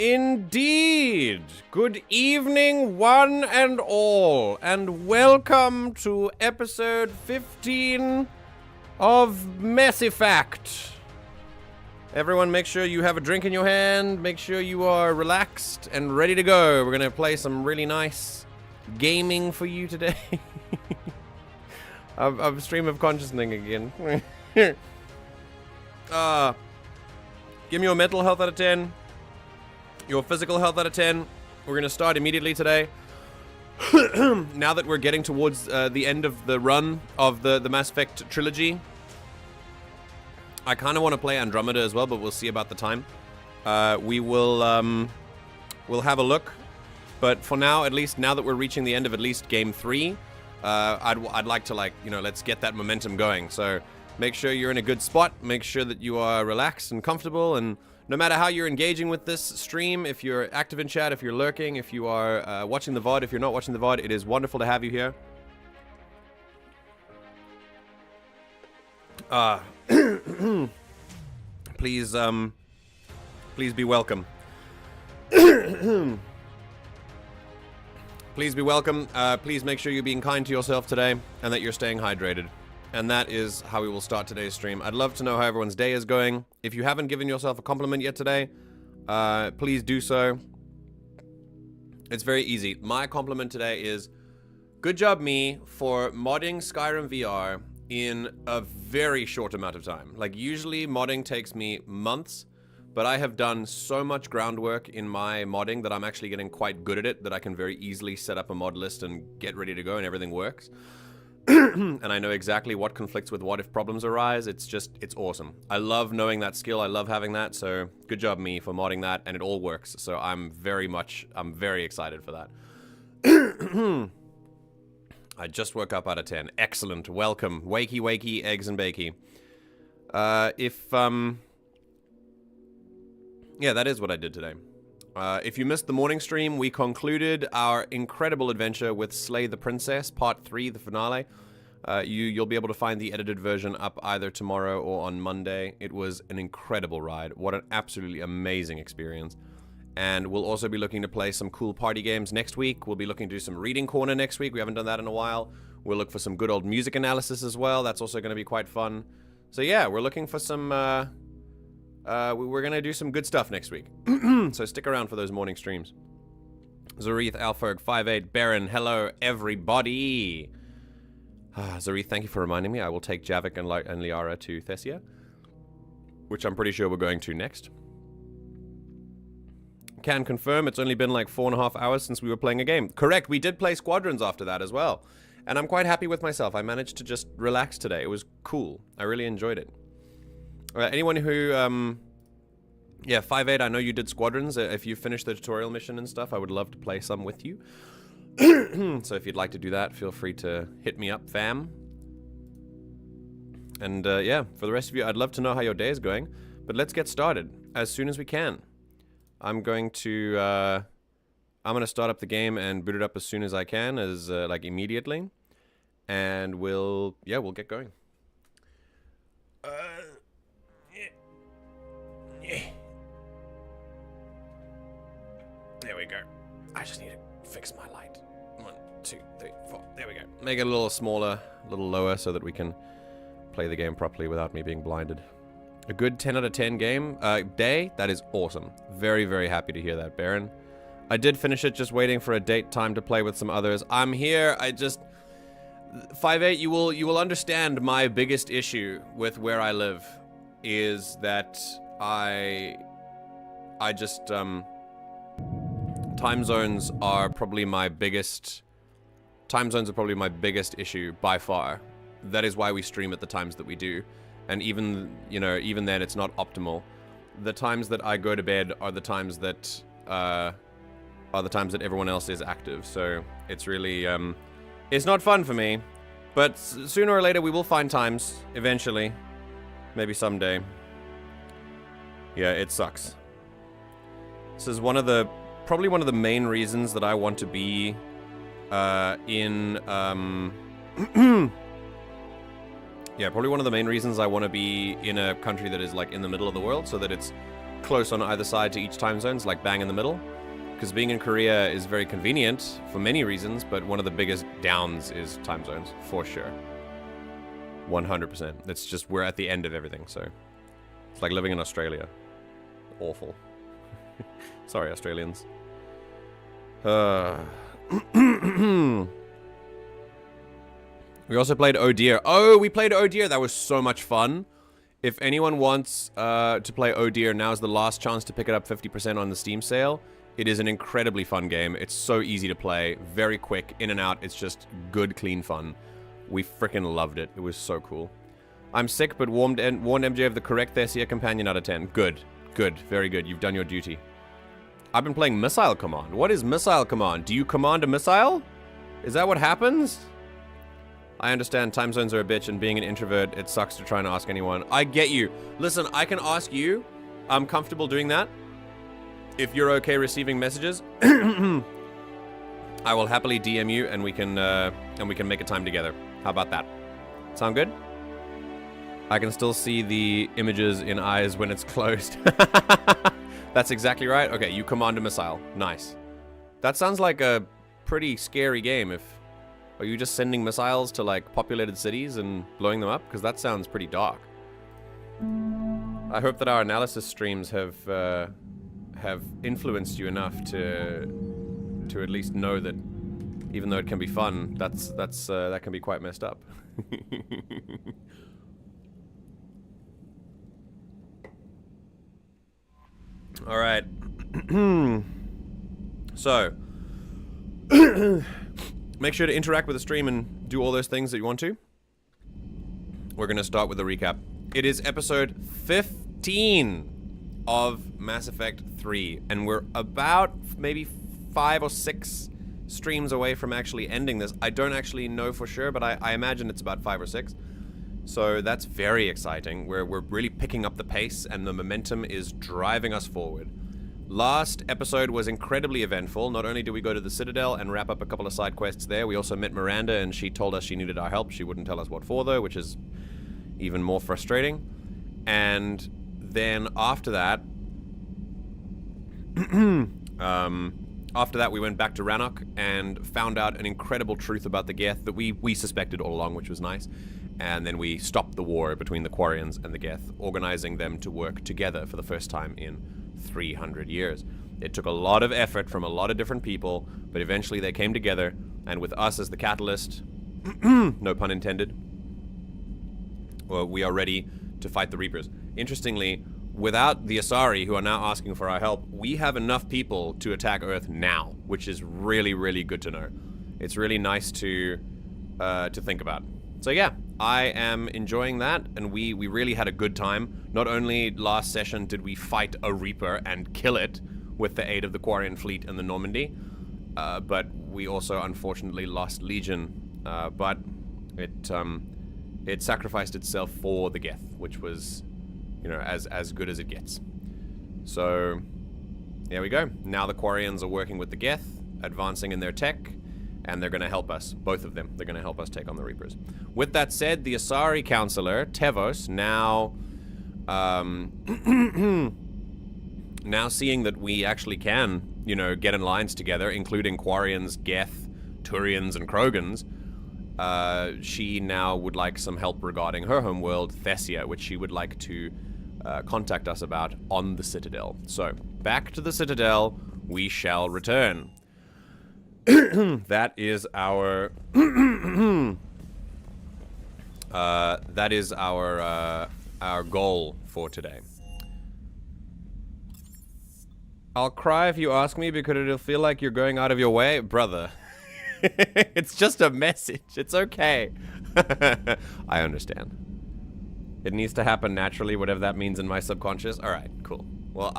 Indeed! Good evening, one and all, and welcome to episode 15 of Mass Effect. Everyone, make sure you have a drink in your hand, make sure you are relaxed and ready to go. We're gonna play some really nice gaming for you today. I'm stream of consciousness again. Give me your mental health out of 10. Your physical health out of 10. We're going to start immediately today. Now that we're getting towards the end of the run of the Mass Effect trilogy. I kind of want to play Andromeda as well, but we'll see about the time. We'll have a look. But for now, at least now that we're reaching the end of at least Game 3, I'd like to, let's get that momentum going. So make sure you're in a good spot. Make sure that you are relaxed and comfortable. And no matter how you're engaging with this stream, if you're active in chat, if you're lurking, if you are watching the VOD, if you're not watching the VOD, it is wonderful to have you here. Please be welcome. Please be welcome. Please make sure you're being kind to yourself today and that you're staying hydrated. And that is how we will start today's stream. I'd love to know how everyone's day is going. If you haven't given yourself a compliment yet today, please do so. It's very easy. My compliment today is, good job me for modding Skyrim VR in a very short amount of time. Like, usually modding takes me months, but I have done so much groundwork in my modding that I'm actually getting quite good at it, that I can very easily set up a mod list and get ready to go and everything works. And I know exactly what conflicts with what if problems arise. It's awesome. I love knowing that skill. I love having that. So good job me for modding that, and it all works. So I'm very excited for that. I just woke up out of 10. Excellent. Welcome. Wakey, wakey, eggs and bakey. Yeah, that is what I did today. If you missed the morning stream, we concluded our incredible adventure with Slay the Princess, Part 3, the finale. You'll be able to find the edited version up either tomorrow or on Monday. It was an incredible ride. What an absolutely amazing experience. And we'll also be looking to play some cool party games next week. We'll be looking to do some Reading Corner next week. We haven't done that in a while. We'll look for some good old music analysis as well. That's also going to be quite fun. So yeah, we're looking for some... we're going to do some good stuff next week. So stick around for those morning streams. Zareth, Alferg, 58, Baron, hello everybody. Zareth, thank you for reminding me. I will take Javik and Liara to Thessia, which I'm pretty sure we're going to next. Can confirm it's only been like 4.5 hours since we were playing a game. Correct, we did play Squadrons after that as well. And I'm quite happy with myself. I managed to just relax today. It was cool. I really enjoyed it. Anyone who, yeah, 58, I know you did Squadrons. If you finished the tutorial mission and stuff, I would love to play some with you. So if you'd like to do that, feel free to hit me up, fam. And, yeah, for the rest of you, I'd love to know how your day is going. But let's get started as soon as we can. I'm going to start up the game and boot it up as soon as I can, like, immediately. And we'll get going. There we go. I just need to fix my light. 1, 2, 3, 4. There we go. Make it a little smaller, a little lower so that we can play the game properly without me being blinded. A good 10 out of 10 game day. That is awesome. Very, very happy to hear that, Baron. I did finish it, just waiting for a date time to play with some others. I'm here. 58, you will understand my biggest issue with where I live is that I just time zones are probably my biggest issue by far. That is why we stream at the times that we do. And even then it's not optimal. The times that I go to bed are the times that everyone else is active. So it's really it's not fun for me. But sooner or later we will find times eventually. Maybe someday. Yeah, it sucks. This is probably one of the main reasons that I want to be Yeah, probably one of the main reasons I want to be in a country that is like in the middle of the world, so that it's close on either side to each time zones, like bang in the middle. Because being in Korea is very convenient for many reasons, but one of the biggest downs is time zones, for sure. 100%. It's just, we're at the end of everything, so. It's like living in Australia. Awful. Sorry, Australians. We also played Oh Dear. Oh, we played Oh Dear. That was so much fun. If anyone wants to play Oh Dear, now's the last chance to pick it up 50% on the Steam sale. It is an incredibly fun game. It's so easy to play, very quick, in and out. It's just good, clean fun. We freaking loved it. It was so cool. I'm sick, but warned MJ of the correct Thessia companion out of 10. Good. Good. Very good. You've done your duty. I've been playing Missile Command. What is Missile Command? Do you command a missile? Is that what happens? I understand time zones are a bitch, and being an introvert, it sucks to try and ask anyone. I get you. Listen, I can ask you. I'm comfortable doing that. If you're okay receiving messages, I will happily DM you, and we can make a time together. How about that? Sound good? I can still see the images in eyes when it's closed. That's exactly right. Okay, you command a missile. Nice. That sounds like a pretty scary game. Are you just sending missiles to like populated cities and blowing them up? Because that sounds pretty dark. I hope that our analysis streams have influenced you enough to at least know that even though it can be fun, that can be quite messed up. All right. So, make sure to interact with the stream and do all those things that you want to. We're going to start with a recap. It is episode 15 of Mass Effect 3, and we're about maybe 5 or 6 streams away from actually ending this. I don't actually know for sure, but I imagine it's about 5 or 6. So that's very exciting. We're really picking up the pace, and the momentum is driving us forward. Last episode was incredibly eventful. Not only did we go to the Citadel and wrap up a couple of side quests there, we also met Miranda, and she told us she needed our help. She wouldn't tell us what for, though, which is even more frustrating. And then after that, we went back to Rannoch and found out an incredible truth about the Geth that we suspected all along, which was nice. And then we stopped the war between the Quarians and the Geth, organizing them to work together for the first time in 300 years. It took a lot of effort from a lot of different people, but eventually they came together, and with us as the catalyst, no pun intended, well, we are ready to fight the Reapers. Interestingly, without the Asari, who are now asking for our help, we have enough people to attack Earth now, which is really, really good to know. It's really nice to think about. So yeah, I am enjoying that, and we really had a good time. Not only last session did we fight a Reaper and kill it with the aid of the Quarian fleet and the Normandy, but we also unfortunately lost Legion, but it sacrificed itself for the Geth, which was, you know, as good as it gets. So, there we go. Now the Quarians are working with the Geth, advancing in their tech, and they're going to help us, both of them. They're going to help us take on the Reapers. With that said, the Asari Councilor, Tevos, now seeing that we actually can, you know, get in lines together, including Quarians, Geth, Turians, and Krogans, she now would like some help regarding her homeworld, Thessia, which she would like to contact us about on the Citadel. So, back to the Citadel we shall return. That is our our goal for today. I'll cry if you ask me because it'll feel like you're going out of your way, brother. It's just a message. It's okay. I understand. It needs to happen naturally, whatever that means in my subconscious. All right, cool. Well,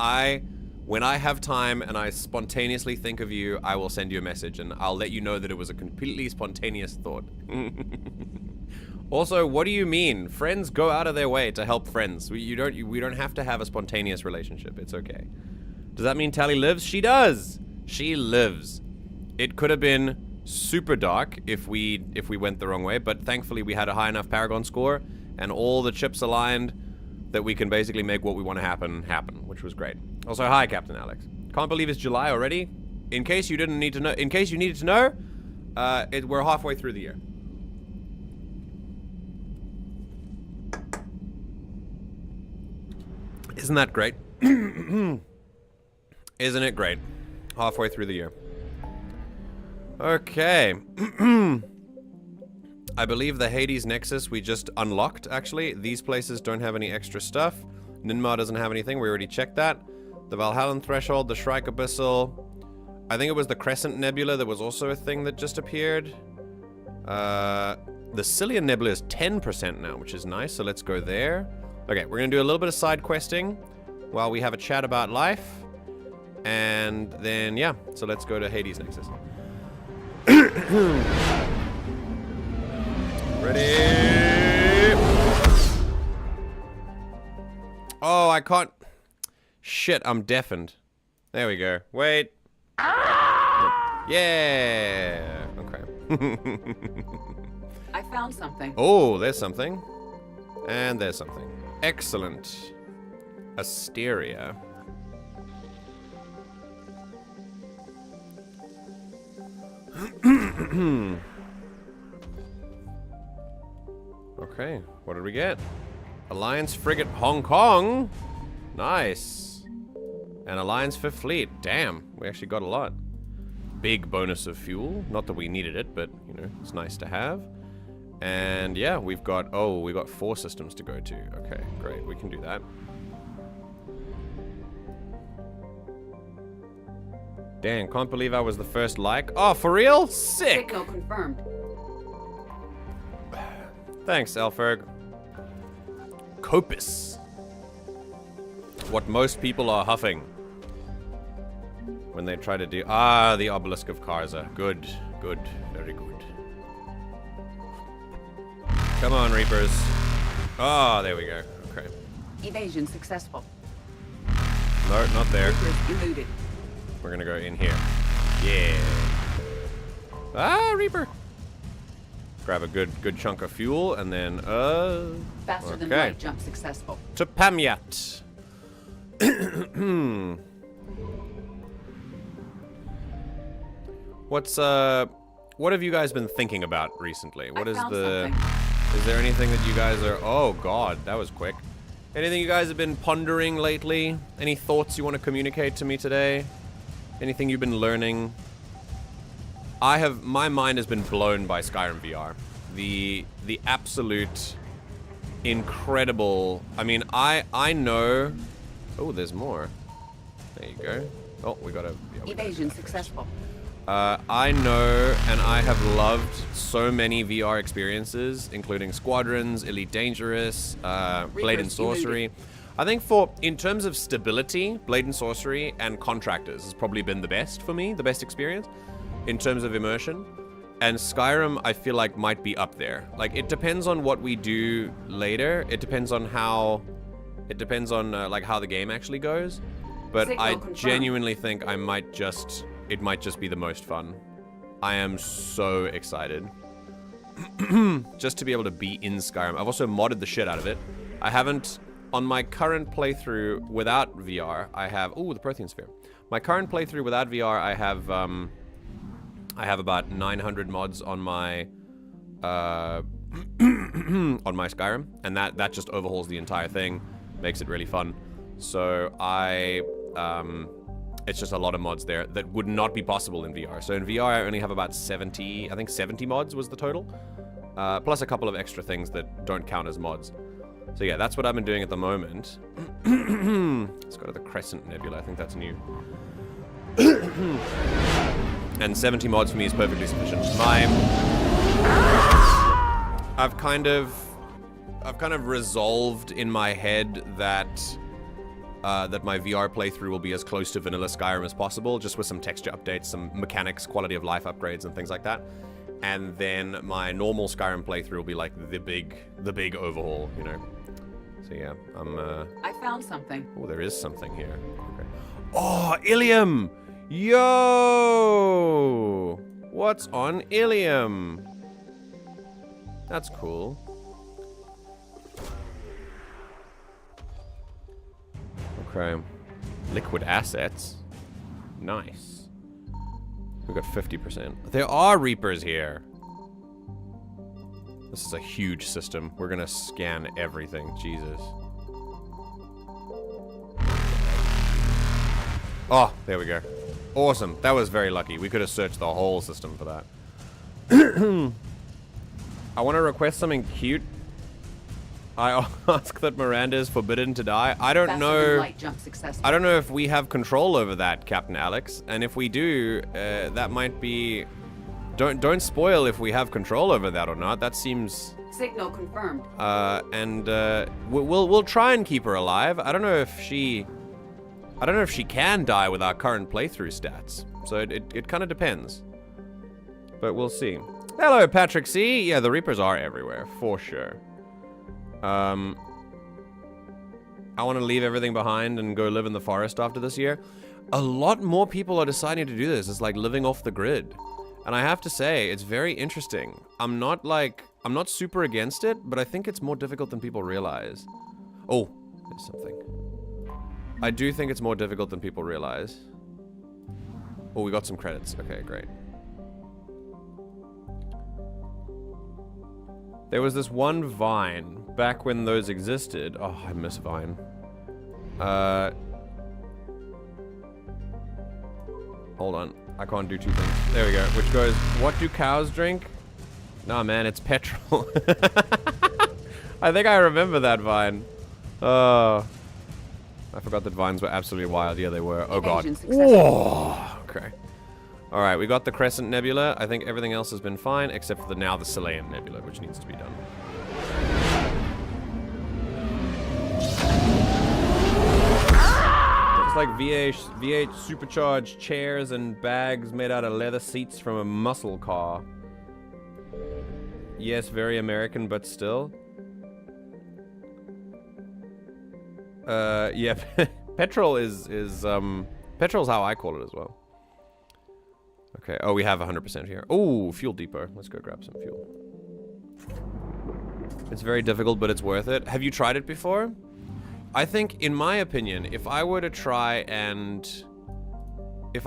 when I have time and I spontaneously think of you, I will send you a message, and I'll let you know that it was a completely spontaneous thought. Also, what do you mean? Friends go out of their way to help friends. We don't have to have a spontaneous relationship. It's okay. Does that mean Tali lives? She does. She lives. It could have been super dark if we went the wrong way, but thankfully we had a high enough Paragon score, and all the chips aligned that we can basically make what we want to happen, which was great. Also, hi, Captain Alex. Can't believe it's July already. In case you didn't need to know, in case you needed to know, we're halfway through the year. Isn't that great? Isn't it great? Halfway through the year. Okay. I believe the Hades Nexus we just unlocked, actually. These places don't have any extra stuff. Ninmar doesn't have anything. We already checked that. The Valhallan Threshold, the Shrike Abyssal. I think it was the Crescent Nebula that was also a thing that just appeared. The Cillian Nebula is 10% now, which is nice, so let's go there. Okay, we're gonna do a little bit of side questing while we have a chat about life. And then, yeah, so let's go to Hades Nexus. Ready? Oh, I can't. Shit, I'm deafened. There we go. Wait. Yeah. Okay. I found something. Oh, there's something. And there's something. Excellent. Asteria. Okay, what did we get? Alliance Frigate Hong Kong. Nice. And Alliance Fifth Fleet. Damn, we actually got a lot. Big bonus of fuel. Not that we needed it, but, you know, it's nice to have. And yeah, we've got, oh, we got 4 systems to go to. Okay, great, we can do that. Dang, can't believe I was the first like. Oh, for real? Sick! Signal confirmed. Thanks, Elferg. Copus. What most people are huffing when they try to do... Ah, the Obelisk of Karza. Good, good, very good. Come on, Reapers. Ah, there we go. Okay. Evasion successful. No, not there. Reapers eluded. We're gonna go in here. Yeah. Ah, Reaper. Grab a good chunk of fuel, and then, Faster okay. than light jump successful. To Pamyat. What have you guys been thinking about recently? What is the... Is there anything that you guys are... Oh, God, that was quick. Anything you guys have been pondering lately? Any thoughts you want to communicate to me today? Anything you've been learning? My mind has been blown by Skyrim VR. The absolute incredible... I mean, I know... Oh, there's more. There you go. Oh, we got a... Yeah, Evasion successful. I know and I have loved so many VR experiences, including Squadrons, Elite Dangerous, Blade and Sorcery. I think in terms of stability, Blade and Sorcery and Contractors has probably been the best for me, the best experience in terms of immersion. And Skyrim, I feel like, might be up there. Like, it depends on what we do later. It depends on how... It depends on, like, how the game actually goes. But I genuinely think it might just be the most fun. I am so excited. Just to be able to be in Skyrim. I've also modded the shit out of it. I haven't... On my current playthrough without VR, I have... Ooh, the Prothean Sphere. My current playthrough without VR, I have about 900 mods on my... on my Skyrim. And that just overhauls the entire thing. Makes it really fun. So it's just a lot of mods there that would not be possible in VR. So in VR, I only have about 70... I think 70 mods was the total. Plus a couple of extra things that don't count as mods. So yeah, that's what I've been doing at the moment. Let's go to the Crescent Nebula. I think that's new. And 70 mods for me is perfectly sufficient. I've kind of resolved in my head that that my VR playthrough will be as close to vanilla Skyrim as possible, just with some texture updates, some mechanics, quality of life upgrades, and things like that. And then my normal Skyrim playthrough will be like the big overhaul, you know. So yeah, I found something. Oh, there is something here. Okay. Oh, Ilium! Yo! What's on Ilium? That's cool. Okay. Liquid assets. Nice. We got 50%. There are Reapers here. This is a huge system. We're gonna scan everything. Jesus. Oh, there we go. Awesome. That was very lucky. We could have searched the whole system for that. I want to request something cute. I ask that Miranda is forbidden to die. I don't know. I don't know if we have control over that, Captain Alex. And if we do, that might be. Don't spoil if we have control over that or not. That seems. Signal confirmed. We'll try and keep her alive. I don't know if she can die with our current playthrough stats. So it kind of depends. But we'll see. Hello, Patrick C. Yeah, the Reapers are everywhere for sure. I want to leave everything behind and go live in the forest after this year. A lot more people are deciding to do this. It's like living off the grid. And I have to say, it's very interesting. I'm not super against it, but I think it's more difficult than people realize. Oh, there's something. I do think it's more difficult than people realize. Oh, we got some credits. Okay, great. There was this one Vine back when those existed. Oh, I miss Vine. Hold on. I can't do two things. There we go. Which goes, what do cows drink? Nah, man, it's petrol. I think I remember that Vine. I forgot that Vines were absolutely wild. Yeah, they were. Oh, God. Whoa. Okay. All right, we got the Crescent Nebula. I think everything else has been fine, except for the Selaean Nebula, which needs to be done. It's like V8 supercharged chairs and bags made out of leather seats from a muscle car. Yes, very American, but still. Yeah, petrol petrol's how I call it as well. Okay, oh, we have 100% here. Oh, fuel depot. Let's go grab some fuel. It's very difficult, but it's worth it. Have you tried it before? I think, in my opinion, if I were to try and live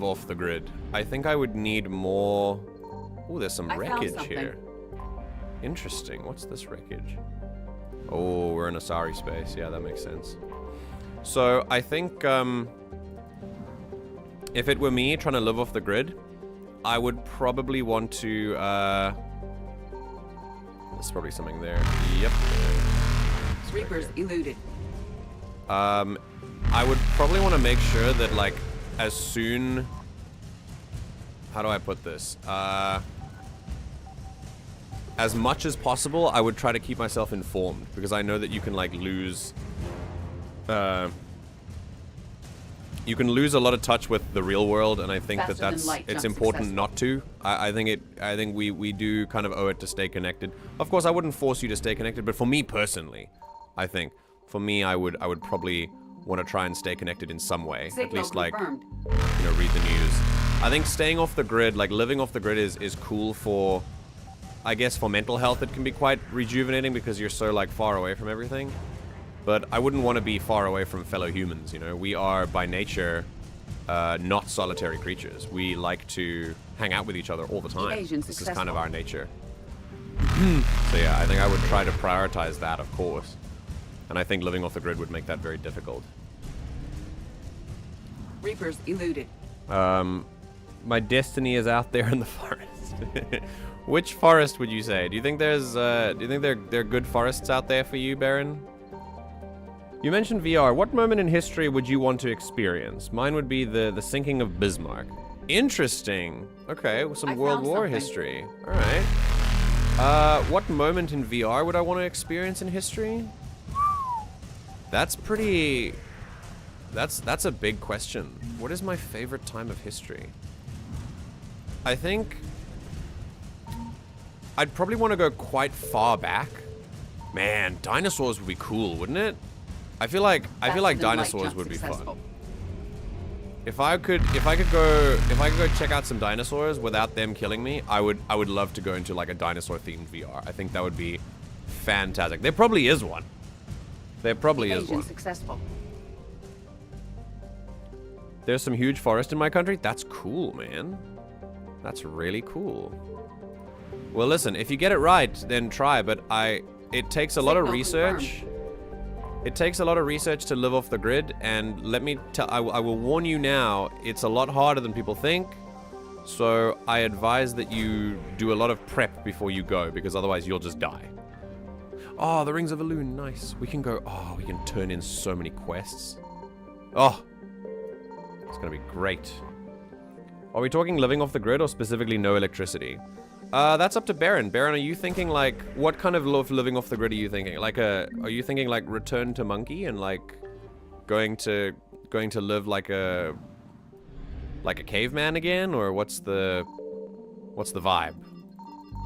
off the grid, I think I would need more. Oh, there's some wreckage here. Interesting. What's this wreckage? Oh, we're in Asari space. Yeah, that makes sense. So, I think, if it were me trying to live off the grid, I would probably want to, there's probably something there. Yep. Reapers eluded. I would probably want to make sure that, like, as soon... How do I put this? As much as possible, I would try to keep myself informed, because I know that you can, like, lose... you can lose a lot of touch with the real world, and I think it's important not to. I think we do kind of owe it to stay connected. Of course, I wouldn't force you to stay connected, but for me personally, I think for me, I would probably want to try and stay connected in some way. Signal at least confirmed. Like, you know, read the news. I think staying off the grid, like living off the grid, is cool for, I guess, for mental health. It can be quite rejuvenating because you're so like far away from everything. But I wouldn't want to be far away from fellow humans, you know? We are, by nature, not solitary creatures. We like to hang out with each other all the time. This is kind of our nature. So yeah, I think I would try to prioritize that, of course. And I think living off the grid would make that very difficult. Reapers eluded. My destiny is out there in the forest. Which forest would you say? Do you think there's, do you think there are good forests out there for you, Baron? You mentioned VR. What moment in history would you want to experience? Mine would be the sinking of Bismarck. Interesting. Okay, well, some World War history. All right. What moment in VR would I want to experience in history? That's pretty... That's a big question. What is my favorite time of history? I think... I'd probably want to go quite far back. Man, dinosaurs would be cool, wouldn't it? I feel like dinosaurs would be fun. If I could go check out some dinosaurs without them killing me, I would love to go into like a dinosaur themed VR. I think that would be fantastic. There probably is one. There probably is Evasion one. successful. There's some huge forest in my country? That's cool, man. That's really cool. Well, listen, if you get it right, then try, but it takes a lot of research. It takes a lot of research to live off the grid, and let me tell, I will warn you now, it's a lot harder than people think. So I advise that you do a lot of prep before you go, because otherwise you'll just die. Oh, the Rings of Elune, nice. We can go, oh, we can turn in so many quests. Oh, it's gonna be great. Are we talking living off the grid or specifically no electricity? That's up to Baron. Baron, are you thinking like, what kind of living off the grid are you thinking? Like are you thinking like return to monkey and like going to live like a caveman again, or what's the vibe?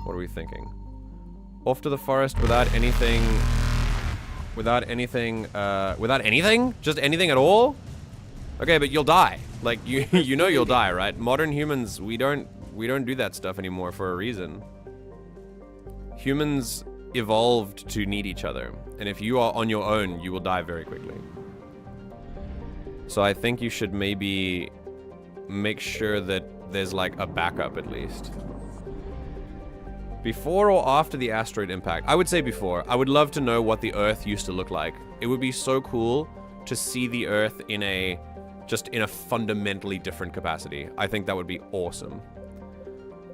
What are we thinking? Off to the forest without anything? Just anything at all? Okay, but you'll die. Like you know you'll die, right? Modern humans, we don't do that stuff anymore for a reason. Humans evolved to need each other, and if you are on your own, you will die very quickly. So I think you should maybe make sure that there's like a backup at least. Before or after the asteroid impact? I would say before. I would love to know what the Earth used to look like. It would be so cool to see the Earth in a fundamentally different capacity. I think that would be awesome.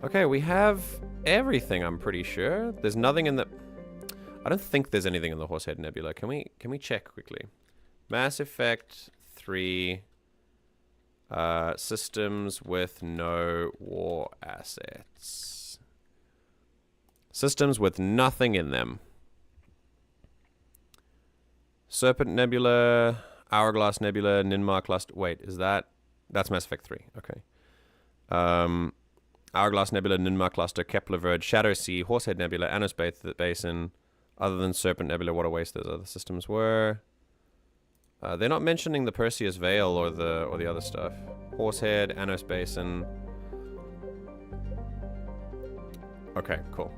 Okay, we have everything, I'm pretty sure. There's nothing in the... I don't think there's anything in the Horsehead Nebula. Can we check quickly? Mass Effect 3... systems with no war assets. Systems with nothing in them. Serpent Nebula, Hourglass Nebula, Ninmar Cluster. Wait, is that... That's Mass Effect 3. Okay. Hourglass Nebula, Ninmar Cluster, Kepler Verge, Shadow Sea, Horsehead Nebula, Anos Basin. Other than Serpent Nebula, what a waste those other systems were. They're not mentioning the Perseus Veil or the other stuff. Horsehead, Anos Basin. Okay, cool.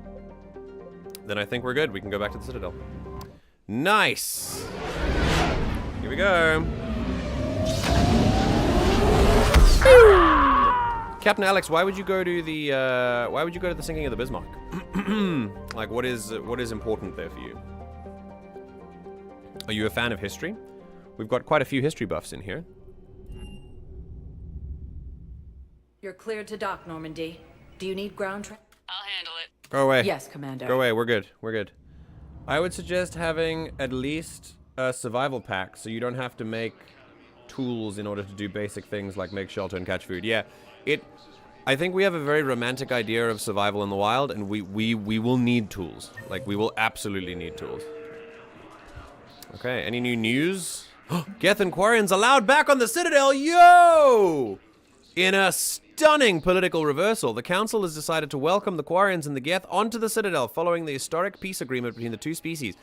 Then I think we're good. We can go back to the Citadel. Nice! Here we go. Captain Alex, why would you go to the sinking of the Bismarck? Like, what is important there for you? Are you a fan of history? We've got quite a few history buffs in here. You're cleared to dock, Normandy. Do you need ground I'll handle it. Go away. Yes, Commander. Go away. We're good. We're good. I would suggest having at least a survival pack so you don't have to make tools in order to do basic things like make shelter and catch food. Yeah, I think we have a very romantic idea of survival in the wild, and we will need tools. Like, we will absolutely need tools. Okay, any new news? Geth and Quarians allowed back on the Citadel, yo! In a stunning political reversal, the Council has decided to welcome the Quarians and the Geth onto the Citadel following the historic peace agreement between the two species.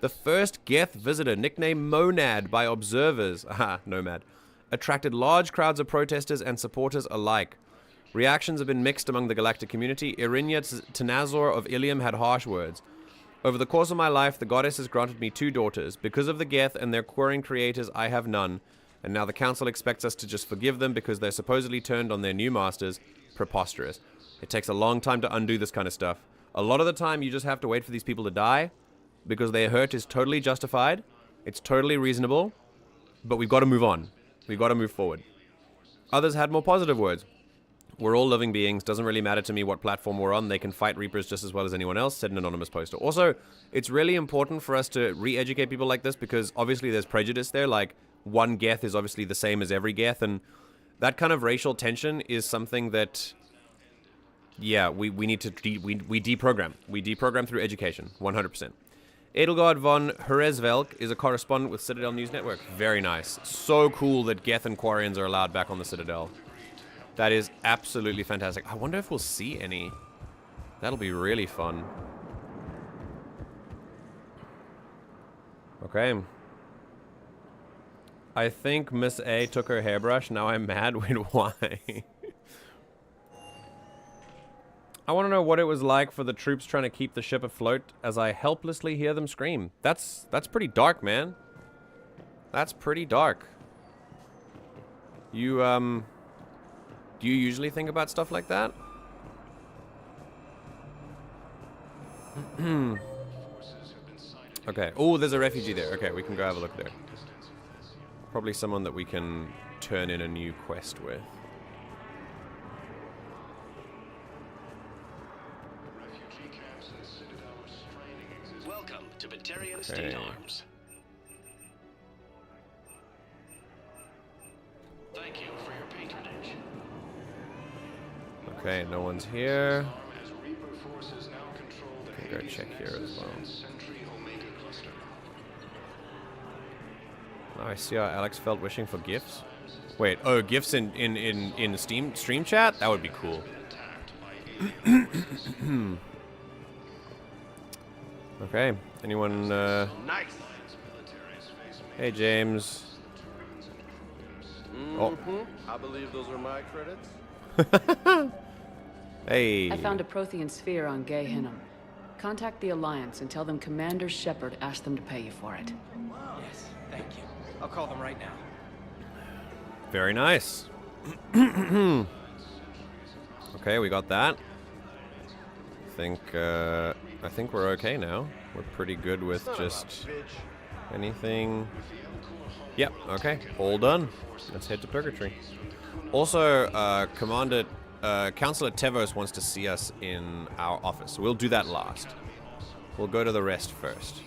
The first Geth visitor, nicknamed Monad by observers, Nomad, attracted large crowds of protesters and supporters alike. Reactions have been mixed among the galactic community. Irinya Tenazor of Ilium had harsh words. Over the course of my life, the goddess has granted me 2 daughters. Because of the Geth and their Quarian creators, I have none. And now the Council expects us to just forgive them because they're supposedly turned on their new masters. Preposterous. It takes a long time to undo this kind of stuff. A lot of the time, you just have to wait for these people to die because their hurt is totally justified. It's totally reasonable. But we've got to move on. We've got to move forward. Others had more positive words. We're all living beings. Doesn't really matter to me what platform we're on. They can fight Reapers just as well as anyone else, said an anonymous poster. Also, it's really important for us to re-educate people like this because obviously there's prejudice there. Like, one Geth is obviously the same as every Geth, and that kind of racial tension is something that, yeah, we need to we deprogram. We deprogram through education, 100%. Edelgard von Heresvelk is a correspondent with Citadel News Network. Very nice. So cool that Geth and Quarians are allowed back on the Citadel. That is absolutely fantastic. I wonder if we'll see any. That'll be really fun. Okay. I think Miss A took her hairbrush. Now I'm mad. Wait, why? I want to know what it was like for the troops trying to keep the ship afloat as I helplessly hear them scream. That's pretty dark, man. That's pretty dark. You, do you usually think about stuff like that? Okay. Oh, there's a refugee there. Okay, we can go have a look there. Probably someone that we can turn in a new quest with. Welcome to Batarian State Arms. Thank you for your patronage. Okay, no one's here. Go check here as well. Oh, I see how Alex felt wishing for gifts. Wait, oh, gifts in Steam stream chat? That would be cool. Okay, anyone? Nice. Hey, James. Oh. I believe those are my credits. Hey. I found a Prothean sphere on Gay Hinnom. Contact the Alliance and tell them Commander Shepard asked them to pay you for it. Yes, thank you. I'll call them right now. Very nice. Okay, we got that. I think we're okay now. We're pretty good with just anything. Yep, okay. All done. Let's head to Purgatory. Also, Councilor Tevos wants to see us in our office. So we'll do that last. We'll go to the rest first.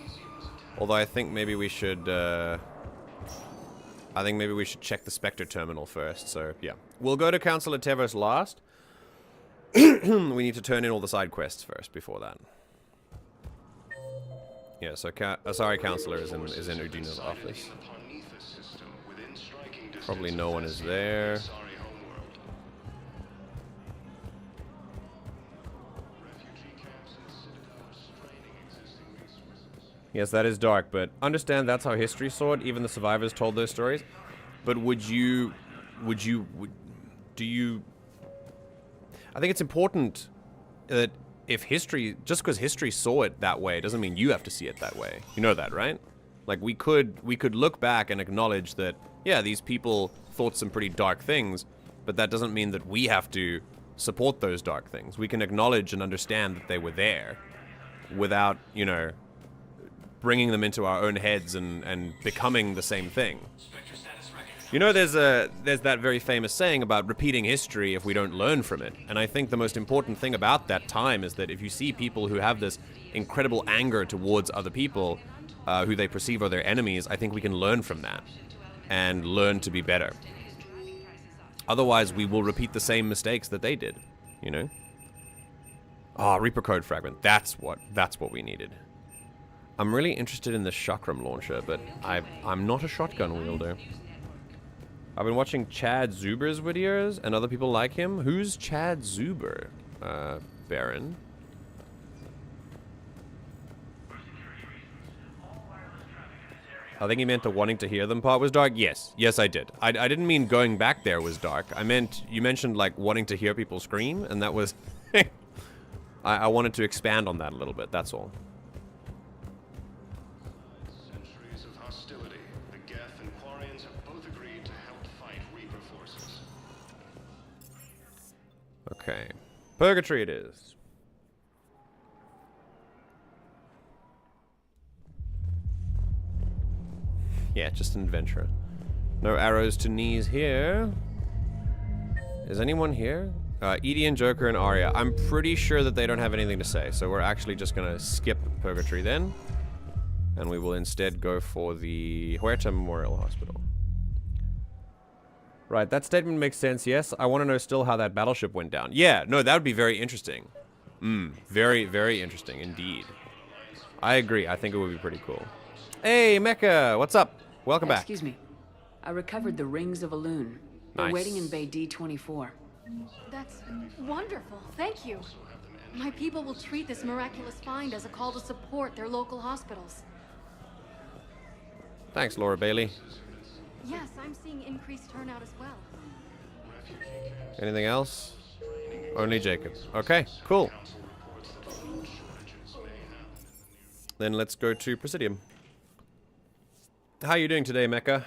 Although I think maybe we should check the Spectre terminal first. So yeah, we'll go to Councilor Tevos last. We need to turn in all the side quests first before that. Yeah, so Asari Councilor is in Udina's office. Probably no one is there. Yes, that is dark, but understand that's how history saw it. Even the survivors told those stories. But do you... I think it's important that if history... Just because history saw it that way doesn't mean you have to see it that way. You know that, right? Like, we could look back and acknowledge that, yeah, these people thought some pretty dark things, but that doesn't mean that we have to support those dark things. We can acknowledge and understand that they were there without, you know, bringing them into our own heads and becoming the same thing. You know, there's that very famous saying about repeating history if we don't learn from it. And I think the most important thing about that time is that if you see people who have this incredible anger towards other people who they perceive are their enemies, I think we can learn from that and learn to be better. Otherwise, we will repeat the same mistakes that they did, you know? Ah, Reaper Code Fragment. That's what we needed. I'm really interested in the Chakram launcher, but I'm not a shotgun wielder. I've been watching Chad Zuber's videos and other people like him. Who's Chad Zuber, Baron? I think he meant the wanting to hear them part was dark. Yes, I did. I didn't mean going back there was dark. I meant, you mentioned like wanting to hear people scream, and that was... I wanted to expand on that a little bit, that's all. Centuries of hostility. The Geth and Quarians have both agreed to help fight Reaper forces. Okay. Purgatory it is. Yeah, just an adventurer. No arrows to knees here. Is anyone here? Edie and Joker and Arya. I'm pretty sure that they don't have anything to say, so we're actually just gonna skip Purgatory then. And we will instead go for the Huerta Memorial Hospital. Right, that statement makes sense, yes. I want to know still how that battleship went down. Yeah, no, that would be very interesting. Very, very interesting indeed. I agree, I think it would be pretty cool. Hey, Mecha, what's up? Welcome back. Excuse me. I recovered the Rings of Elune. They're Nice. waiting in Bay D24. That's wonderful. Thank you. My people will treat this miraculous find as a call to support their local hospitals. Thanks, Laura Bailey. Yes, I'm seeing increased turnout as well. Anything else? Only Jacob. Okay, cool. Then let's go to Presidium. How are you doing today, Mecca?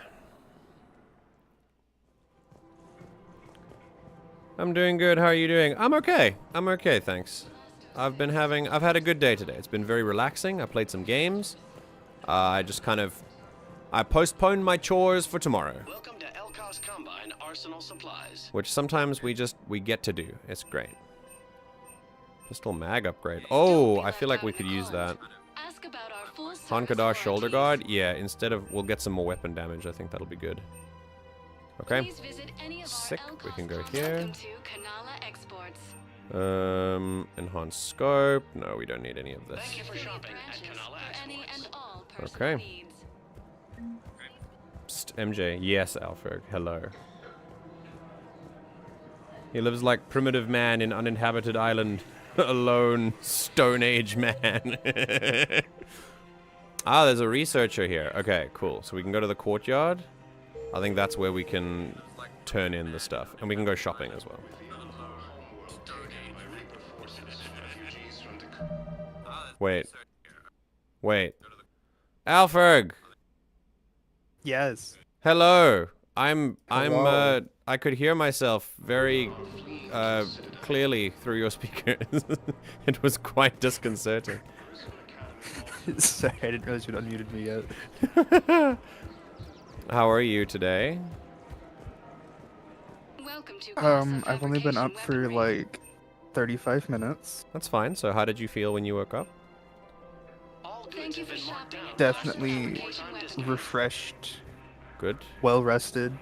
I'm doing good. How are you doing? I'm okay. I'm okay, thanks. I've had a good day today. It's been very relaxing. I played some games. I postponed my chores for tomorrow. Welcome to Elcos Combine Arsenal Supplies. Which sometimes we get to do. It's great. Pistol mag upgrade. Oh, I feel like we could use that. Hankadar shoulder guard. Yeah, we'll get some more weapon damage. I think that'll be good. Okay. Sick. We can go here. Enhanced scope. No, we don't need any of this. Thank you for shopping at Kanala Exports. Okay. Psst, MJ. Yes, Alfred. Hello. He lives like primitive man in uninhabited island. Alone. Stone Age man. Ah, there's a researcher here. Okay, cool. So we can go to the courtyard. I think that's where we can turn in the stuff. And we can go shopping as well. Wait. Alferg! Yes. Hello. I could hear myself very clearly through your speakers. It was quite disconcerting. Sorry, I didn't realize you'd unmuted me yet. How are you today? I've only been up for like 35 minutes. That's fine. So how did you feel when you woke up? Definitely refreshed. Good. Well rested.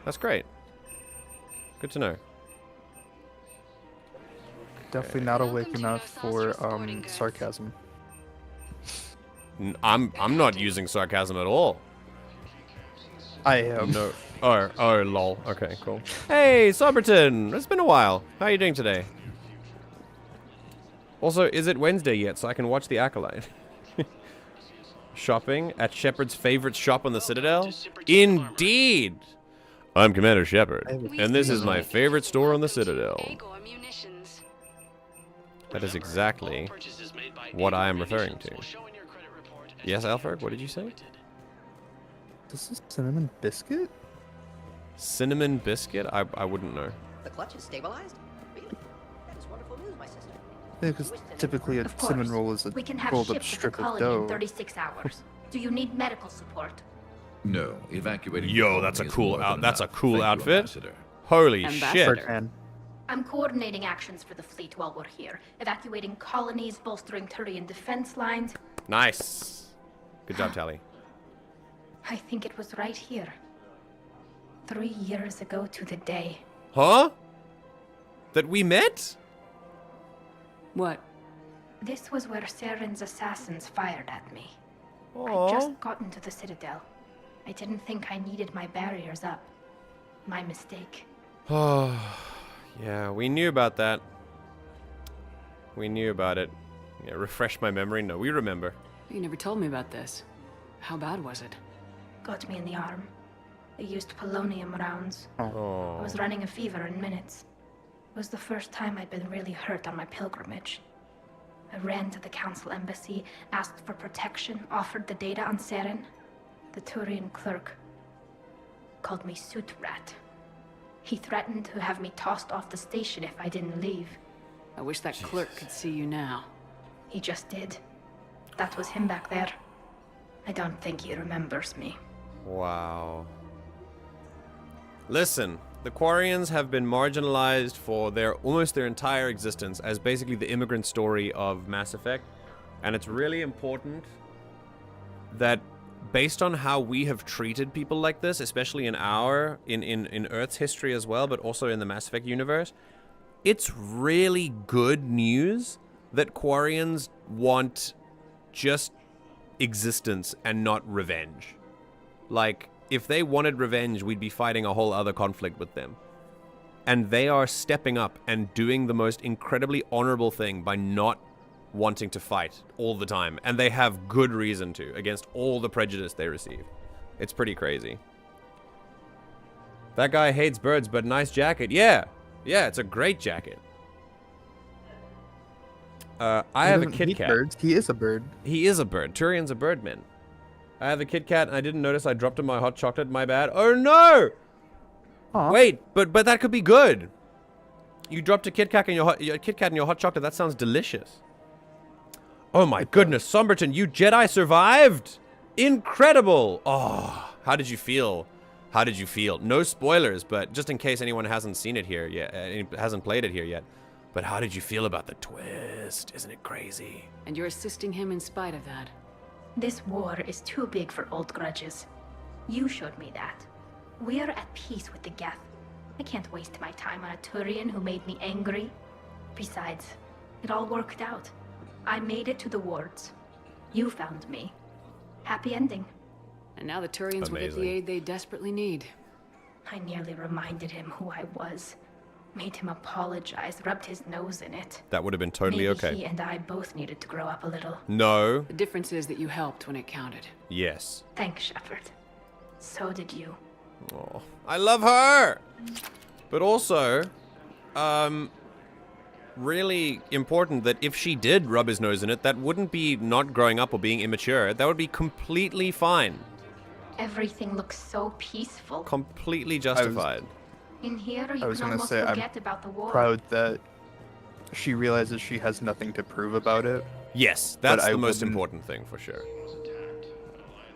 That's great. Good to know. Definitely not awake enough for sarcasm. I'm not using sarcasm at all. I am. No. Oh, lol. Okay, cool. Hey, Soberton! It's been a while. How are you doing today? Also, is it Wednesday yet so I can watch The Acolyte? Shopping at Shepard's favorite shop on the Citadel? Indeed! I'm Commander Shepard, and this is my favorite store on the Citadel. That is exactly what I am referring to. Yes, Alfred, what did you say? This is cinnamon biscuit? Cinnamon biscuit? I wouldn't know. The clutch is stabilized? Really? That is wonderful news, my sister. Yeah, because typically a cinnamon roll is a rolled up strip of dough. In 36 hours. Do you need medical support? No, evacuating. Yo, that's a cool outfit. Holy shit. I'm coordinating actions for the fleet while we're here. Evacuating colonies, bolstering Turian defense lines. Nice. Good job, Tali. I think it was right here. 3 years ago to the day. Huh? That we met? What? This was where Saren's assassins fired at me. Aww. I just got into the Citadel. I didn't think I needed my barriers up. My mistake. Oh, yeah, we knew about that. We knew about it. Yeah, refresh my memory. No, we remember. You never told me about this. How bad was it? Got me in the arm. They used polonium rounds. Oh. I was running a fever in minutes. It was the first time I'd been really hurt on my pilgrimage. I ran to the council embassy, asked for protection, offered the data on Saren. The Turian clerk called me suit rat. He threatened to have me tossed off the station if I didn't leave. I wish that clerk could see you now. He just did. That was him back there. I don't think he remembers me. Wow. Listen, the Quarians have been marginalized for almost their entire existence as basically the immigrant story of Mass Effect. And it's really important that based on how we have treated people like this, especially in Earth's history as well, but also in the Mass Effect universe, it's really good news that Quarians want just existence and not revenge. Like, if they wanted revenge, we'd be fighting a whole other conflict with them. And they are stepping up and doing the most incredibly honorable thing by not wanting to fight all the time. And they have good reason to, against all the prejudice they receive. It's pretty crazy. That guy hates birds, but nice jacket. Yeah, it's a great jacket. I have a Kit Kat. Birds. He is a bird. He is a bird. Turian's a birdman. I have a Kit Kat and I didn't notice I dropped in my hot chocolate. My bad. Oh no! Aw. Wait, but that could be good. You dropped a Kit Kat in your hot chocolate. That sounds delicious. Oh my goodness, Somberton, you Jedi survived! Incredible! Oh, how did you feel? How did you feel? No spoilers, but just in case anyone hasn't seen it here yet, hasn't played it here yet. But how did you feel about the twist? Isn't it crazy? And you're assisting him in spite of that. This war is too big for old grudges. You showed me that. We are at peace with the Geth. I can't waste my time on a Turian who made me angry. Besides, it all worked out. I made it to the wards. You found me. Happy ending. And now the Turians will get the aid they desperately need. I nearly reminded him who I was. Made him apologize, rubbed his nose in it. That would have been totally Maybe okay. he and I both needed to grow up a little. No. The difference is that you helped when it counted. Yes. Thanks, Shepard. So did you. Oh, I love her! But also, really important that if she did rub his nose in it, that wouldn't be not growing up or being immature. That would be completely fine. Everything looks so peaceful. Completely justified. In here, you I was can gonna almost say, forget about the war. proud that she realizes she has nothing to prove about it. Yes, that's But the I most wouldn't- important thing for sure.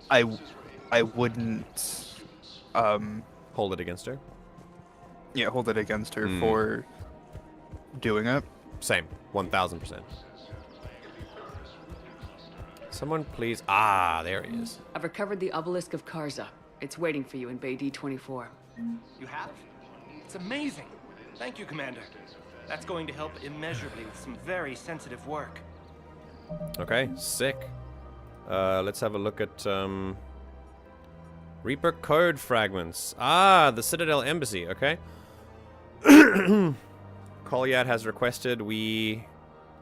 I wouldn't hold it against her. Yeah, hold it against her for doing it. Same, 1000%. Someone please. Ah, there he is. I've recovered the obelisk of Karza. It's waiting for you in Bay D24. You have? It's amazing. Thank you, Commander. That's going to help immeasurably with some very sensitive work. Okay, sick. Let's have a look at Reaper code fragments. Ah, the Citadel embassy. Okay. Kolyat has requested we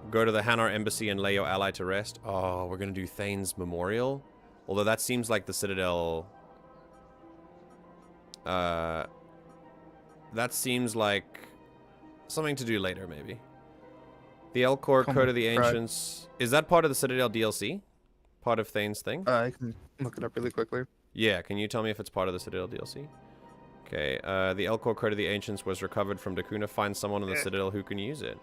go to the Hanar embassy and lay your ally to rest. Oh, we're gonna do Thane's memorial. Although that seems like the Citadel. That seems like something to do later, maybe. The Elcor Code of the Ancients. Is that part of the Citadel DLC? Part of Thane's thing? I can look it up really quickly. Yeah, can you tell me if it's part of the Citadel DLC? Okay, the Elcor Code of the Ancients was recovered from Dakuna. Find someone in the Citadel who can use it.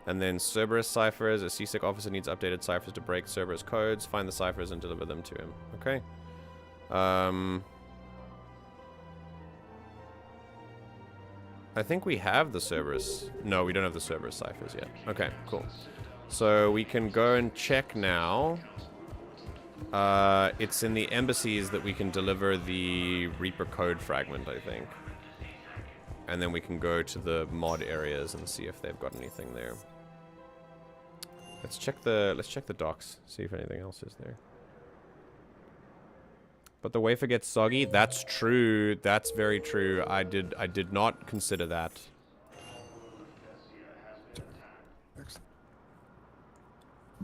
And then Cerberus ciphers. A CSEC officer needs updated ciphers to break Cerberus codes. Find the ciphers and deliver them to him. Okay. I think we have the Cerberus. No, we don't have the Cerberus ciphers yet. Okay, cool. So we can go and check now. It's in the embassies that we can deliver the Reaper code fragment, I think. And then we can go to the mod areas and see if they've got anything there. Let's check the docks, see if anything else is there. But the wafer gets soggy. That's true. That's very true. I did not consider that.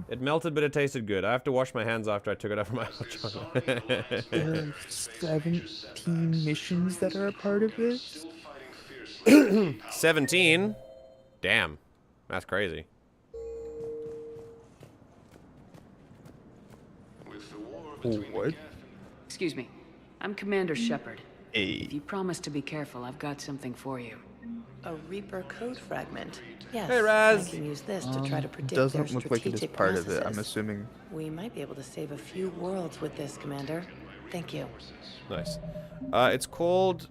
It melted, but it tasted good. I have to wash my hands after I took it out from my hot chocolate. There are 17 missions that are a part of this. 17? Damn. That's crazy. What? Excuse me. I'm Commander Shepard. Hey. If you promise to be careful, I've got something for you. A Reaper code fragment. Yes, Hey, Raz. I can use this to try to predict Doesn't their look like it is strategic part of it. I'm processes. assuming. We might be able to save a few worlds with this, Commander. Thank you. Nice. It's called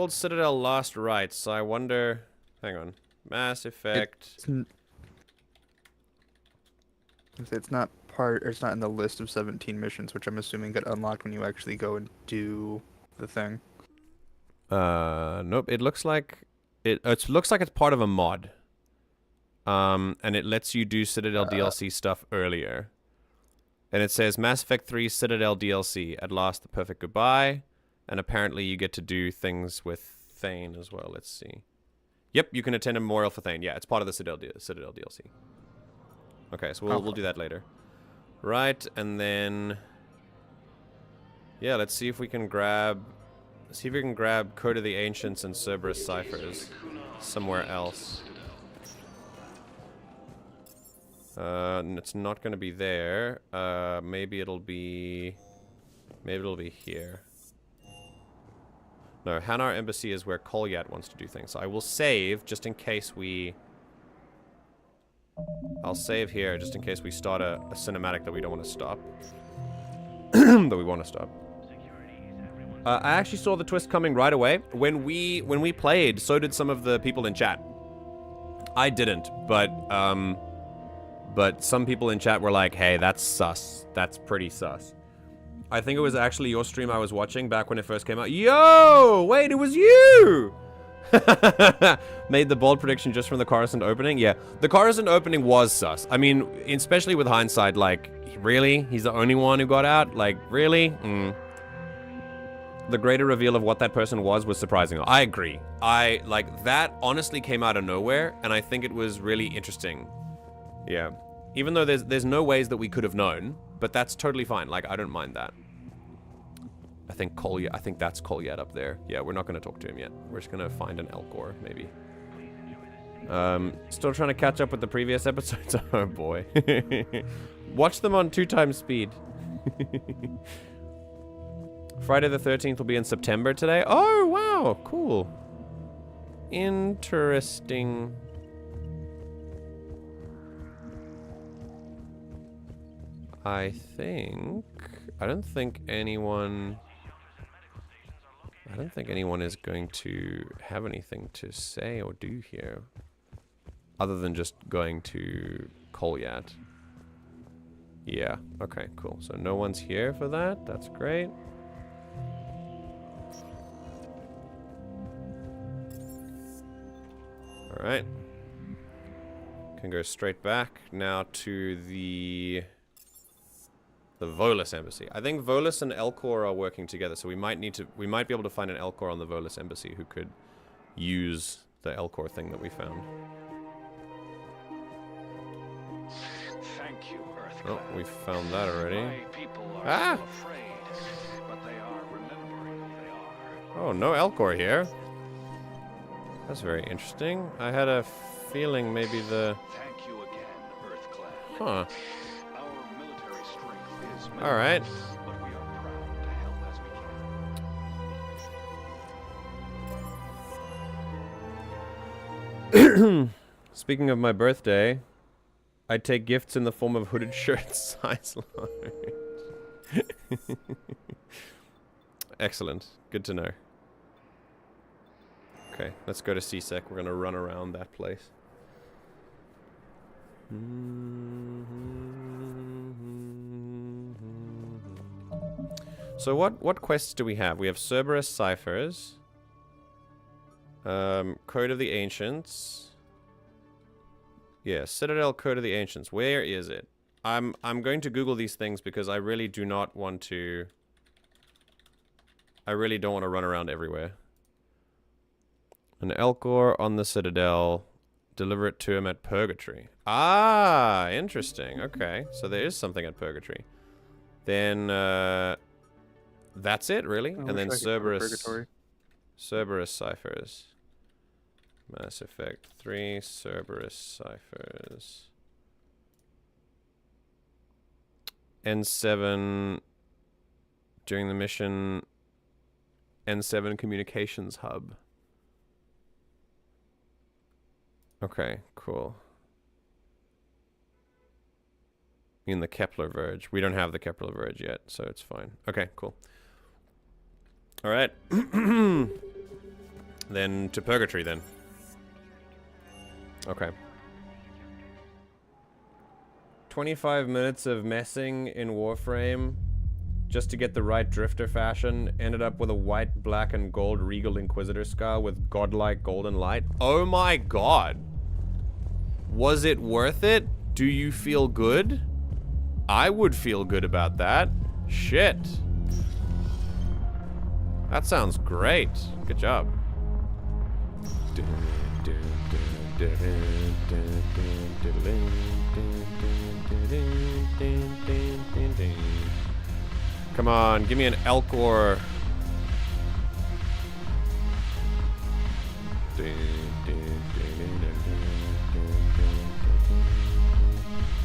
Citadel Last Rites. So I wonder. Hang on. Mass Effect. It's not part. Or it's not in the list of 17 missions, which I'm assuming get unlocked when you actually go and do the thing. Nope. It looks like it looks like it's part of a mod. And it lets you do Citadel DLC stuff earlier. And it says Mass Effect 3 Citadel DLC. At last, the perfect goodbye. And apparently you get to do things with Thane as well. Let's see. Yep, you can attend a memorial for Thane. Yeah, it's part of the Citadel DLC. Okay, so we'll do that later. Right, and then yeah, let's see if we can grab Code of the Ancients and Cerberus ciphers somewhere else. It's not going to be there. Maybe it'll be here. No, Hanar Embassy is where Kolyat wants to do things. So I will save just in case we... I'll save here just in case we start a cinematic that we don't want to stop. That we want to stop. I actually saw the twist coming right away. When we played, so did some of the people in chat. I didn't, but some people in chat were like, hey, that's sus. That's pretty sus. I think it was actually your stream I was watching back when it first came out. Yo! Wait, it was you! Made the bold prediction just from the Coruscant opening? Yeah, the Coruscant opening was sus. I mean, especially with hindsight, like, really? He's the only one who got out? Like, really? The greater reveal of what that person was surprising. I agree. Like, that honestly came out of nowhere, and I think it was really interesting. Yeah. Even though there's no ways that we could have known, but that's totally fine. Like, I don't mind that. I think that's Kolyat up there. Yeah, we're not going to talk to him yet. We're just going to find an Elcor, maybe. Still trying to catch up with the previous episodes. Oh, boy. Watch them on 2x speed. Friday the 13th will be in September today. Oh, wow. Cool. Interesting. I don't think anyone is going to have anything to say or do here. Other than just going to Kolyat. Yeah, okay, cool. So no one's here for that. That's great. Alright. Can go straight back now to the Volus Embassy. I think Volus and Elcor are working together, so we might be able to find an Elcor on the Volus Embassy who could use the Elcor thing that we found. Thank you, Earth. Oh, we found that already. My people are still afraid, but they are remembering who they are. Oh, no Elcor here. That's very interesting. I had a feeling maybe the... Thank you again, Earthclad. Huh. Our military strength is All right. but we are proud to help as we can. Speaking of my birthday, I take gifts in the form of hooded shirts, size large. Excellent. Good to know. Okay, let's go to CSEC. We're going to run around that place. So what quests do we have? We have Cerberus Ciphers. Code of the Ancients. Yeah, Citadel Code of the Ancients. Where is it? I'm going to Google these things because I really do not want to... I really don't want to run around everywhere. An Elcor on the Citadel. Deliver it to him at Purgatory. Ah, interesting. Okay, so there is something at Purgatory. Then, that's it, really? And then Cerberus Ciphers. Mass Effect 3, Cerberus Ciphers. N7 during the mission. N7 Communications Hub. Okay, cool. In the Kepler Verge. We don't have the Kepler Verge yet, so it's fine. Okay, cool. Alright. Then to Purgatory, then. Okay. 25 minutes of messing in Warframe just to get the right drifter fashion. Ended up with a white, black, and gold Regal Inquisitor scar with godlike golden light. Oh my god. Was it worth it? Do you feel good? I would feel good about that. Shit. That sounds great. Good job. Come on, give me an Elcor.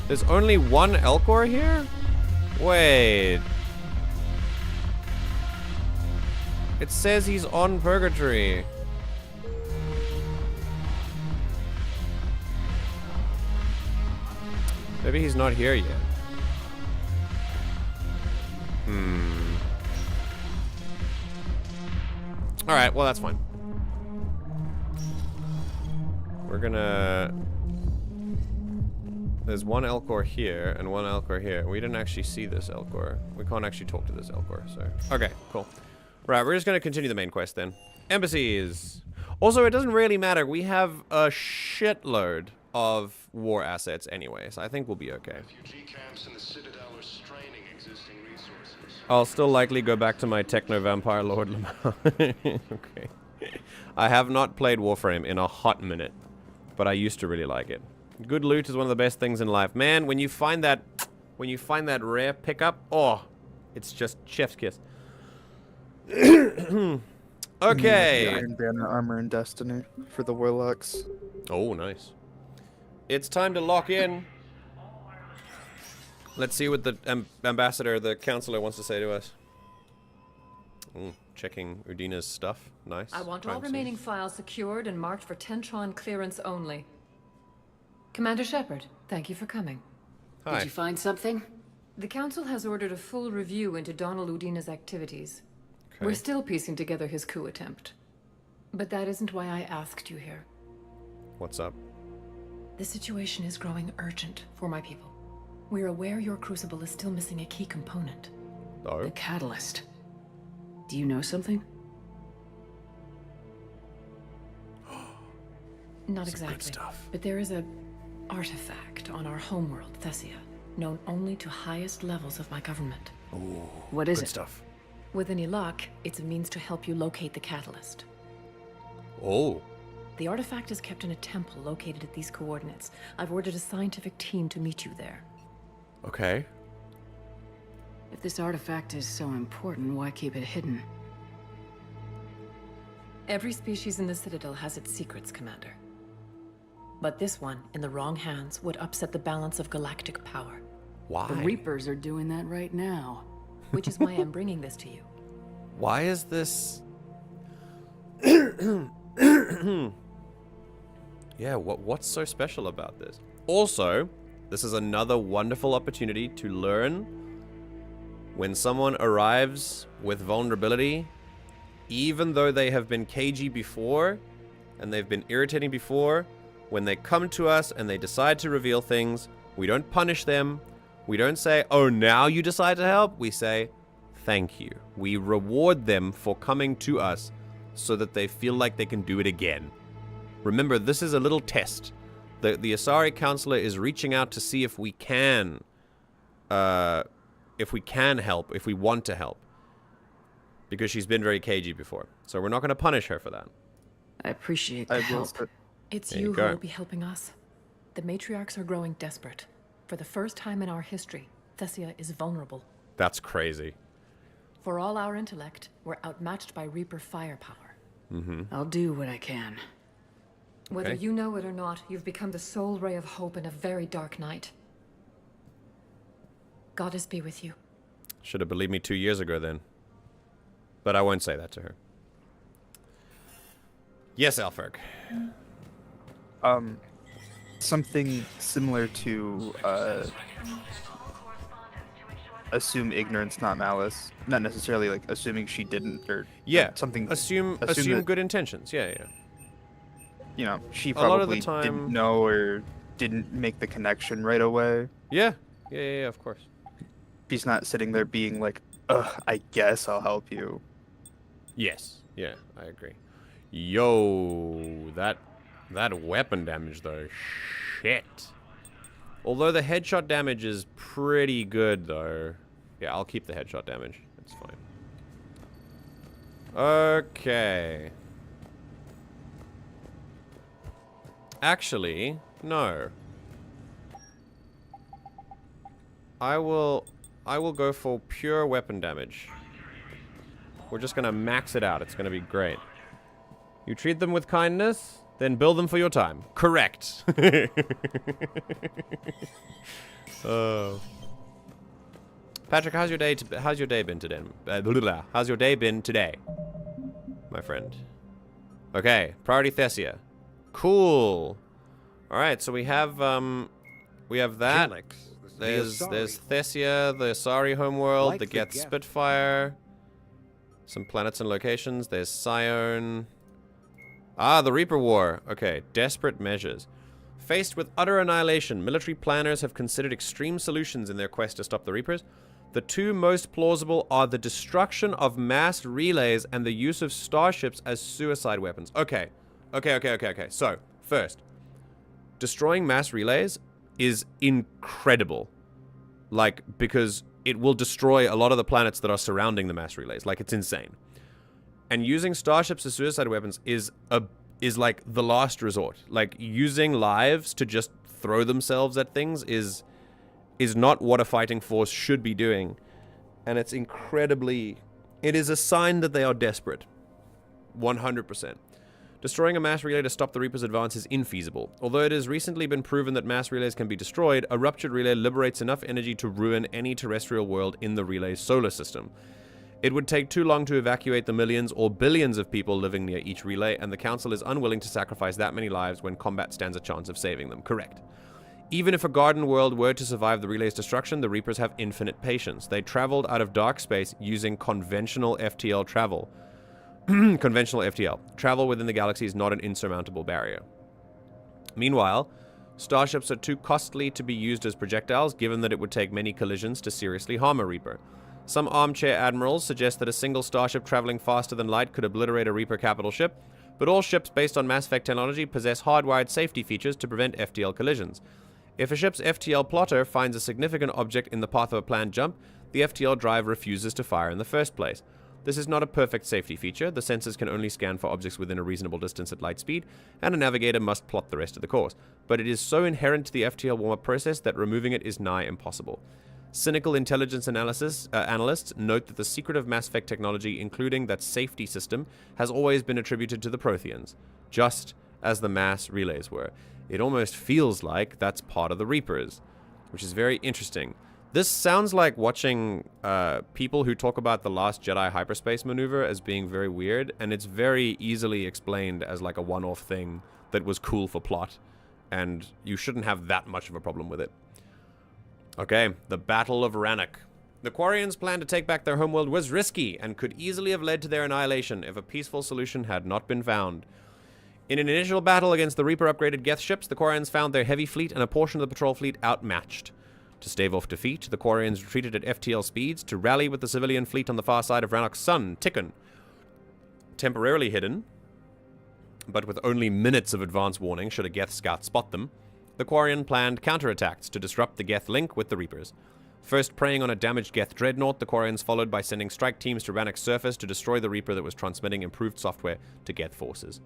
There's only one Elcor here? Wait. It says he's on Purgatory. Maybe he's not here yet. Alright, well that's fine. We're gonna... There's one Elcor here and one Elcor here. We didn't actually see this Elcor. We can't actually talk to this Elcor, so... Okay, cool. Right, we're just gonna continue the main quest then. Embassies! Also, it doesn't really matter. We have a shitload of war assets anyway, so I think we'll be okay. Refugee camps in the Citadel are straining existing resources. I'll still likely go back to my Techno-Vampire Lord Lamar. Okay. I have not played Warframe in a hot minute, but I used to really like it. Good loot is one of the best things in life. Man, when you find that rare pickup, oh, it's just chef's kiss. Okay. The Iron Banner armor and Destiny for the Warlocks. Oh, nice. It's time to lock in. Let's see what the ambassador, the counselor, wants to say to us. Checking Udina's stuff. Nice. I want all remaining files secured and marked for Tentron clearance only. Commander Shepard, thank you for coming. Hi. Did you find something? The Council has ordered a full review into Donald Udina's activities. Okay. We're still piecing together his coup attempt. But that isn't why I asked you here. What's up? The situation is growing urgent for my people. We're aware your crucible is still missing a key component. Oh? The catalyst. Do you know something? Not exactly, but there is a artifact on our homeworld, Thessia, known only to highest levels of my government. Ooh, what is good it? Stuff. With any luck, it's a means to help you locate the catalyst. Oh. The artifact is kept in a temple located at these coordinates. I've ordered a scientific team to meet you there. Okay. If this artifact is so important, why keep it hidden? Every species in the Citadel has its secrets, Commander. But this one, in the wrong hands, would upset the balance of galactic power. Why? The Reapers are doing that right now. Which is why I'm bringing this to you. Why is this... Yeah, what's so special about this? Also, this is another wonderful opportunity to learn when someone arrives with vulnerability, even though they have been cagey before, and they've been irritating before, when they come to us and they decide to reveal things, we don't punish them. We don't say, oh, now you decide to help. We say, thank you. We reward them for coming to us so that they feel like they can do it again. Remember, this is a little test. The Asari Councilor is reaching out to see if we can help, if we want to help. Because she's been very cagey before. So we're not going to punish her for that. I appreciate the help. It's you who will be helping us. The matriarchs are growing desperate. For the first time in our history, Thessia is vulnerable. That's crazy. For all our intellect, we're outmatched by Reaper firepower. I'll do what I can. Whether you know it or not, you've become the sole ray of hope in a very dark night. Goddess be with you. Should have believed me 2 years ago then. But I won't say that to her. Yes, Alferg. Something similar to assume ignorance, not malice. Not necessarily like assuming she didn't, or something. Assume that, good intentions. Yeah. You know, she A lot of probably the time- didn't know or didn't make the connection right away. Yeah, of course. She's not sitting there being like, ugh, I guess I'll help you. Yes. Yeah, I agree. Yo, that weapon damage though, shit. Although the headshot damage is pretty good though. Yeah, I'll keep the headshot damage. It's fine. Okay. Actually, no. I will go for pure weapon damage. We're just gonna max it out. It's gonna be great. You treat them with kindness, Then bill them for your time. Correct. Oh. Patrick, how's your day been today? How's your day been today, my friend? Okay, priority Thessia. Cool. All right, so we have that. There's Thessia, the Asari homeworld, Like the the Geth Geth. Spitfire, some planets and locations. There's Scion. Ah, the Reaper War. Okay, desperate measures. Faced with utter annihilation, military planners have considered extreme solutions in their quest to stop the Reapers. The two most plausible are the destruction of mass relays and the use of starships as suicide weapons. Okay. So, first, destroying mass relays is incredible. Like, because it will destroy a lot of the planets that are surrounding the mass relays. Like, it's insane. And using starships as suicide weapons is like the last resort. Like, using lives to just throw themselves at things is not what a fighting force should be doing. And it's incredibly... It is a sign that they are desperate. 100%. Destroying a mass relay to stop the Reaper's advance is infeasible. Although it has recently been proven that mass relays can be destroyed, a ruptured relay liberates enough energy to ruin any terrestrial world in the relay's solar system. It would take too long to evacuate the millions or billions of people living near each relay, and the Council is unwilling to sacrifice that many lives when combat stands a chance of saving them. Correct. Even if a garden world were to survive the relay's destruction, the Reapers have infinite patience. They traveled out of dark space using conventional FTL travel. Conventional FTL. Travel within the galaxy is not an insurmountable barrier. Meanwhile, starships are too costly to be used as projectiles, given that it would take many collisions to seriously harm a Reaper. Some armchair admirals suggest that a single starship traveling faster than light could obliterate a Reaper capital ship, but all ships based on Mass Effect technology possess hardwired safety features to prevent FTL collisions. If a ship's FTL plotter finds a significant object in the path of a planned jump, the FTL drive refuses to fire in the first place. This is not a perfect safety feature. The sensors can only scan for objects within a reasonable distance at light speed, and a navigator must plot the rest of the course. But it is so inherent to the FTL warm-up process that removing it is nigh impossible. Cynical intelligence analysts note that the secret of Mass Effect technology, including that safety system, has always been attributed to the Protheans, just as the mass relays were. It almost feels like that's part of the Reapers, which is very interesting. This sounds like watching people who talk about the Last Jedi hyperspace maneuver as being very weird, and it's very easily explained as like a one-off thing that was cool for plot, and you shouldn't have that much of a problem with it. Okay, the Battle of Rannoch. The Quarians' plan to take back their homeworld was risky and could easily have led to their annihilation if a peaceful solution had not been found. In an initial battle against the Reaper-upgraded Geth ships, the Quarians found their heavy fleet and a portion of the patrol fleet outmatched. To stave off defeat, the Quarians retreated at FTL speeds to rally with the civilian fleet on the far side of Rannoch's sun, Tikkun. Temporarily hidden, but with only minutes of advance warning should a Geth scout spot them, the Quarian planned counterattacks to disrupt the Geth link with the Reapers. First preying on a damaged Geth dreadnought, the Quarians followed by sending strike teams to Rannoch's surface to destroy the Reaper that was transmitting improved software to Geth forces.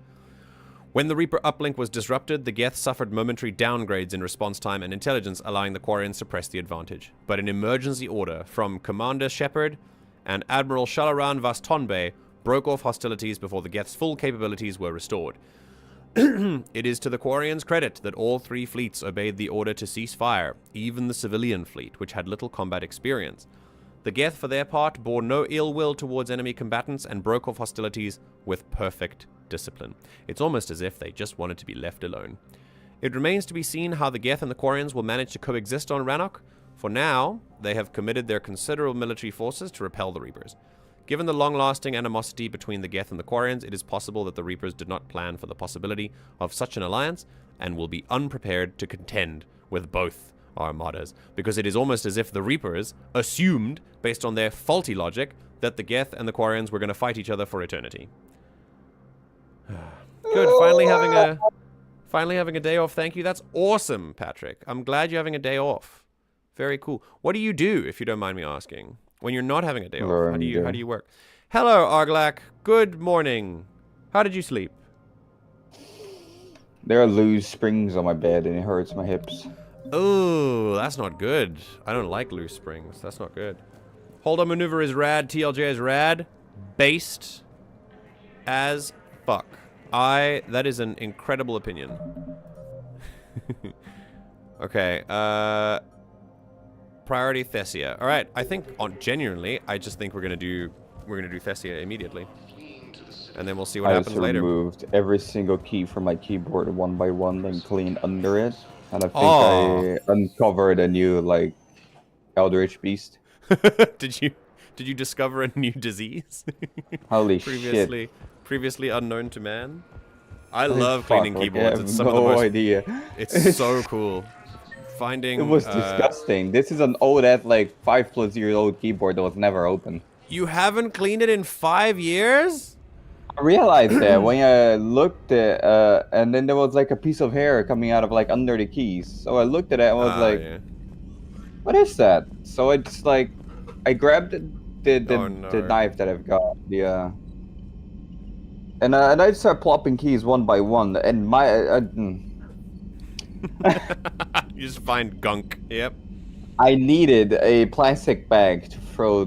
When the Reaper uplink was disrupted, the Geth suffered momentary downgrades in response time and intelligence, allowing the Quarians to press the advantage. But an emergency order from Commander Shepard and Admiral Shalaran Vastonbe broke off hostilities before the Geth's full capabilities were restored. It is to the Quarians' credit that all three fleets obeyed the order to cease fire, even the civilian fleet, which had little combat experience. The Geth, for their part, bore no ill will towards enemy combatants and broke off hostilities with perfect discipline. It's almost as if they just wanted to be left alone. It remains to be seen how the Geth and the Quarians will manage to coexist on Rannoch. For now, they have committed their considerable military forces to repel the Reapers. Given the long-lasting animosity between the Geth and the Quarians, it is possible that the Reapers did not plan for the possibility of such an alliance and will be unprepared to contend with both armadas, because it is almost as if the Reapers assumed, based on their faulty logic, that the Geth and the Quarians were going to fight each other for eternity. Good, finally having a day off. Thank you. That's awesome, Patrick. I'm glad you're having a day off. Very cool. What do you do, if you don't mind me asking, when you're not having a day off? How do you work? Hello, Arglak. Good morning. How did you sleep? There are loose springs on my bed and it hurts my hips. Oh, that's not good. I don't like loose springs. That's not good. Hold on maneuver is rad. TLJ is rad. Based as fuck. That is an incredible opinion. Okay, priority Thessia. All right, I think genuinely, I just think we're gonna do Thessia immediately, and then we'll see what happens later. I removed every single key from my keyboard one by one and cleaned under it, and I think I uncovered a new like Eldritch Beast. Did you discover a new disease? Holy shit! Previously unknown to man. I love cleaning keyboards. It's some of the no most. idea. It's so cool. Finding. It was disgusting. This is an old, like 5+ year old keyboard that was never open. You haven't cleaned it in 5 years? I realized that when I looked at, and then there was like a piece of hair coming out of like under the keys. So I looked at it and was like, yeah. "What is that?" So it's like, I grabbed the knife that I've got, and I start plopping keys one by one, and You just find gunk. Yep. I needed a plastic bag to throw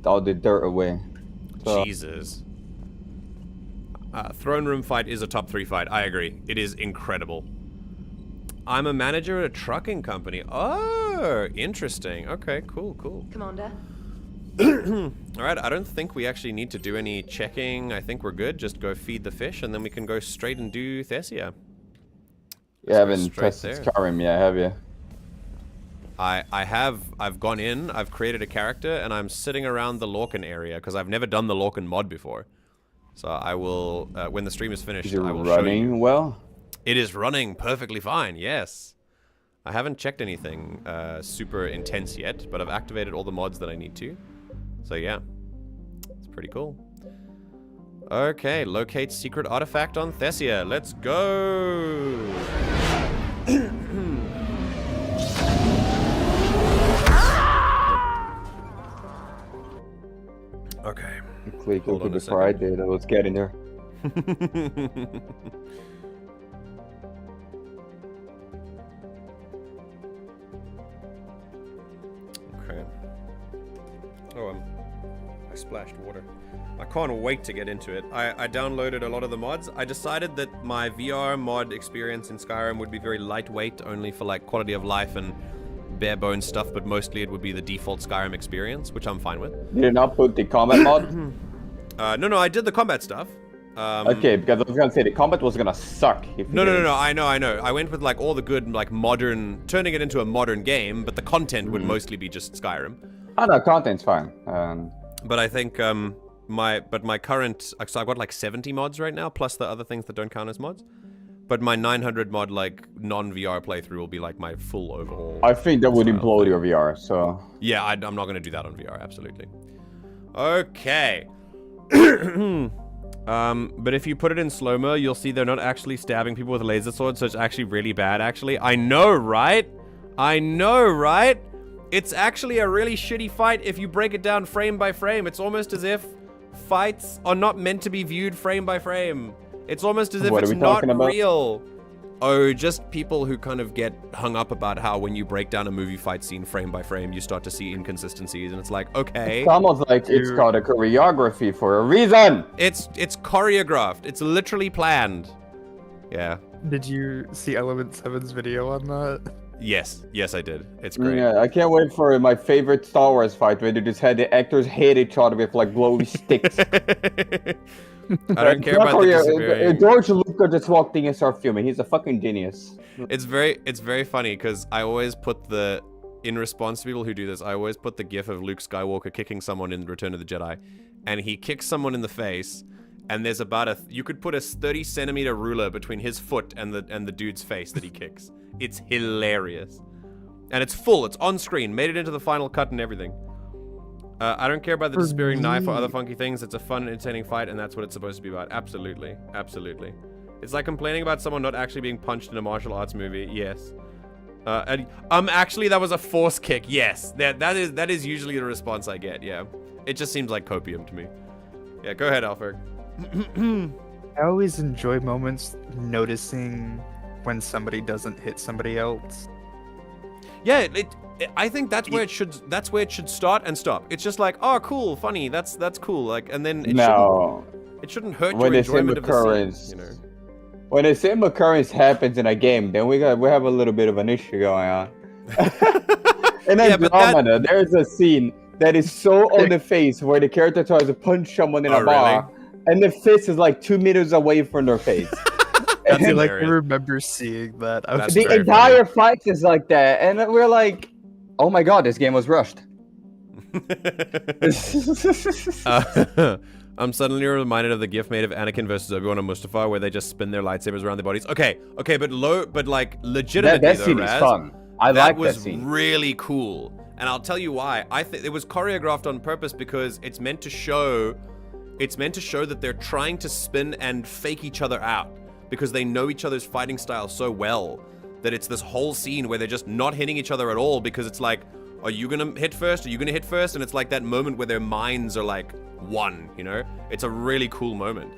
all the dirt away. So. Jesus. Throne room fight is a top 3 fight. I agree. It is incredible. I'm a manager at a trucking company. Oh, interesting. Okay, cool. Commander. Alright, I don't think we actually need to do any checking. I think we're good. Just go feed the fish, and then we can go straight and do Thessia. You haven't tested Skyrim yet, have you? I've gone in, I've created a character, and I'm sitting around the Lorcan area, because I've never done the Lorcan mod before. So I will, when the stream is finished, I will show you. Is it running well? It is running perfectly fine, yes. I haven't checked anything super intense yet, but I've activated all the mods that I need to. So yeah, it's pretty cool. Okay, locate secret artifact on Thessia. Let's go! Okay. Click open before I did. I was getting there. Okay. Oh, I splashed water. I can't wait to get into it. I downloaded a lot of the mods. I decided that my VR mod experience in Skyrim would be very lightweight, only for like quality of life and bare bones stuff, but mostly it would be the default Skyrim experience, which I'm fine with. You did not put the combat mod? No, I did the combat stuff. Okay, because I was gonna say the combat was gonna suck. If No, I know. I went with like all the good, like modern, turning it into a modern game, but the content would mostly be just Skyrim. Oh no, content's fine. But I think my current, so I've got like 70 mods right now, plus the other things that don't count as mods. But my 900 mod, like, non-VR playthrough will be, like, my full overhaul. I think that would implode your VR, so... Yeah, I'm not going to do that on VR, absolutely. Okay. But if you put it in slow-mo, you'll see they're not actually stabbing people with laser swords, so it's actually really bad, actually. I know, right? It's actually a really shitty fight if you break it down frame by frame. It's almost as if fights are not meant to be viewed frame by frame. It's almost as if it's not real. Oh, just people who kind of get hung up about how when you break down a movie fight scene frame by frame, you start to see inconsistencies, and it's like, okay. It's almost like it's got a choreography for a reason. It's choreographed. It's literally planned. Yeah. Did you see Element 7's video on that? Yes, I did. It's great. Yeah, I can't wait for my favorite Star Wars fight where they just had the actors hit each other with like glowy sticks. I don't care about the disappearing. George Lucas just walked in and started filming. He's a fucking genius. It's very funny because I always put in response to people who do this, I always put the gif of Luke Skywalker kicking someone in Return of the Jedi, and he kicks someone in the face, and there's about you could put a 30-centimeter ruler between his foot and the dude's face that he kicks. It's hilarious, and it's full. It's on screen. Made it into the final cut and everything. I don't care about the disappearing knife or other funky things. It's a fun, entertaining fight, and that's what it's supposed to be about. Absolutely. It's like complaining about someone not actually being punched in a martial arts movie. Yes. Actually, that was a force kick. Yes. That is usually the response I get. Yeah. It just seems like copium to me. Yeah. Go ahead, Alfred. I always enjoy moments noticing when somebody doesn't hit somebody else. Yeah. I think that's where it should start and stop. It's just like, oh, cool, funny, that's cool, like, and then it It shouldn't hurt when your the same enjoyment of the occurrence, scene, you know. When the same occurrence happens in a game, then we have a little bit of an issue going on. And then Andromeda, there's a scene that is so on the face where the character tries to punch someone in a bar, and the fist is like 2 meters away from their face. I feel like I remember seeing that. The entire fight is like that, and we're like, "Oh my god, this game was rushed." I'm suddenly reminded of the GIF made of Anakin versus Obi-Wan and Mustafar, where they just spin their lightsabers around their bodies. Okay, but like legitimately, that scene is fun. I like that scene. That was really cool, and I'll tell you why. I think it was choreographed on purpose because it's meant to show that they're trying to spin and fake each other out because they know each other's fighting style so well that it's this whole scene where they're just not hitting each other at all because it's like, are you gonna hit first? Are you gonna hit first? And it's like that moment where their minds are like one, you know? It's a really cool moment.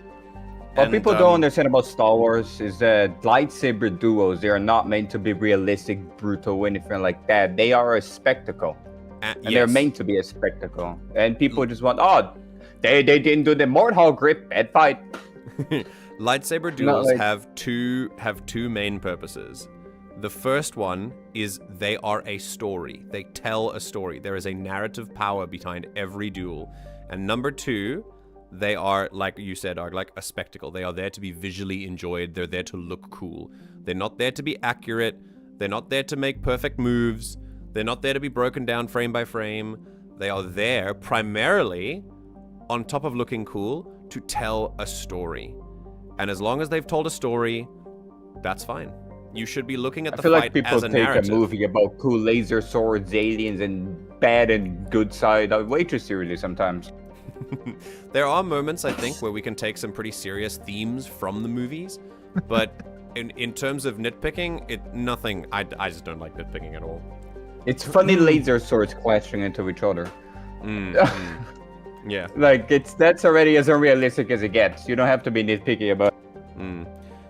What people don't understand about Star Wars is that lightsaber duos, they are not meant to be realistic, brutal, anything like that. They are a spectacle. And they're meant to be a spectacle. And people just want, they didn't do the Mortal grip, bad fight. Lightsaber duels have two main purposes. The first one is they are a story. They tell a story. There is a narrative power behind every duel. And number two, they are, like you said, are like a spectacle. They are there to be visually enjoyed. They're there to look cool. They're not there to be accurate. They're not there to make perfect moves. They're not there to be broken down frame by frame. They are there primarily, on top of looking cool, to tell a story. And as long as they've told a story, that's fine. You should be looking at the fight as a narrative. I feel like people take a movie about cool laser swords, aliens, and bad and good side way too seriously sometimes. There are moments, I think, where we can take some pretty serious themes from the movies, but in terms of nitpicking, I just don't like nitpicking at all. It's funny laser swords clashing into each other. Yeah. Like, that's already as unrealistic as it gets. You don't have to be nitpicky about it.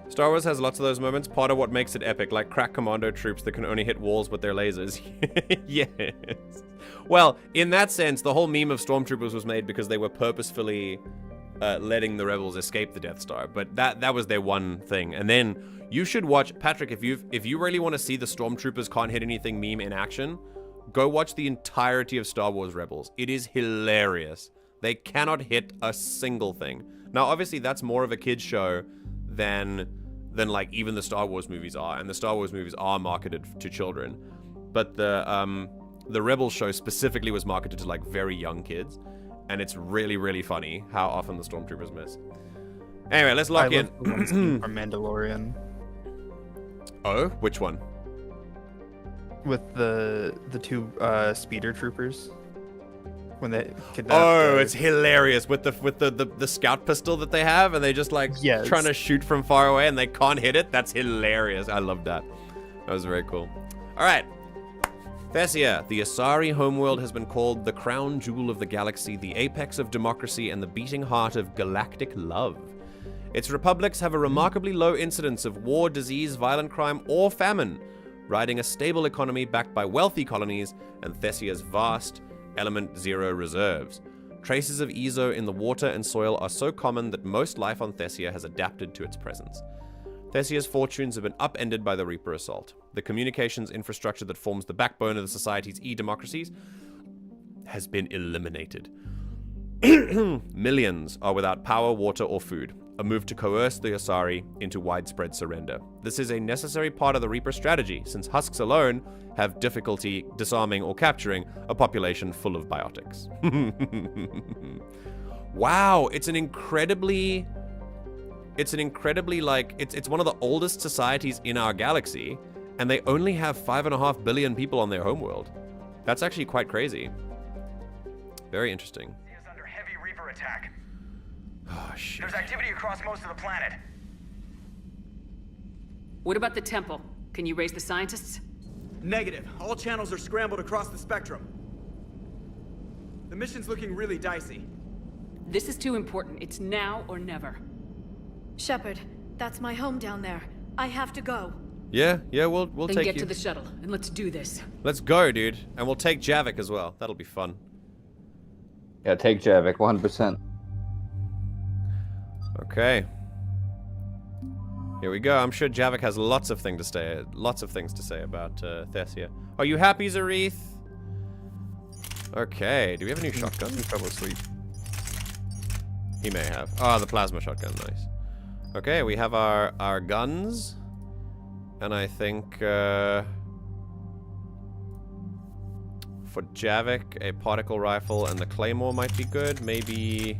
Star Wars has lots of those moments. Part of what makes it epic, like crack commando troops that can only hit walls with their lasers. Yes. Well, in that sense, the whole meme of stormtroopers was made because they were purposefully letting the rebels escape the Death Star. But that was their one thing. And then you should watch, Patrick, if you really want to see the stormtroopers can't hit anything meme in action, go watch the entirety of Star Wars Rebels. It is hilarious. They cannot hit a single thing. Now, obviously, that's more of a kid's show than like even the Star Wars movies are, and the Star Wars movies are marketed to children. But the Rebels show specifically was marketed to like very young kids, and it's really, really funny how often the stormtroopers miss. Anyway, let's lock in. From Mandalorian. Oh, which one? With the two speeder troopers. When they kidnap it's hilarious with the scout pistol that they have, and they just like trying to shoot from far away and they can't hit it. That's hilarious. I love that. That was very cool. All right. Thessia, the Asari homeworld, has been called the crown jewel of the galaxy, the apex of democracy, and the beating heart of galactic love. Its republics have a remarkably low incidence of war, disease, violent crime, or famine, riding a stable economy backed by wealthy colonies and Thessia's vast Element Zero reserves. Traces of Ezo in the water and soil are so common that most life on Thessia has adapted to its presence. Thessia's fortunes have been upended by the Reaper assault. The communications infrastructure that forms the backbone of the society's e-democracies has been eliminated. Millions are without power, water, or food, a move to coerce the Asari into widespread surrender. This is a necessary part of the Reaper strategy, since husks alone have difficulty disarming or capturing a population full of biotics. Wow, it's one of the oldest societies in our galaxy, and they only have 5.5 billion people on their homeworld. That's actually quite crazy. Very interesting. Under heavy Reaper attack. Oh, shit. There's activity across most of the planet. What about the temple? Can you raise the scientists? Negative. All channels are scrambled across the spectrum. The mission's looking really dicey. This is too important. It's now or never. Shepard, that's my home down there. I have to go. Yeah, we'll then take get you. to the shuttle, and let's do this. Let's go, dude. And we'll take Javik as well. That'll be fun. Yeah, take Javik, 100%. Okay. Here we go. I'm sure Javik has lots of things to say about Thessia. Are you happy, Zareth? Okay. Do we have a new shotgun? He fell asleep. He may have. Oh, the plasma shotgun. Nice. Okay, we have our guns. And I think for Javik, a particle rifle and the claymore might be good. Maybe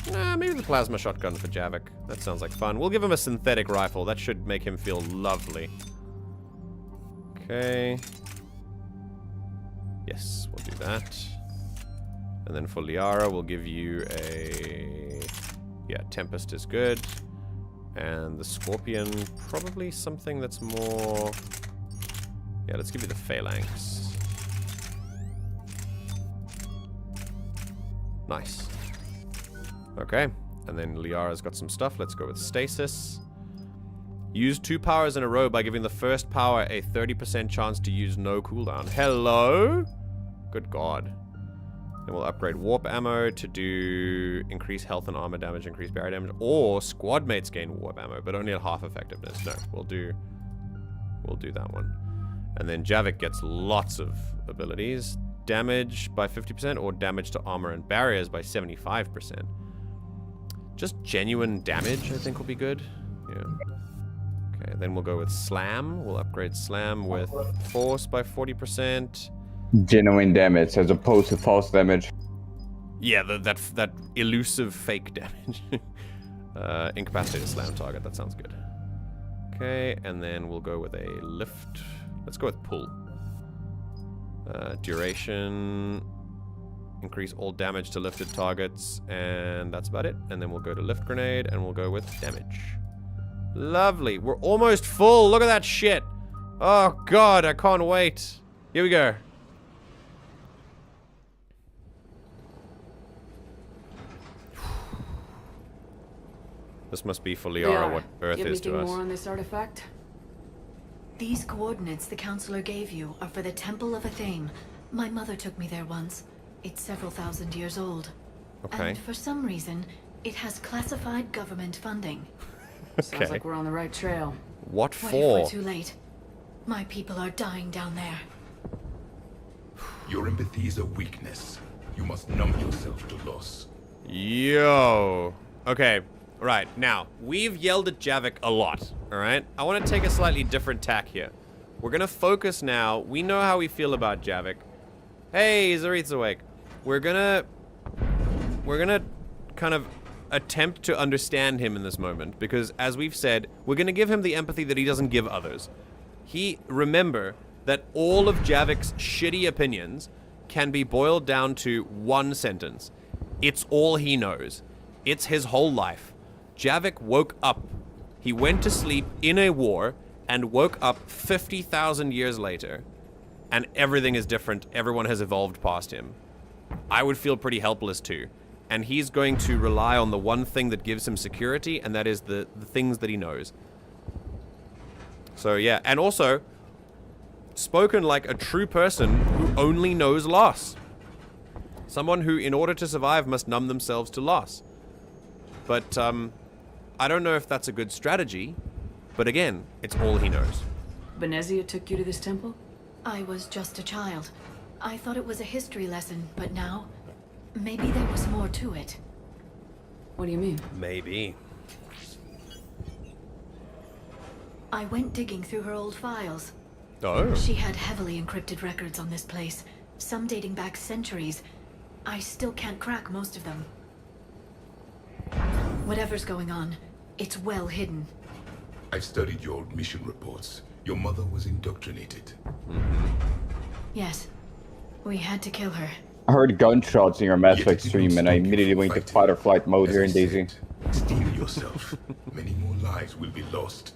the plasma shotgun for Javik. That sounds like fun. We'll give him a synthetic rifle. That should make him feel lovely. Okay. Yes, we'll do that. And then for Liara, we'll give you a... Yeah, Tempest is good. And the Scorpion, probably something that's more... Yeah, let's give you the Phalanx. Nice. Okay, and then Liara's got some stuff. Let's go with Stasis. Use 2 powers in a row by giving the first power a 30% chance to use no cooldown. Hello? Good God. And we'll upgrade warp ammo to do increase health and armor damage, increase barrier damage, or squad mates gain warp ammo, but only at half effectiveness. No, we'll do that one. And then Javik gets lots of abilities. Damage by 50% or damage to armor and barriers by 75%. Just genuine damage, I think, will be good. Yeah. Okay, then we'll go with Slam. We'll upgrade Slam with Force by 40%. Genuine damage as opposed to false damage. Yeah, that elusive fake damage. Incapacitate a Slam target. That sounds good. Okay, and then we'll go with a Lift. Let's go with Pull. Duration. Increase all damage to lifted targets, and that's about it. And then we'll go to Lift Grenade, and we'll go with damage. Lovely. We're almost full. Look at that shit. Oh, God, I can't wait. Here we go. This must be for Liara what Earth is to us. More on this artifact? These coordinates the Councilor gave you are for the Temple of Athame. My mother took me there once. It's several thousand years old. Okay. And for some reason, it has classified government funding. Okay. Sounds like we're on the right trail. What What for? if we're too late? My people are dying down there. Your empathy is a weakness. You must numb yourself to loss. Yo. Okay. Right. Now, we've yelled at Javik a lot. Alright? I want to take a slightly different tack here. We're going to focus now. We know how we feel about Javik. Hey, Zareth's awake. We're gonna kind of attempt to understand him in this moment, because as we've said, we're gonna give him the empathy that he doesn't give others. Remember that all of Javik's shitty opinions can be boiled down to one sentence. It's all he knows. It's his whole life. Javik woke up. He went to sleep in a war and woke up 50,000 years later. And everything is different. Everyone has evolved past him. I would feel pretty helpless too. And he's going to rely on the one thing that gives him security, and that is the things that he knows. So yeah, and also, spoken like a true person who only knows loss. Someone who, in order to survive, must numb themselves to loss. But, I don't know if that's a good strategy, but again, it's all he knows. Benezia took you to this temple? I was just a child. I thought it was a history lesson, but now, maybe there was more to it. What do you mean? Maybe. I went digging through her old files. Oh. She had heavily encrypted records on this place, some dating back centuries. I still can't crack most of them. Whatever's going on, it's well hidden. I've studied your old mission reports. Your mother was indoctrinated. Yes. We had to kill her. I heard gunshots in your Mass Effect stream, and I immediately went to fight or flight mode here in DayZ. Steel yourself. Many more lives will be lost.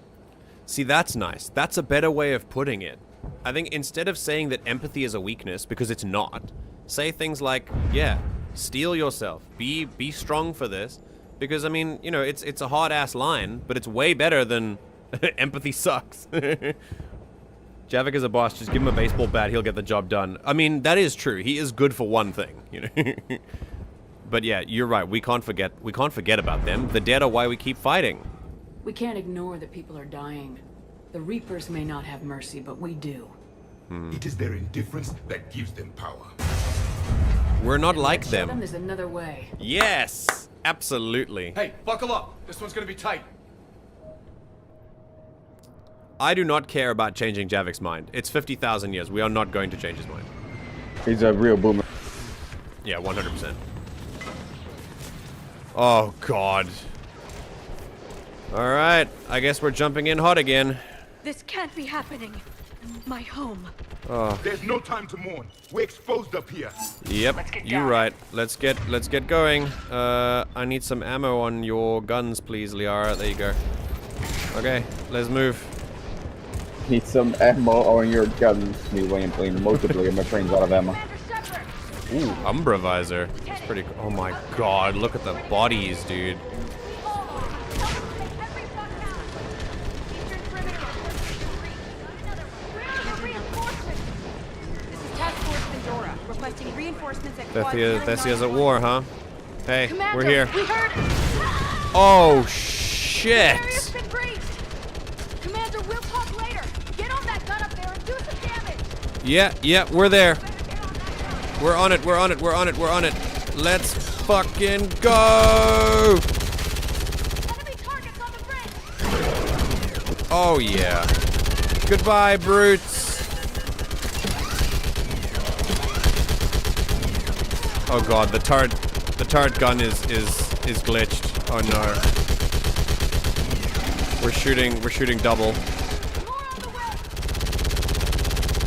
See, that's nice. That's a better way of putting it. I think instead of saying that empathy is a weakness, because it's not, say things like, yeah, steel yourself. Be strong for this. Because, I mean, you know, it's a hard-ass line, but it's way better than empathy sucks. Javik is a boss. Just give him a baseball bat. He'll get the job done. I mean, that is true. He is good for one thing, you know. But yeah, you're right. We can't forget about them. The dead are why we keep fighting. We can't ignore that people are dying. The Reapers may not have mercy, but we do. It is their indifference that gives them power. We're not like Show them. them there's another way. Yes, absolutely. Hey, buckle up. This one's gonna be tight. I do not care about changing Javik's mind. It's 50,000 years. We are not going to change his mind. He's a real boomer. Yeah, 100%. Oh, God. Alright, I guess we're jumping in hot again. This can't be happening. My home. Oh. There's no time to mourn. We're exposed up here. Yep, you're right. Let's get going. I need some ammo on your guns, please, Liara. There you go. Okay, let's move. Need some ammo on your guns. Me when playing multiplayer, my train's out of ammo. Ooh, Umbra visor. That's pretty cool. Oh my god, look at the bodies, dude. Thessia's at war, huh? Hey, Commander, we're here. We heard. Oh shit! Commander, we'll talk later. Get on that gun up there and do some damage. Yeah, we're there. We're on it. Let's fucking go! Enemy targets on the bridge. Oh yeah. Goodbye, brutes. Oh god, the turret gun is glitched. Oh no. We're shooting double.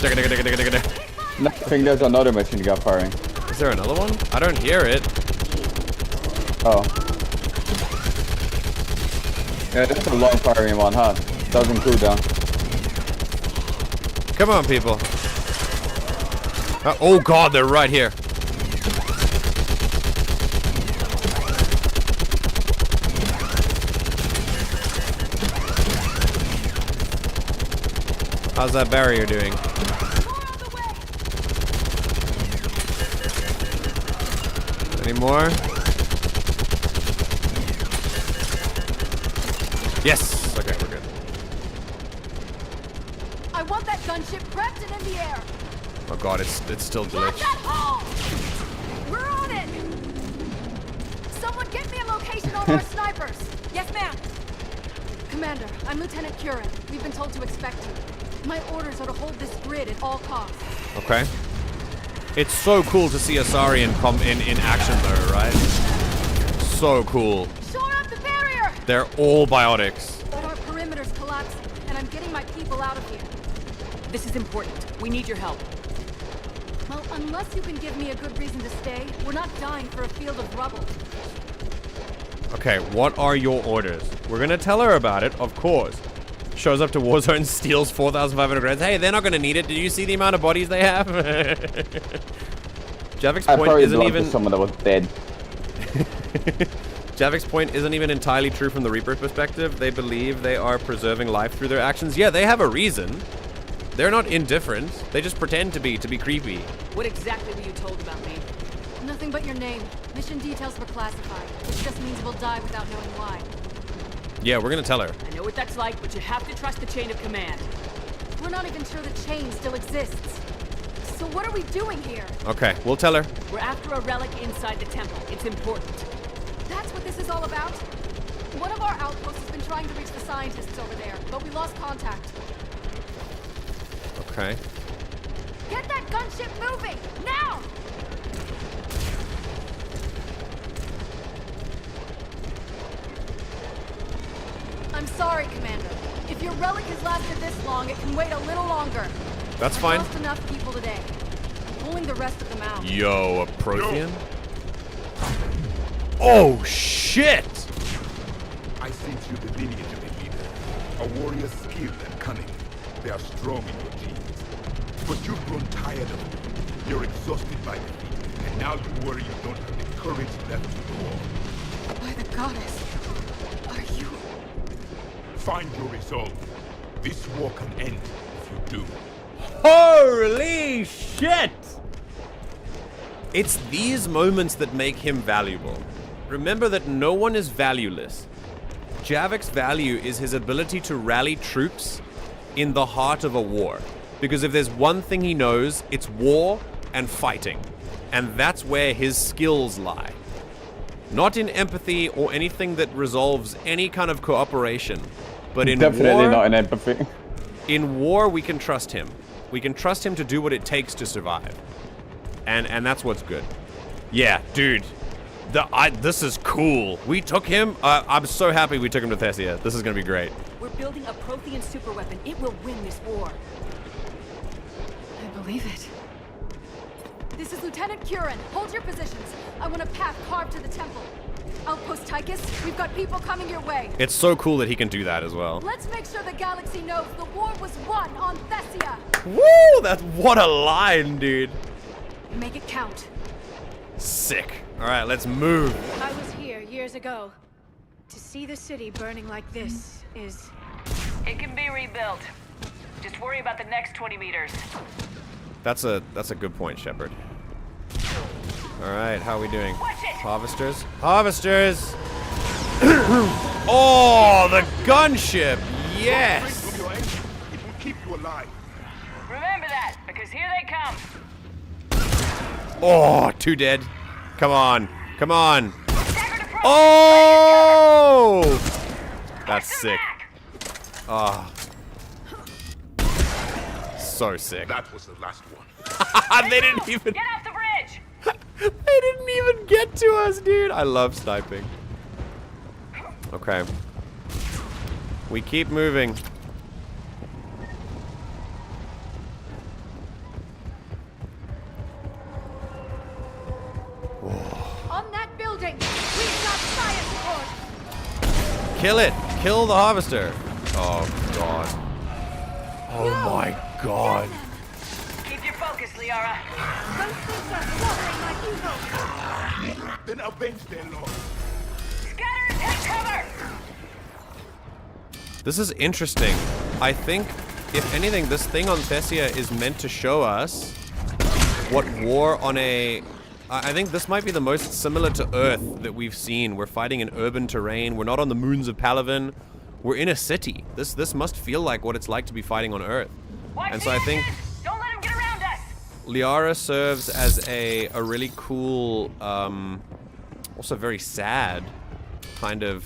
I think there's another machine gun firing. Is there another one? I don't hear it. Oh. Yeah, that's a long firing one, huh? Doesn't cool down. Come on, people. Oh god, they're right here. How's that barrier doing? Any more? Yes! Okay, we're good. I want that gunship prepped and in the air. Oh god, it's still glitched. That hole! We're on it! Someone get me a location on our snipers. Yes, ma'am. Commander, I'm Lieutenant Curran. We've been told to expect you. My orders are to hold this grid at all costs. Okay. It's so cool to see Asari in action though, right? So cool. Shore up the barrier! They're all biotics. But our perimeter's collapsing, and I'm getting my people out of here. This is important. We need your help. Well, unless you can give me a good reason to stay, we're not dying for a field of rubble. Okay, what are your orders? We're gonna tell her about it, of course. Shows up to Warzone, steals 4,500 grades. Hey, they're not gonna need it. Did you see the amount of bodies they have? Javik's point isn't even... someone that was dead. Javik's point isn't even entirely true from the Reaper's perspective. They believe they are preserving life through their actions. Yeah, they have a reason. They're not indifferent. They just pretend to be creepy. What exactly were you told about me? Nothing but your name. Mission details were classified, which just means we'll die without knowing why. Yeah, we're gonna tell her. I know what that's like, but you have to trust the chain of command. We're not even sure the chain still exists. So what are we doing here? Okay, we'll tell her. We're after a relic inside the temple. It's important. That's what this is all about? One of our outposts has been trying to reach the scientists over there, but we lost contact. Okay. Get that gunship moving! Now! I'm sorry, Commander. If your relic has lasted this long, it can wait a little longer. That's fine. I've lost enough people today. I'm pulling the rest of them out. Yo, a Prothean? Oh, shit! I sense you the lineage of a leader. A warrior skilled and cunning. They are strong in your genes. But you've grown tired of them. You're exhausted by defeat, and now you worry you don't have the courage left to go on. By the goddess, are you... Find your resolve. This war can end if you do. Holy shit! It's these moments that make him valuable. Remember that no one is valueless. Javik's value is his ability to rally troops in the heart of a war. Because if there's one thing he knows, it's war and fighting. And that's where his skills lie. Not in empathy or anything that resolves any kind of cooperation. But in Definitely war, not in empathy. In war, we can trust him. We can trust him to do what it takes to survive. And that's what's good. Yeah, dude. This is cool. We took him. I'm so happy we took him to Thessia. This is going to be great. We're building a Prothean superweapon. It will win this war. I believe it. This is Lieutenant Curran. Hold your positions. I want a path carved to the temple. Outpost Tychus, we've got people coming your way. It's so cool that he can do that as well. Let's make sure the galaxy knows the war was won on Thessia. Woo! That's what a line, dude. Make it count. Sick. All right, let's move. I was here years ago. To see the city burning like this is... It can be rebuilt. Just worry about the next 20 meters. That's a good point, Shepard. All right, how are we doing? Harvesters? Harvesters! Oh, the gunship! Yes! It will keep you alive. Remember that, because here they come. Oh, 2 dead. Come on. Come on. Oh! That's sick. Oh. So sick. That was the last one. They didn't even... Get off the bridge! They didn't even get to us, dude. I love sniping. Okay. We keep moving. On that building, we've got fire support. Kill it. Kill the harvester. Oh, God. Oh, my God. Keep your focus, Liara. Those things are fluttering like you know. Then avenge their lord. Scatter and take cover! This is interesting. I think, if anything, this thing on Thessia is meant to show us what war on a... I think this might be the most similar to Earth that we've seen. We're fighting in urban terrain. We're not on the moons of Palaven. We're in a city. This must feel like what it's like to be fighting on Earth. And so I think Don't let him get around us. Liara serves as a really cool, also very sad kind of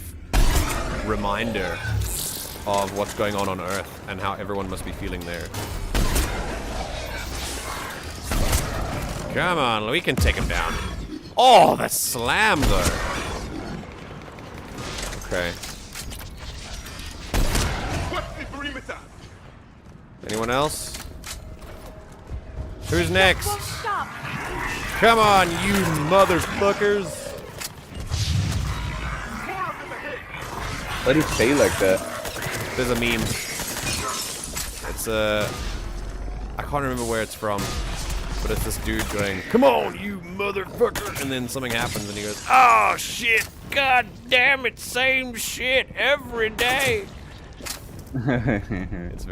reminder of what's going on Earth and how everyone must be feeling there. Come on, we can take him down. Oh, that slam though. Okay. What's the perimeter? Anyone else? Who's next? Won't stop. Come on, you motherfuckers. Why do you say like that? There's a meme. It's I can't remember where it's from, but it's this dude going, "Come on, you motherfucker," and then something happens and he goes, "Oh shit, god damn it, same shit every day." It's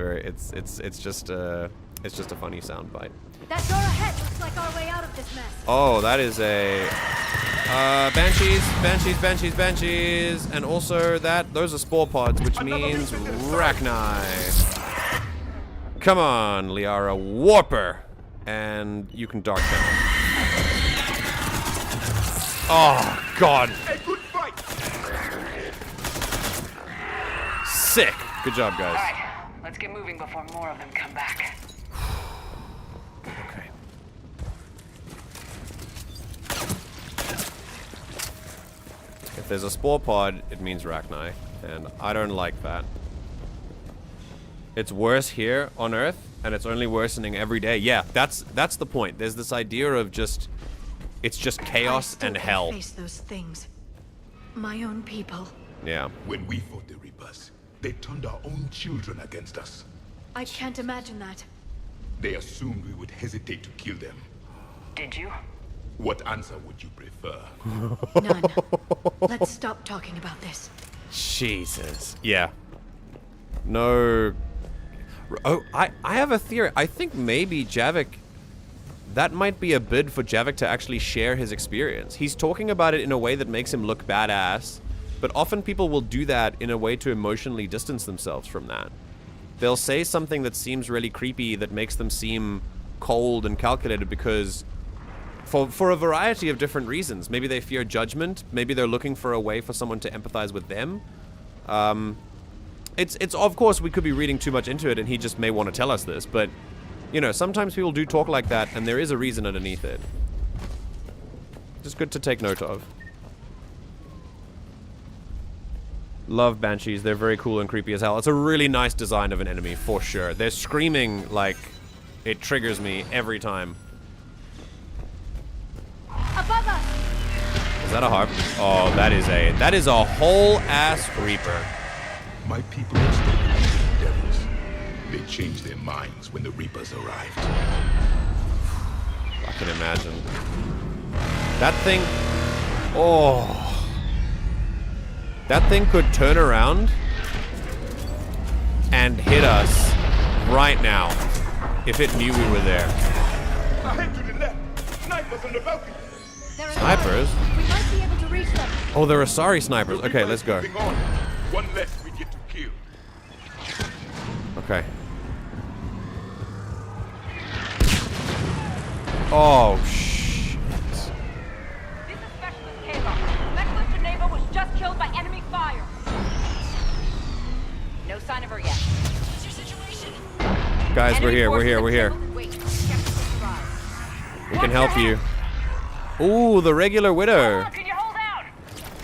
just a funny soundbite. That door ahead looks like our way out of this mess. Oh, that is a banshees, and also those are spore pods, which means Rachni. Come on, Liara, warper, and you can dark them. Oh God! Sick. Good job, guys. All right, let's get moving before more of them come back. Okay. If there's a spore pod, it means Rachni, and I don't like that. It's worse here on Earth, and it's only worsening every day. Yeah, that's the point. There's this idea of it's just chaos and hell. Face those things. My own people. Yeah. When we fought the Reapers, they turned our own children against us. I can't imagine that. They assumed we would hesitate to kill them. Did you? What answer would you prefer? None. Let's stop talking about this. Jesus. Yeah. No. Oh, I have a theory. I think maybe Javik that might be a bid for Javik to actually share his experience. He's talking about it in a way that makes him look badass, but often people will do that in a way to emotionally distance themselves from that. They'll say something that seems really creepy that makes them seem cold and calculated because for a variety of different reasons. Maybe they fear judgment, maybe they're looking for a way for someone to empathize with them. It's of course we could be reading too much into it and he just may want to tell us this, but you know, sometimes people do talk like that and there is a reason underneath it. Just good to take note of. Love Banshees, they're very cool and creepy as hell. It's a really nice design of an enemy, for sure. They're screaming like it triggers me every time. Above us! Is that a harp? Oh, that is a whole ass Reaper. My people are still believing in devils. They changed their minds when the Reapers arrived. I can imagine. That thing... Oh... That thing could turn around and hit us right now if it knew we were there. Ahead to the left. Snipers on the balcony. Snipers? We might be able to reach them. Oh, they're Asari snipers. Okay, let's go. One less we get to kill. Okay. Oh, shit. This is Specialist Kayla. Specialist Geneva was just killed by enemy fire. No sign of her yet. What's your situation? Guys, we're here. We can help you. Ooh, the regular widow. Can you hold out?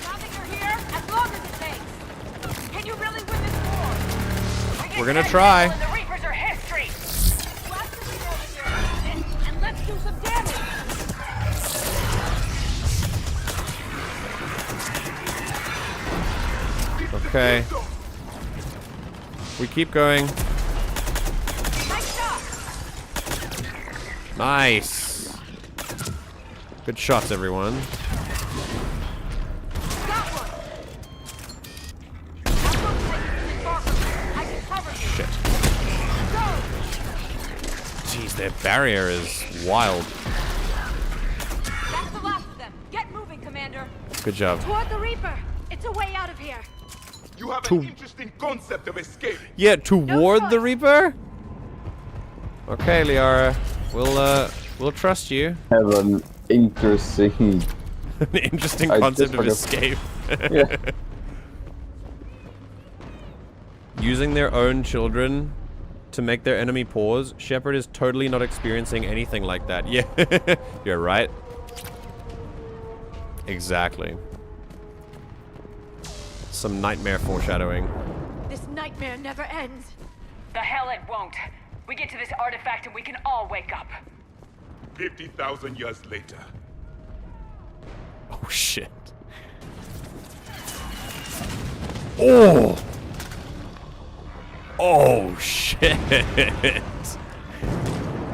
Now that you're here, as long as it takes. Can you really win this war? We're gonna try. The Reapers are history. Blast the Reaper over here, and let's do some damage. Okay. We keep going. Nice shot. Nice. Good shots, everyone. Got one. I can cover you. Shit. Jeez, their barrier is wild. That's the last of them. Get moving, Commander. Good job. Toward the Reaper. It's a way out of here. You have an interesting concept of escape. Yeah, toward the Reaper? Okay, Liara. We'll trust you. Have an interesting... An interesting concept of escape. Yeah. Using their own children to make their enemy pause. Shepard is totally not experiencing anything like that. Yeah, you're right. Exactly. Some nightmare foreshadowing. This nightmare never ends. The hell it won't. We get to this artifact and we can all wake up. 50,000 years later. Oh, shit. Oh! Oh, shit.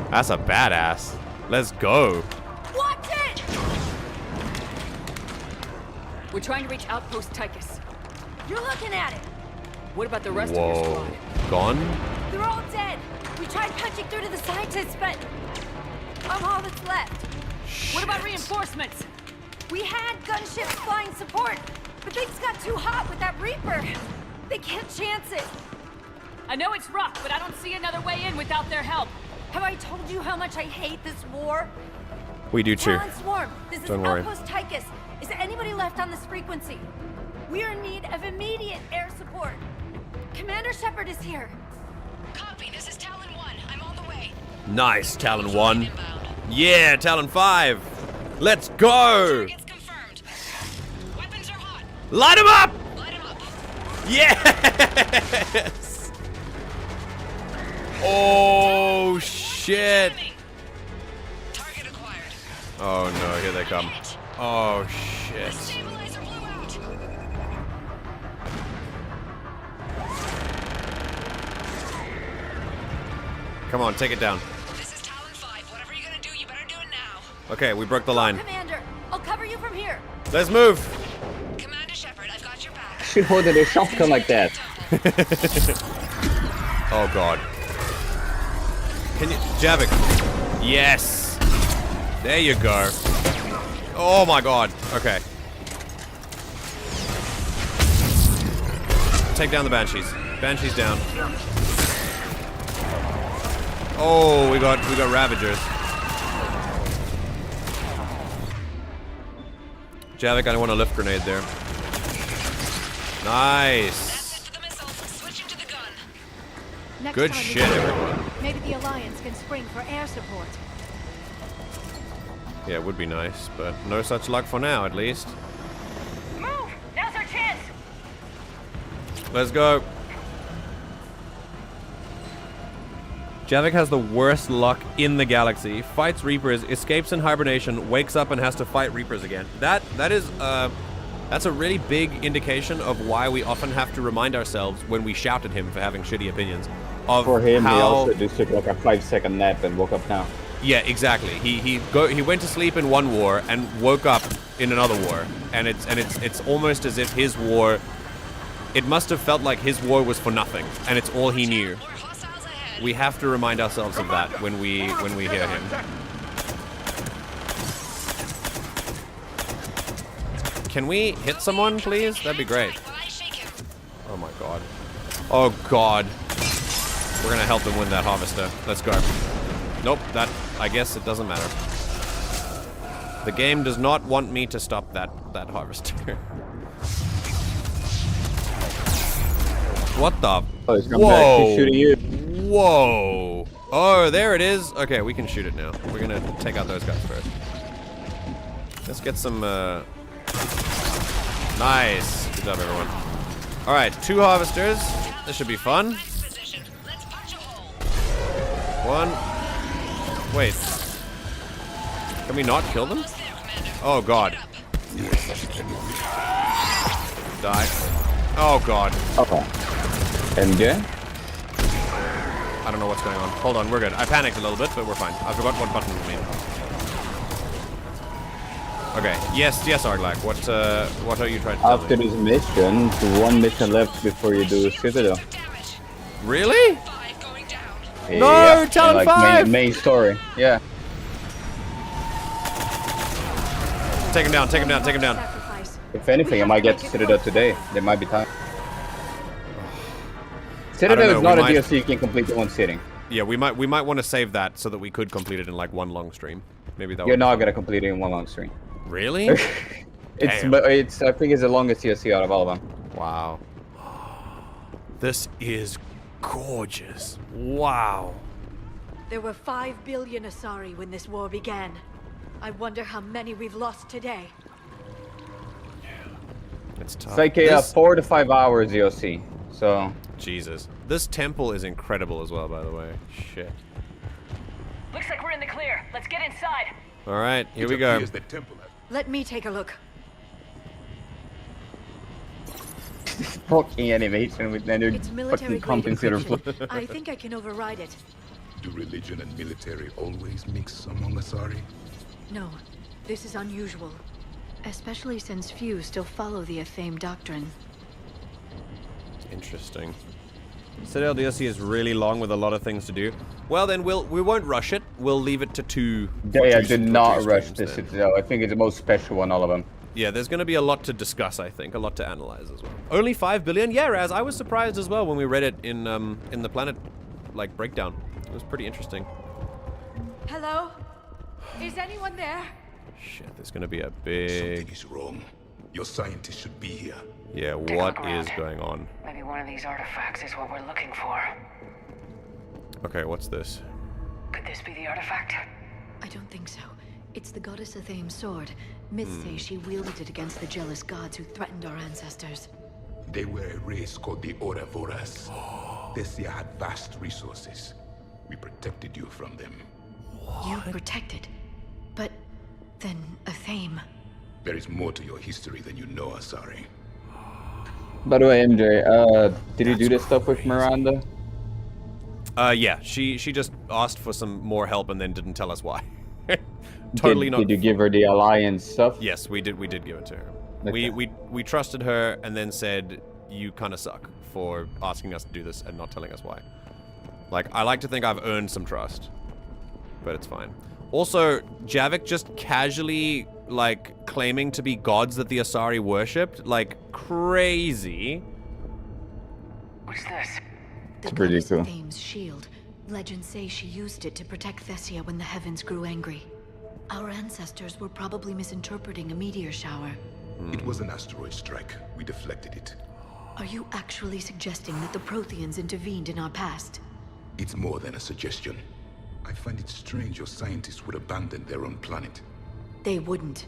That's a badass. Let's go. Watch it! We're trying to reach Outpost Tychus. You're looking at it. What about the rest of your Whoa. squad? Gone? They're all dead. We tried punching through to the scientists, but I'm all that's left. What about reinforcements? We had gunships flying support, but things got too hot with that Reaper. They can't chance it. I know it's rough, but I don't see another way in without their help. Have I told you how much I hate this war? We do too. Talon Swarm, this is Don't worry. Outpost Tychus. Is anybody left on this frequency? We are in need of immediate air support. Commander Shepard is here. Copy, this is Talon 1. I'm on the way. Nice, Talon 1. Yeah, Talon 5. Let's go! Weapons are hot. Light him up! Light 'em up. Yes! Oh, shit. Target acquired. Oh, no, here they come. Oh, shit. Stabilizer blew out. Come on, take it down. This is Talon 5. Whatever you're gonna do, you better do it now. Okay, we broke the line. Commander, I'll cover you from here. Let's move. Commander Shepard, I've got your back. Should hold it a shotgun like that. Oh, God. Can you... Javik. Yes. There you go. Oh my god. Okay. Take down the Banshees. Banshees down. Oh, we got Ravagers. Javik, I don't want a lift grenade there. Nice. Next Good time we shit, go, everyone. Maybe the Alliance can spring for air support. Yeah, it would be nice, but no such luck for now, at least. Move! Now's our chance! Let's go. Javik has the worst luck in the galaxy. Fights Reapers, escapes in hibernation, wakes up and has to fight Reapers again. That's a really big indication of why we often have to remind ourselves when we shout at him for having shitty opinions. For him, he also just took like a 5-second nap and woke up now. Yeah, exactly. He went to sleep in one war and woke up in another war, and it's almost as if his war. It must have felt like his war was for nothing, and it's all he knew. We have to remind ourselves of that when we hear him. Can we hit someone, please? That'd be great. Oh my god. Oh god. We're gonna help them win that harvester. Let's go. Nope, I guess it doesn't matter. The game does not want me to stop that harvester. What the? Oh, it's coming back to shooting you. Whoa. Oh, there it is. Okay, we can shoot it now. We're gonna take out those guys first. Let's get some, Nice. Good job, everyone. Alright, 2 harvesters. This should be fun. 1. Wait. Can we not kill them? Oh, God. Die. Oh, God. Okay. MJ? I don't know what's going on. Hold on, we're good. I panicked a little bit, but we're fine. I forgot what button we made. Okay. Yes, Arglak. What are you trying to tell After me? this mission, 1 mission left before you do Citadel. Really? Yeah, No, Talon like 5! Main story. Yeah. Take him down, take him down, take him down. If anything, I might get to Citadel today. There might be time. Citadel is not a DLC you can complete in one sitting. Yeah, we might want to save that so that we could complete it in like one long stream. Maybe that. You're not gonna complete it in one long stream. Really? It's I think it's the longest DLC out of all of them. Wow. This is gorgeous. Wow. There were 5 billion Asari when this war began. I wonder how many we've lost today. It's tough. It's like a 4 to 5 hours DLC. So. Jesus. This temple is incredible as well, by the way. Shit. Looks like we're in the clear. Let's get inside. All right, here we go. Let me take a look. Fucking animation with that It's military fucking compensator. I think I can override it. Do religion and military always mix among Asari? No, this is unusual. Especially since few still follow the Athame doctrine. Interesting. Citadel DLC is really long with a lot of things to do. Well, then we won't rush it. We'll leave it to 2. Yeah, do not rush this Citadel. I think it's the most special one, all of them. Yeah, there's going to be a lot to discuss, I think. A lot to analyze as well. Only 5 billion? Yeah, Raz, I was surprised as well when we read it in the planet, like, breakdown. It was pretty interesting. Hello? Is anyone there? Shit, there's going to be a big... Something is wrong. Your scientists should be here. Yeah, what is going on? Maybe one of these artifacts is what we're looking for. Okay, what's this? Could this be the artifact? I don't think so. It's the goddess Athame's sword. Myths say she wielded it against the jealous gods who threatened our ancestors. They were a race called the Ouroboros. Thessia had vast resources. We protected you from them. You protected? But then Athame... There is more to your history than you know, Asari. By the way, MJ, did you do this stuff with Miranda? Yeah, she just asked for some more help and then didn't tell us why. Totally not. Did you give her the Alliance stuff? Yes, we did give it to her. Okay. We trusted her and then said, you kind of suck for asking us to do this and not telling us why. Like, I like to think I've earned some trust, but it's fine. Also, Javik just casually, like, claiming to be gods that the Asari worshipped. Like, crazy. What's this? The pretty goddess cool. Thames' shield. Legends say she used it to protect Thessia when the heavens grew angry. Our ancestors were probably misinterpreting a meteor shower. It was an asteroid strike. We deflected it. Are you actually suggesting that the Protheans intervened in our past? It's more than a suggestion. I find it strange your scientists would abandon their own planet. They wouldn't.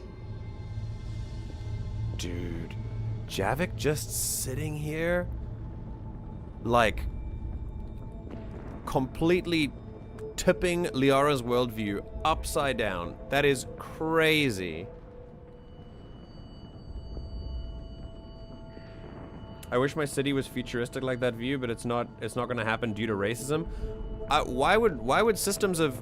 Dude, Javik just sitting here, like, completely tipping Liara's worldview upside down. That is crazy. I wish my city was futuristic like that view, but it's not going to happen due to racism. Why would systems of...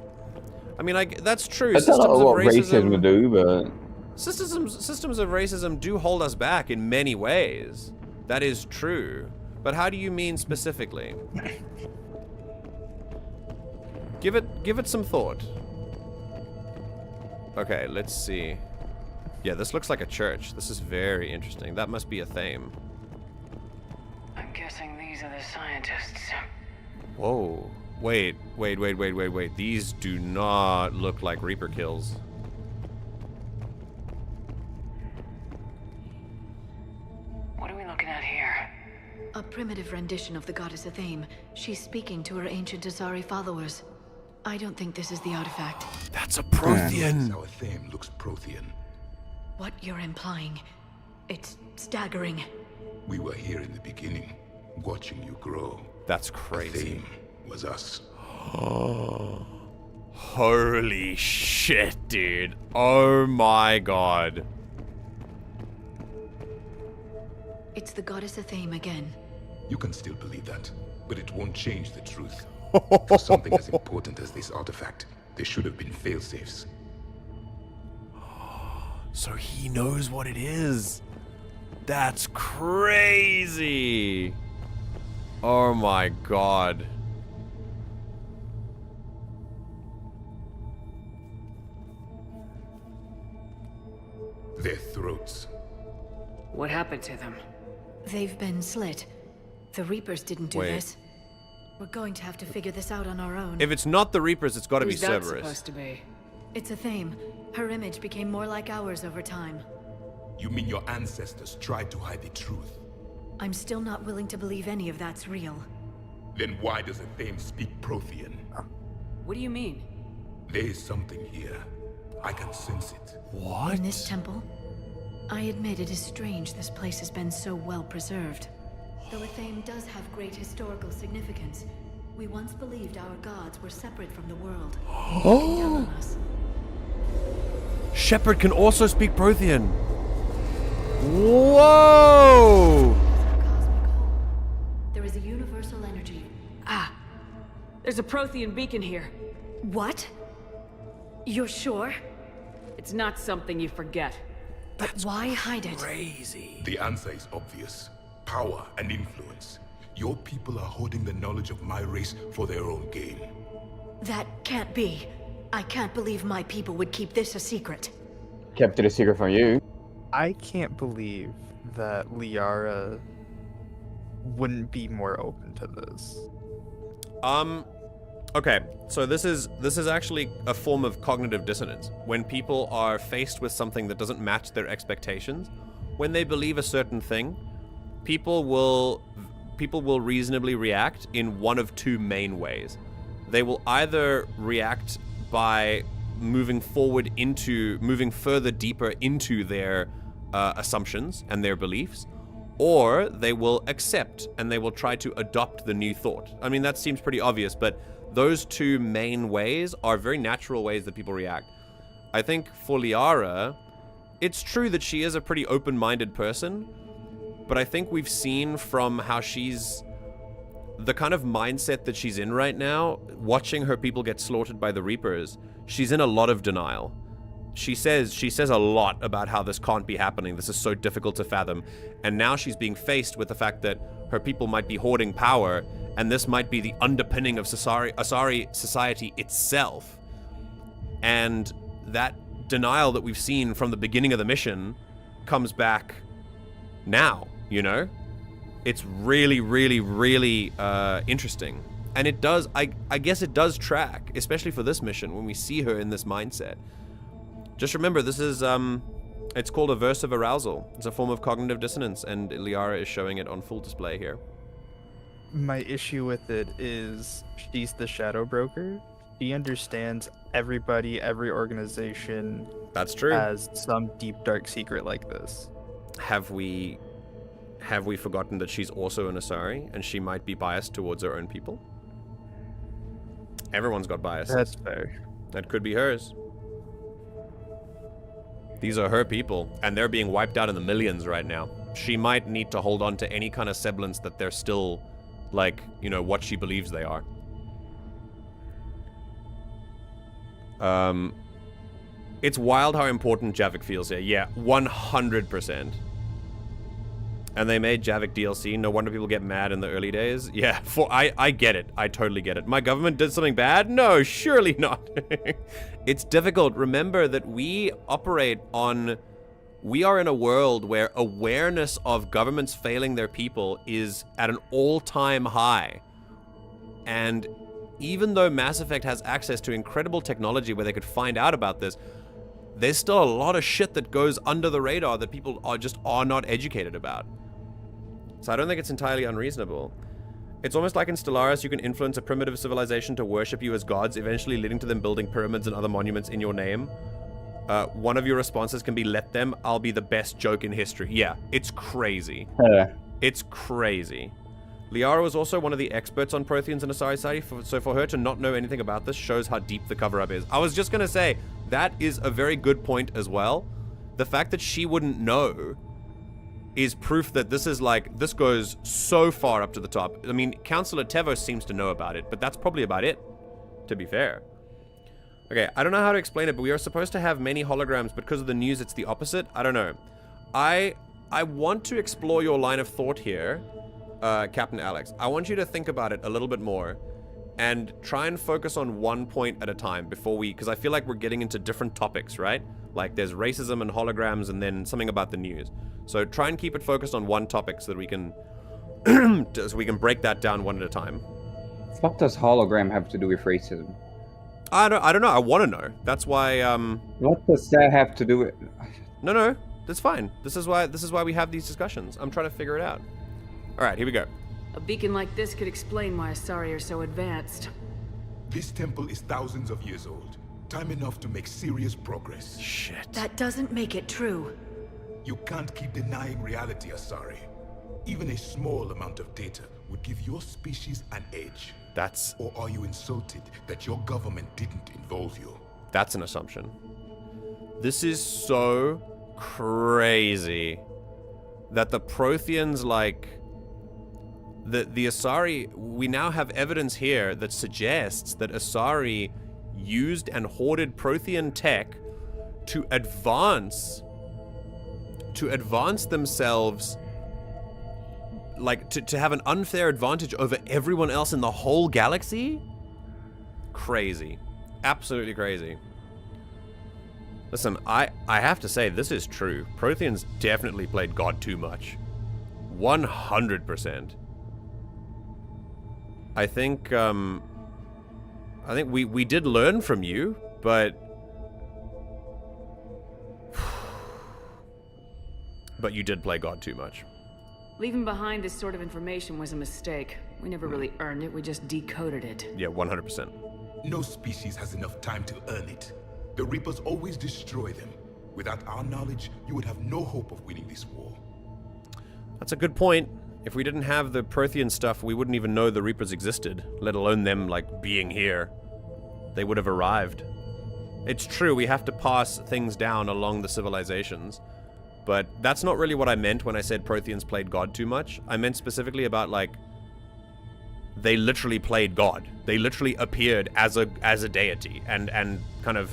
I mean, that's true. That's not what racism would do, but... Systems of racism do hold us back in many ways. That is true. But how do you mean specifically? Give it some thought. Okay, let's see. Yeah, this looks like a church. This is very interesting. That must be a theme. I'm guessing these are the scientists. Whoa. Wait. These do not look like Reaper kills. What are we looking at here? A primitive rendition of the goddess Athame. She's speaking to her ancient Asari followers. I don't think this is the artifact. That's a Prothean! Our Athame looks Prothean. What you're implying, it's staggering. We were here in the beginning, watching you grow. That's crazy. Athame was us. Holy shit, dude. Oh my god. It's the goddess Athame again. You can still believe that, but it won't change the truth. For something as important as this artifact, there should have been failsafes. So he knows what it is. That's crazy. Oh my god. Their throats. What happened to them? They've been slit. The Reapers didn't do Wait. this. We're going to have to figure this out on our own. If it's not the Reapers, it's gotta be Who's that Cerberus. supposed to be? It's Athame. Her image became more like ours over time. You mean your ancestors tried to hide the truth? I'm still not willing to believe any of that's real. Then why does Athame speak Prothean? What do you mean? There is something here. I can sense it. What? In this temple? I admit it is strange this place has been so well preserved. Though Athame does have great historical significance, we once believed our gods were separate from the world. Looking down on us. Shepard can also speak Prothean. Whoa! There is a universal energy. Ah! There's a Prothean beacon here. What? You're sure? It's not something you forget. But why hide it? Crazy. The answer is obvious. Power and influence. Your people are holding the knowledge of my race for their own gain. That can't be. I can't believe my people would keep this a secret. Kept it a secret from you. I can't believe that Liara wouldn't be more open to this. Okay, so this is actually a form of cognitive dissonance. When people are faced with something that doesn't match their expectations, when they believe a certain thing, people will reasonably react in one of two main ways. They will either react by moving further deeper into their assumptions and their beliefs, or they will accept and they will try to adopt the new thought. I mean, that seems pretty obvious, but those two main ways are very natural ways that people react. I think for Liara, it's true that she is a pretty open-minded person, but I think we've seen from how she's... the kind of mindset that she's in right now, watching her people get slaughtered by the Reapers, she's in a lot of denial. She says a lot about how this can't be happening, this is so difficult to fathom, and now she's being faced with the fact that her people might be hoarding power, and this might be the underpinning of Asari society itself. And that denial that we've seen from the beginning of the mission comes back now, you know? It's really, really, really interesting. And it does, I guess it does track, especially for this mission, when we see her in this mindset. Just remember, this is, it's called aversive arousal. It's a form of cognitive dissonance, and Liara is showing it on full display here. My issue with it is she's the shadow broker. She understands everybody, every organization. That's true. Has some deep, dark secret like this. Have we forgotten that she's also an Asari, and she might be biased towards her own people? Everyone's got biases. That's fair. That could be hers. These are her people, and they're being wiped out in the millions right now. She might need to hold on to any kind of semblance that they're still, like, you know, what she believes they are. It's wild how important Javik feels here. Yeah, 100%. And they made Javik DLC. No wonder people get mad in the early days. Yeah, I get it. I totally get it. My government did something bad? No, surely not. It's difficult. Remember that we operate on... We are in a world where awareness of governments failing their people is at an all-time high. And even though Mass Effect has access to incredible technology where they could find out about this, there's still a lot of shit that goes under the radar that people are not educated about. So I don't think it's entirely unreasonable. It's almost like in Stellaris, you can influence a primitive civilization to worship you as gods, eventually leading to them building pyramids and other monuments in your name. One of your responses can be, let them, I'll be the best joke in history. Yeah, it's crazy. It's crazy. Liara was also one of the experts on Protheans and Asari society, so for her to not know anything about this shows how deep the cover-up is. I was just going to say, that is a very good point as well. The fact that she wouldn't know is proof that this is like, this goes so far up to the top. I mean, Councilor Tevos seems to know about it, but that's probably about it, to be fair. Okay, I don't know how to explain it, but we are supposed to have many holograms, but because of the news, it's the opposite. I don't know. I want to explore your line of thought here, Captain Alex. I want you to think about it a little bit more and try and focus on one point at a time before we, because I feel like we're getting into different topics, right? Like there's racism and holograms and then something about the news. So try and keep it focused on one topic so that we can break that down one at a time. What does hologram have to do with racism? I don't know. I want to know. That's why. What does that have to do with? No, that's fine. This is why we have these discussions. I'm trying to figure it out. All right, here we go. A beacon like this could explain why Asari are so advanced. This temple is thousands of years old. Time enough to make serious progress. Shit. That doesn't make it true. You can't keep denying reality, Asari. Even a small amount of data would give your species an edge. That's... Or are you insulted that your government didn't involve you? That's an assumption. This is so crazy that the Protheans, like... The Asari... We now have evidence here that suggests that Asari used and hoarded Prothean tech to advance themselves, like to have an unfair advantage over everyone else in the whole galaxy? Crazy. Absolutely crazy. Listen, I have to say, this is true. Protheans definitely played God too much. 100%. I think we did learn from you, but you did play God too much. Leaving behind this sort of information was a mistake. We never really earned it, we just decoded it. Yeah, 100%. No species has enough time to earn it. The Reapers always destroy them. Without our knowledge, you would have no hope of winning this war. That's a good point. If we didn't have the Prothean stuff, we wouldn't even know the Reapers existed, let alone them, like, being here. They would have arrived. It's true, we have to pass things down along the civilizations. But that's not really what I meant when I said Protheans played God too much. I meant specifically about, like, they literally played God. They literally appeared as a deity and kind of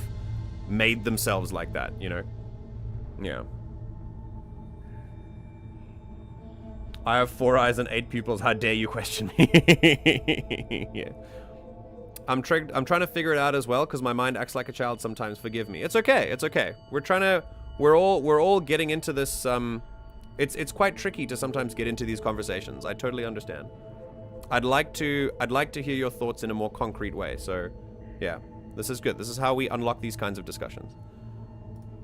made themselves like that, you know? Yeah. I have 4 eyes and 8 pupils. How dare you question me? Yeah. I'm trying to figure it out as well because my mind acts like a child sometimes. Forgive me. It's okay. It's okay. We're all getting into this. It's quite tricky to sometimes get into these conversations. I totally understand. I'd like to hear your thoughts in a more concrete way. So, yeah, this is good. This is how we unlock these kinds of discussions.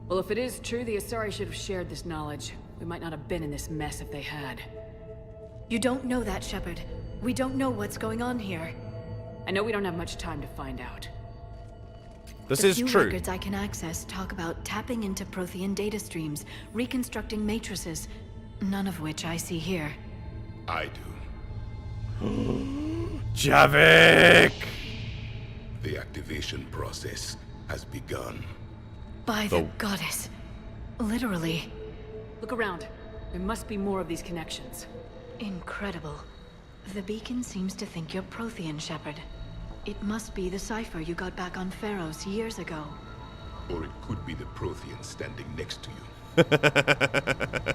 Well, if it is true, the Asari should have shared this knowledge. We might not have been in this mess if they had. You don't know that, Shepard. We don't know what's going on here. I know we don't have much time to find out. This is true. The true. few records I can access talk about tapping into Prothean data streams, reconstructing matrices, none of which I see here. I do. Javik! The activation process has begun. By the goddess. Literally. Look around. There must be more of these connections. Incredible. The beacon seems to think you're Prothean, Shepard. It must be the cipher you got back on Pharaohs years ago. Or it could be the Prothean standing next to you.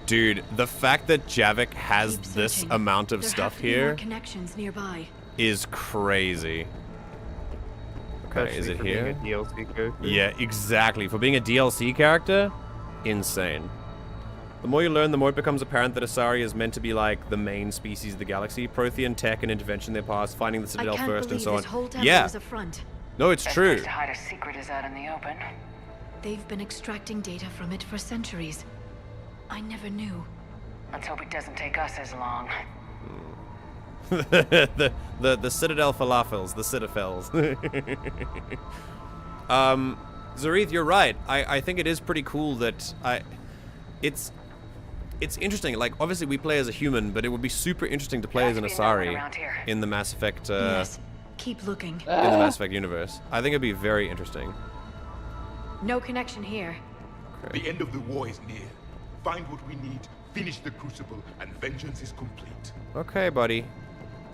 Dude, the fact that Javik has this amount of stuff here connections nearby is crazy. Okay, is it here? Being a DLC character. Yeah, exactly. For being a DLC character, insane. The more you learn, the more it becomes apparent that Asari is meant to be like the main species of the galaxy. Prothean tech and intervention they pass, finding the Citadel first, and so on. Yeah. No, it's true. To hide a secret is out in the open. They've been extracting data from it for centuries. I never knew. Let's hope it doesn't take us as long. the Citadel falafels, the Citafels. Zareth, you're right. I think it is pretty cool that it's interesting. Like, obviously we play as a human, but it would be super interesting to play as an Asari in the Mass Effect. Yes. Keep looking. In the Mass Effect universe, I think it'd be very interesting. No connection here. Okay. The end of the war is near. Find what we need, finish the Crucible, and vengeance is complete. Okay, buddy.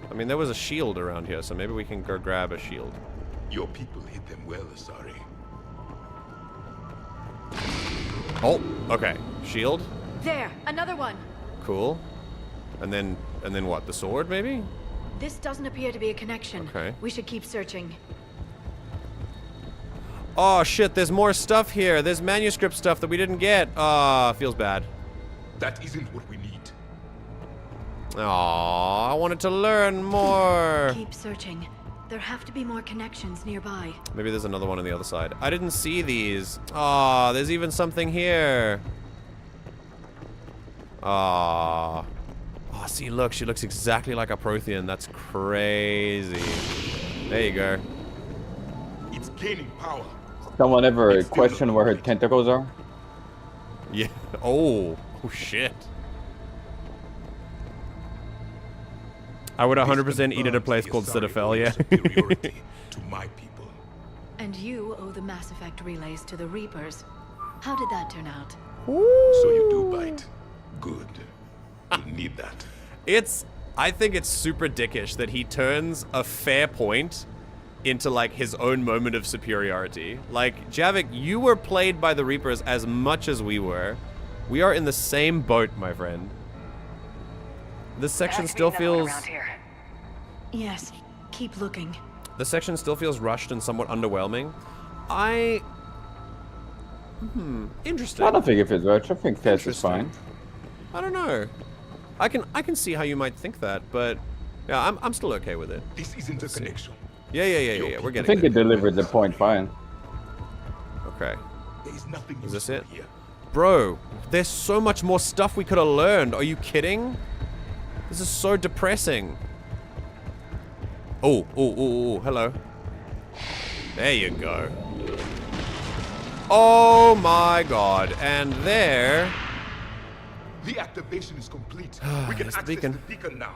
I mean, there was a shield around here, so maybe we can go grab a shield. Your people hit them well, Asari. Oh, okay. Shield. There, another one. Cool. And then what? The sword, maybe? This doesn't appear to be a connection. Okay. We should keep searching. Oh shit, there's more stuff here. There's manuscript stuff that we didn't get. Ah, feels bad. That isn't what we need. Aw, I wanted to learn more. Keep searching. There have to be more connections nearby. Maybe there's another one on the other side. I didn't see these. Aw, there's even something here. Aw. Oh, see, look, she looks exactly like a Prothean. That's crazy. There you go. It's gaining power. Someone ever question where her tentacles are? Yeah. Oh shit. I would 100% eat at a place called Citadel, yeah. To my people. And you owe the Mass Effect relays to the Reapers. How did that turn out? So you do bite. Good. You need that. I think it's super dickish that he turns a fair point into like his own moment of superiority. Like, Javik, you were played by the Reapers as much as we were. We are in the same boat, my friend. This section still feels... Yes, keep looking. The section still feels rushed and somewhat underwhelming. Interesting. I don't think it feels rushed. I think Thessia is fine. I don't know. I can see how you might think that, but yeah, I'm still okay with it. This isn't a connection. Yeah. We're getting. I think it delivered the point fine. Okay. There's nothing. Is this it? Here. Bro, there's so much more stuff we could have learned. Are you kidding? This is so depressing. Oh, hello. There you go. Oh my god. And there... The activation is complete. We can access the beacon now.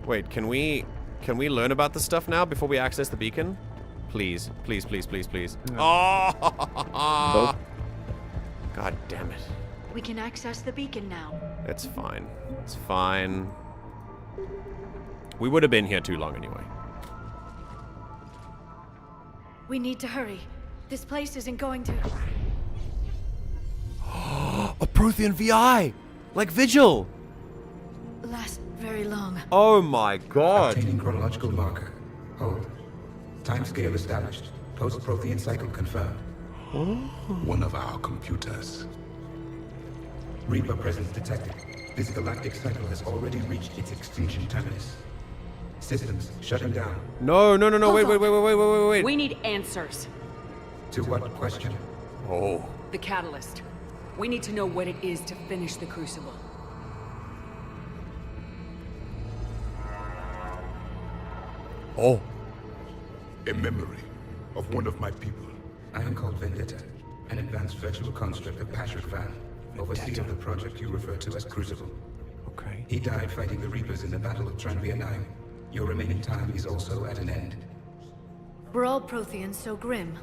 Wait, can we learn about the stuff now before we access the beacon? Please. No. Oh! God damn it. We can access the beacon now. It's fine. It's fine. We would have been here too long anyway. We need to hurry. This place isn't going to... A Prothean VI! Like Vigil! last very long. Oh my god. Obtaining chronological marker. Hold. Timescale established. Post-Prothean cycle confirmed. One of our computers. Reaper presence detected. This galactic cycle has already reached its extinction terminus. Systems shutting down. No, wait. We need answers. To what question? Oh. The catalyst. We need to know what it is to finish the Crucible. Oh. A memory of one of my people. I am called Vendetta, an advanced virtual construct of Patrick Van, overseer of the project you refer to as Crucible. Okay. He died fighting the Reapers in the Battle of Tranvia 9. Your remaining time is also at an end. Were all Protheans so grim?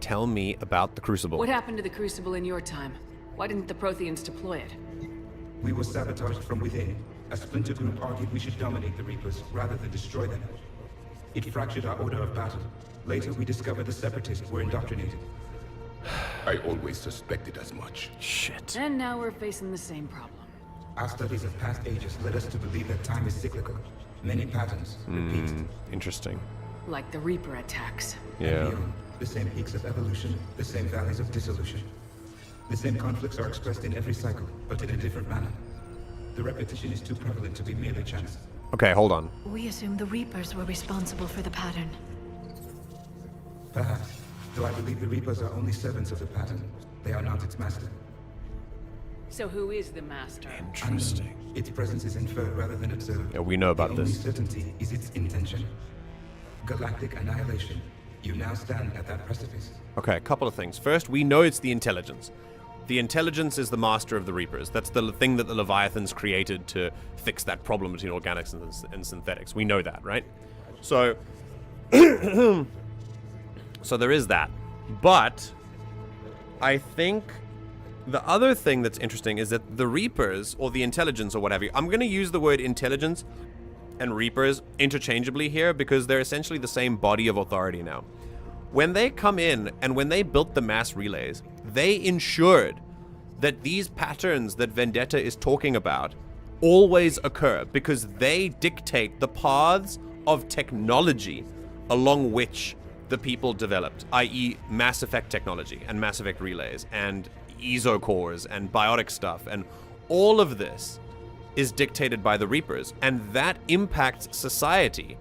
Tell me about the Crucible. What happened to the Crucible in your time? Why didn't the Protheans deploy it? We were sabotaged from within. A splinter group argued we should dominate the Reapers rather than destroy them. It fractured our order of battle. Later, we discovered the Separatists were indoctrinated. I always suspected as much. Shit. And now we're facing the same problem. Our studies of past ages led us to believe that time is cyclical. Many patterns repeat. Interesting. Like the Reaper attacks. Yeah. And beyond, the same peaks of evolution, the same valleys of dissolution. The same conflicts are expressed in every cycle, but in a different manner. The repetition is too prevalent to be merely chance. Okay, hold on. We assume the Reapers were responsible for the pattern. Perhaps, though I believe the Reapers are only servants of the pattern. They are not its master. So who is the master? Interesting. Unknown. Its presence is inferred rather than observed. Yeah, we know about the this. The only certainty is its intention. Galactic annihilation. You now stand at that precipice. Okay, a couple of things. First, we know it's the intelligence. The intelligence is the master of the Reapers. That's the thing that the Leviathans created to fix that problem between organics and synthetics. We know that, right? So, so there is that. But I think the other thing that's interesting is that the Reapers, or the intelligence or whatever, I'm going to use the word intelligence and Reapers interchangeably here because they're essentially the same body of authority now. When they come in and when they built the mass relays, they ensured that these patterns that Vendetta is talking about always occur because they dictate the paths of technology along which the people developed, i.e. Mass Effect technology and Mass Effect relays and ESO cores and biotic stuff, and all of this is dictated by the Reapers, and that impacts society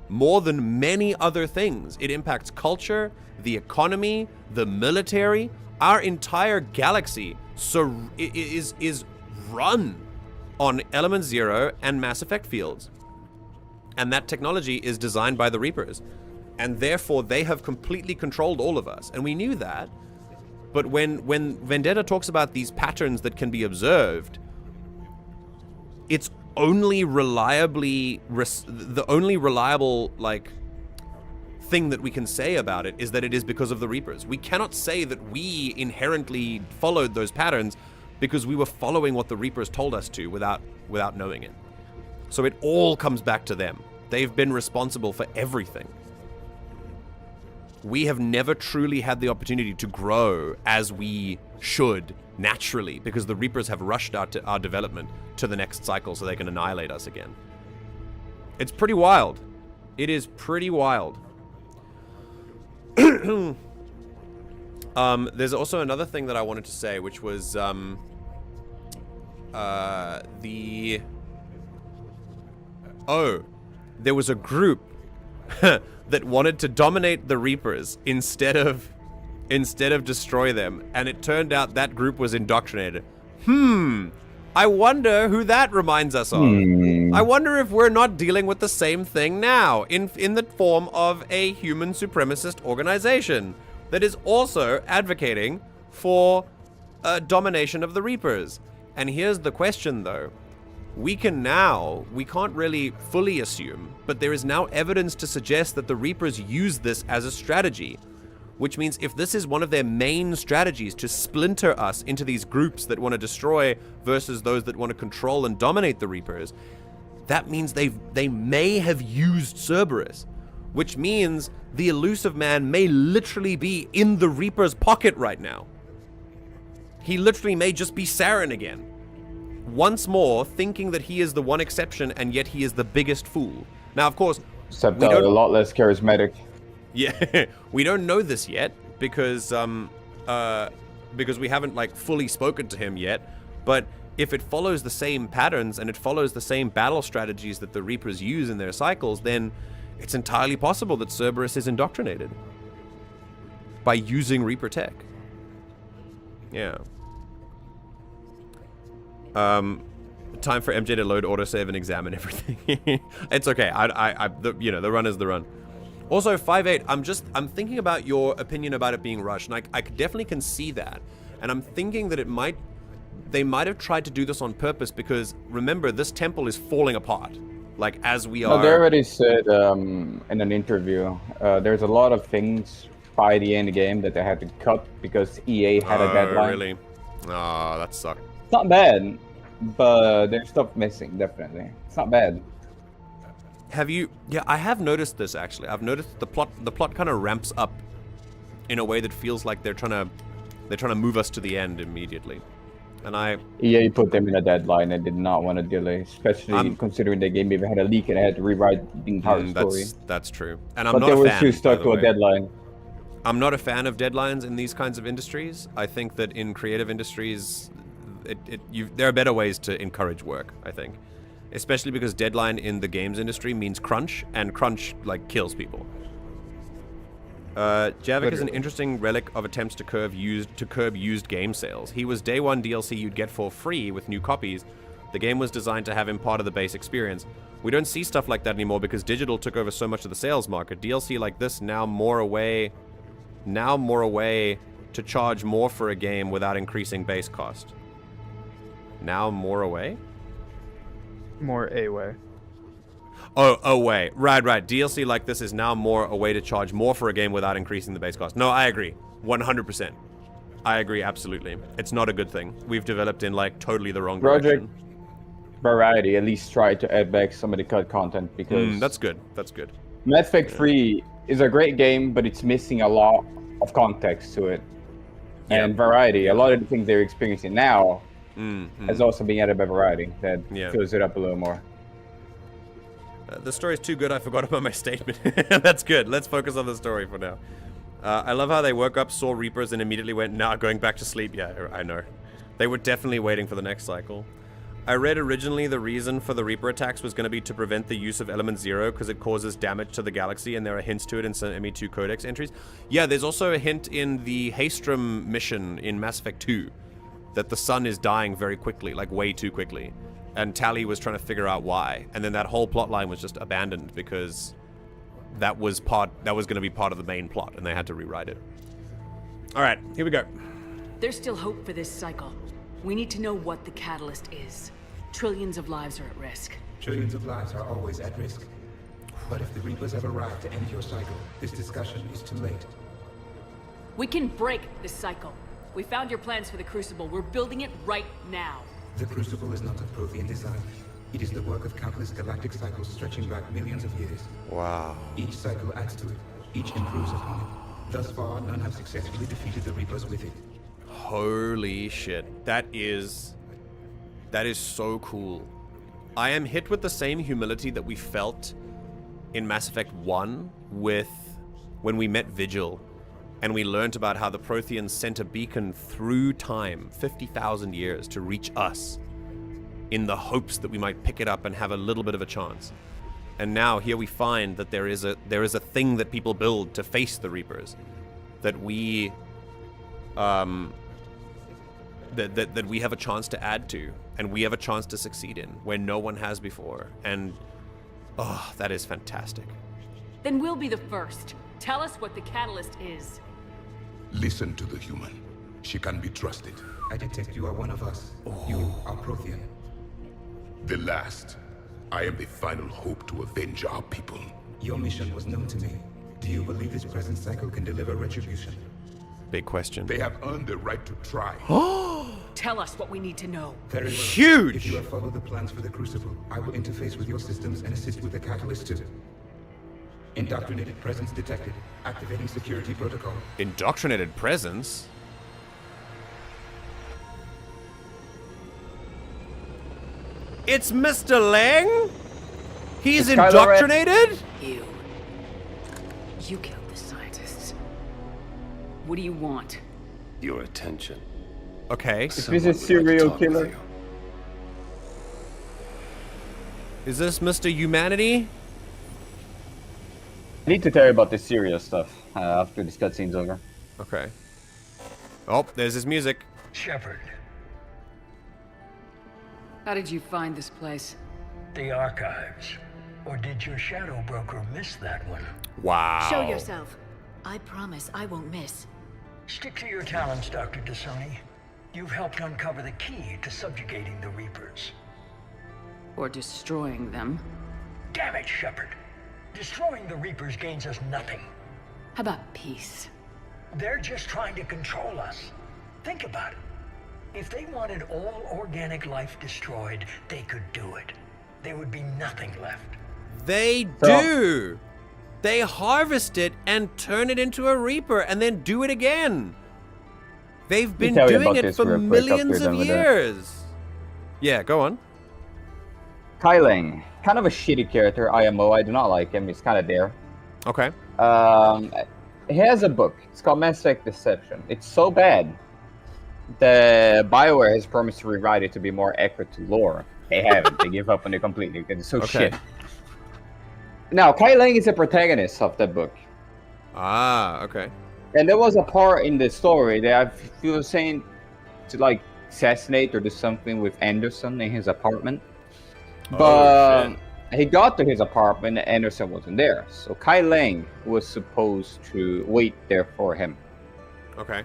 more than many other things. It impacts culture, the economy, the military. Our entire galaxy is run on Element Zero and Mass Effect fields. And that technology is designed by the Reapers. And therefore, they have completely controlled all of us. And we knew that. But when Vendetta talks about these patterns that can be observed, it's only reliably the only reliable thing that we can say about it is that it is because of the Reapers. We cannot say that we inherently followed those patterns because we were following what the Reapers told us to without knowing it. So it all comes back to them. They've been responsible for everything. We have never truly had the opportunity to grow as we should naturally because the Reapers have rushed our development to the next cycle so they can annihilate us again. It's pretty wild. It is pretty wild. There's also another thing that I wanted to say, which was there was a group that wanted to dominate the Reapers instead of destroy them, and it turned out that group was indoctrinated. I wonder who that reminds us of. I wonder if we're not dealing with the same thing now in the form of a human supremacist organization that is also advocating for domination of the Reapers. And here's the question, though. We can't really fully assume, but there is now evidence to suggest that the Reapers use this as a strategy, which means if this is one of their main strategies to splinter us into these groups that want to destroy versus those that want to control and dominate the Reapers, that means they may have used Cerberus, which means the elusive man may literally be in the Reaper's pocket right now. He literally may just be Saren again. Once more, thinking that he is the one exception, and yet he is the biggest fool. Now, of course, except a lot less charismatic. Yeah, we don't know this yet because we haven't like fully spoken to him yet. But if it follows the same patterns and it follows the same battle strategies that the Reapers use in their cycles, then it's entirely possible that Cerberus is indoctrinated by using Reaper tech. Yeah. Time for MJ to load autosave and examine everything. It's okay. The run is the run. Also, 5-8, I'm thinking about your opinion about it being rushed, and I definitely can see that. And I'm thinking that they might have tried to do this on purpose because, remember, this temple is falling apart. Like, as we are... They already said in an interview, there's a lot of things by the end of the game that they had to cut because EA had a deadline. Really? Oh, that sucked. It's not bad, but there's stuff missing, definitely. It's not bad. Have you... Yeah, I have noticed this, actually. I've noticed the plot kind of ramps up in a way that feels like they're trying to move us to the end immediately. And EA put them in a deadline and did not want to delay, especially considering the game even had a leak and had to rewrite the entire story. That's true. And I'm not a fan, but they were too stuck to a deadline. I'm not a fan of deadlines in these kinds of industries. I think that in creative industries, there are better ways to encourage work, I think. Especially because deadline in the games industry means crunch, and crunch, like, kills people. Javik is an interesting relic of attempts to curb used game sales. He was day one DLC you'd get for free with new copies. The game was designed to have him part of the base experience. We don't see stuff like that anymore because digital took over so much of the sales market. DLC like this now more a way to charge more for a game without increasing base cost. Now more a way? More a way. Oh, away. Right. DLC like this is now more a way to charge more for a game without increasing the base cost. No, I agree. 100%. I agree, absolutely. It's not a good thing. We've developed in, like, totally the wrong direction. Variety at least try to add back some of the cut content because... that's good. That's good. Mass Effect 3 is a great game, but it's missing a lot of context to it. And variety. A lot of the things they're experiencing now is also being added by variety that fills it up a little more. The story's too good, I forgot about my statement. That's good. Let's focus on the story for now. I love how they woke up, saw Reapers, and immediately went, nah, going back to sleep. Yeah, I know. They were definitely waiting for the next cycle. I read originally the reason for the Reaper attacks was going to be to prevent the use of Element Zero because it causes damage to the galaxy, and there are hints to it in some ME2 Codex entries. Yeah, there's also a hint in the Haestrom mission in Mass Effect 2 that the sun is dying very quickly, like way too quickly. And Tali was trying to figure out why. And then that whole plot line was just abandoned because that was going to be part of the main plot, and they had to rewrite it. All right, here we go. There's still hope for this cycle. We need to know what the catalyst is. Trillions of lives are at risk. Trillions of lives are always at risk. But if the Reapers have arrived to end your cycle, this discussion is too late. We can break this cycle. We found your plans for the Crucible. We're building it right now. The Crucible is not of Prothean design. It is the work of countless galactic cycles stretching back millions of years. Wow. Each cycle adds to it. Each improves upon it. Thus far, none have successfully defeated the Reapers with it. Holy shit. That is so cool. I am hit with the same humility that we felt in Mass Effect 1 when we met Vigil. And we learned about how the Protheans sent a beacon through time, 50,000 years, to reach us in the hopes that we might pick it up and have a little bit of a chance. And now here we find that there is a thing that people build to face the Reapers, that we that we have a chance to add to, and we have a chance to succeed in, where no one has before. And oh, that is fantastic. Then we'll be the first. Tell us what the catalyst is. Listen to the human. She can be trusted. I detect you are one of us. You are Prothean. The last. I am the final hope to avenge our people. Your mission was known to me. Do you believe this present cycle can deliver retribution? Big question. They have earned the right to try. Tell us what we need to know. Very well. Huge! If you have followed the plans for the Crucible, I will interface with your systems and assist with the catalyst too. Indoctrinated presence detected. Activating security protocol. Indoctrinated presence? It's Mr. Lang? He's indoctrinated? You. You killed the scientists. What do you want? Your attention. Okay. Is this a serial killer? Is this Mr. Humanity? I need to tell you about the serious stuff after this cutscene's over. Okay. Oh, there's his music. Shepard. How did you find this place? The archives. Or did your shadow broker miss that one? Wow. Show yourself. I promise I won't miss. Stick to your talents, Dr. Dasoni. You've helped uncover the key to subjugating the Reapers. Or destroying them. Damn it, Shepard. Destroying the Reapers gains us nothing. How about peace? They're just trying to control us. Think about it. If they wanted all organic life destroyed, they could do it. There would be nothing left. They do! They harvest it and turn it into a Reaper and then do it again. They've been doing it for millions of years. Yeah, go on. Kai Lang, kind of a shitty character, IMO. I do not like him. He's kind of there. Okay. He has a book. It's called Mass Effect Deception. It's so bad that BioWare has promised to rewrite it to be more accurate to lore. They haven't. They give up on it completely because it's so shit. Now, Kai Lang is the protagonist of that book. Ah, okay. And there was a part in the story that I feel saying to like assassinate or do something with Anderson in his apartment. But he got to his apartment and Anderson wasn't there. So Kai Lang was supposed to wait there for him. Okay.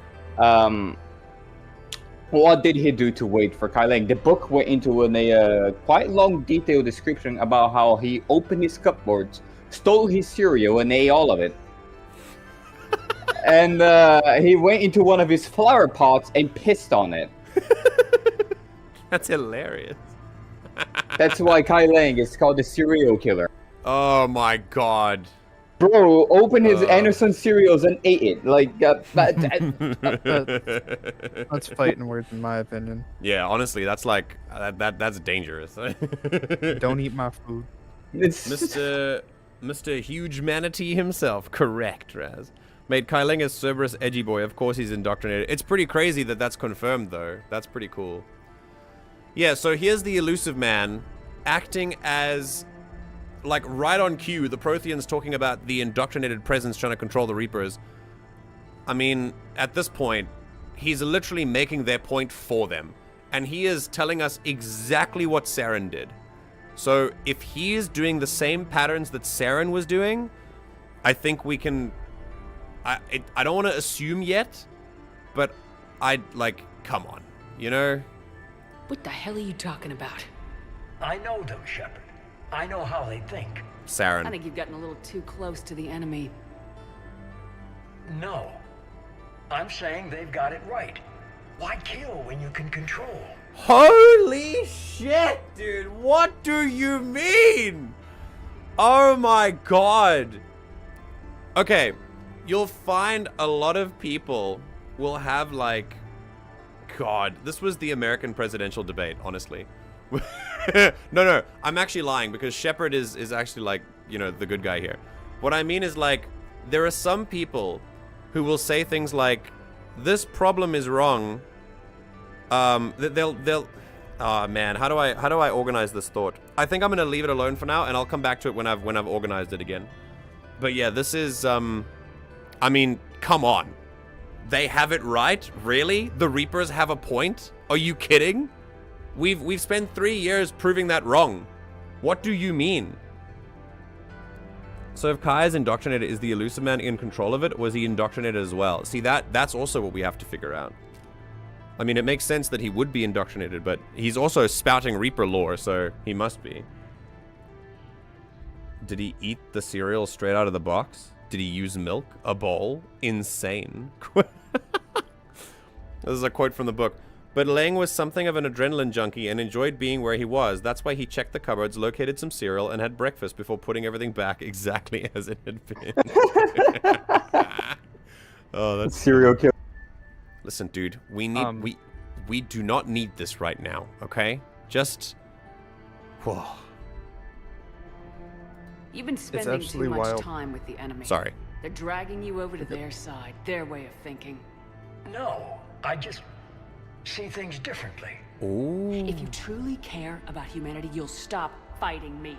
What did he do to wait for Kai Lang? The book went into a quite long, detailed description about how he opened his cupboards, stole his cereal, and ate all of it. And he went into one of his flower pots and pissed on it. That's hilarious. That's why Kai Lang is called the serial killer. Oh my god. Bro, opened his Anderson cereals and ate it. Like, that's fighting words in my opinion. Yeah, honestly, that's like, that's dangerous. Don't eat my food. Mr. Huge Manatee himself. Correct, Raz. Made Kai Lang a Cerberus edgy boy. Of course he's indoctrinated. It's pretty crazy that that's confirmed, though. That's pretty cool. Yeah, so here's the elusive man acting as, like, right on cue, the Protheans talking about the indoctrinated presence trying to control the Reapers. I mean, at this point, he's literally making their point for them. And he is telling us exactly what Saren did. So if he is doing the same patterns that Saren was doing, I think we can... I don't want to assume yet, but like, come on, you know? What the hell are you talking about? I know them, Shepard. I know how they think. Saren. I think you've gotten a little too close to the enemy. No. I'm saying they've got it right. Why kill when you can control? Holy shit, dude. What do you mean? Oh my god. Okay. You'll find a lot of people will have like... God, this was the American presidential debate, honestly. No, I'm actually lying because Shepard is actually like, you know, the good guy here. What I mean is like, there are some people who will say things like, this problem is wrong. They'll oh man, how do I organize this thought? I think I'm gonna leave it alone for now and I'll come back to it when I've organized it again. But yeah, this is, I mean, come on. They have it right? Really? The Reapers have a point? Are you kidding? We've spent 3 years proving that wrong. What do you mean? So if Kai is indoctrinated, is the elusive man in control of it, or is he indoctrinated as well? See, that's also what we have to figure out. I mean, it makes sense that he would be indoctrinated, but he's also spouting Reaper lore, so he must be. Did he eat the cereal straight out of the box? Did he use milk? A bowl? Insane. This is a quote from the book. But Lang was something of an adrenaline junkie and enjoyed being where he was. That's why he checked the cupboards, located some cereal, and had breakfast before putting everything back exactly as it had been. Oh, that's serial killer. Listen, dude, we need we do not need this right now, okay? Just whoa. You've been spending too absolutely much wild. time with the enemy. Sorry. They're dragging you over to their side, their way of thinking. No, I just see things differently. Ooh. If you truly care about humanity, you'll stop fighting me.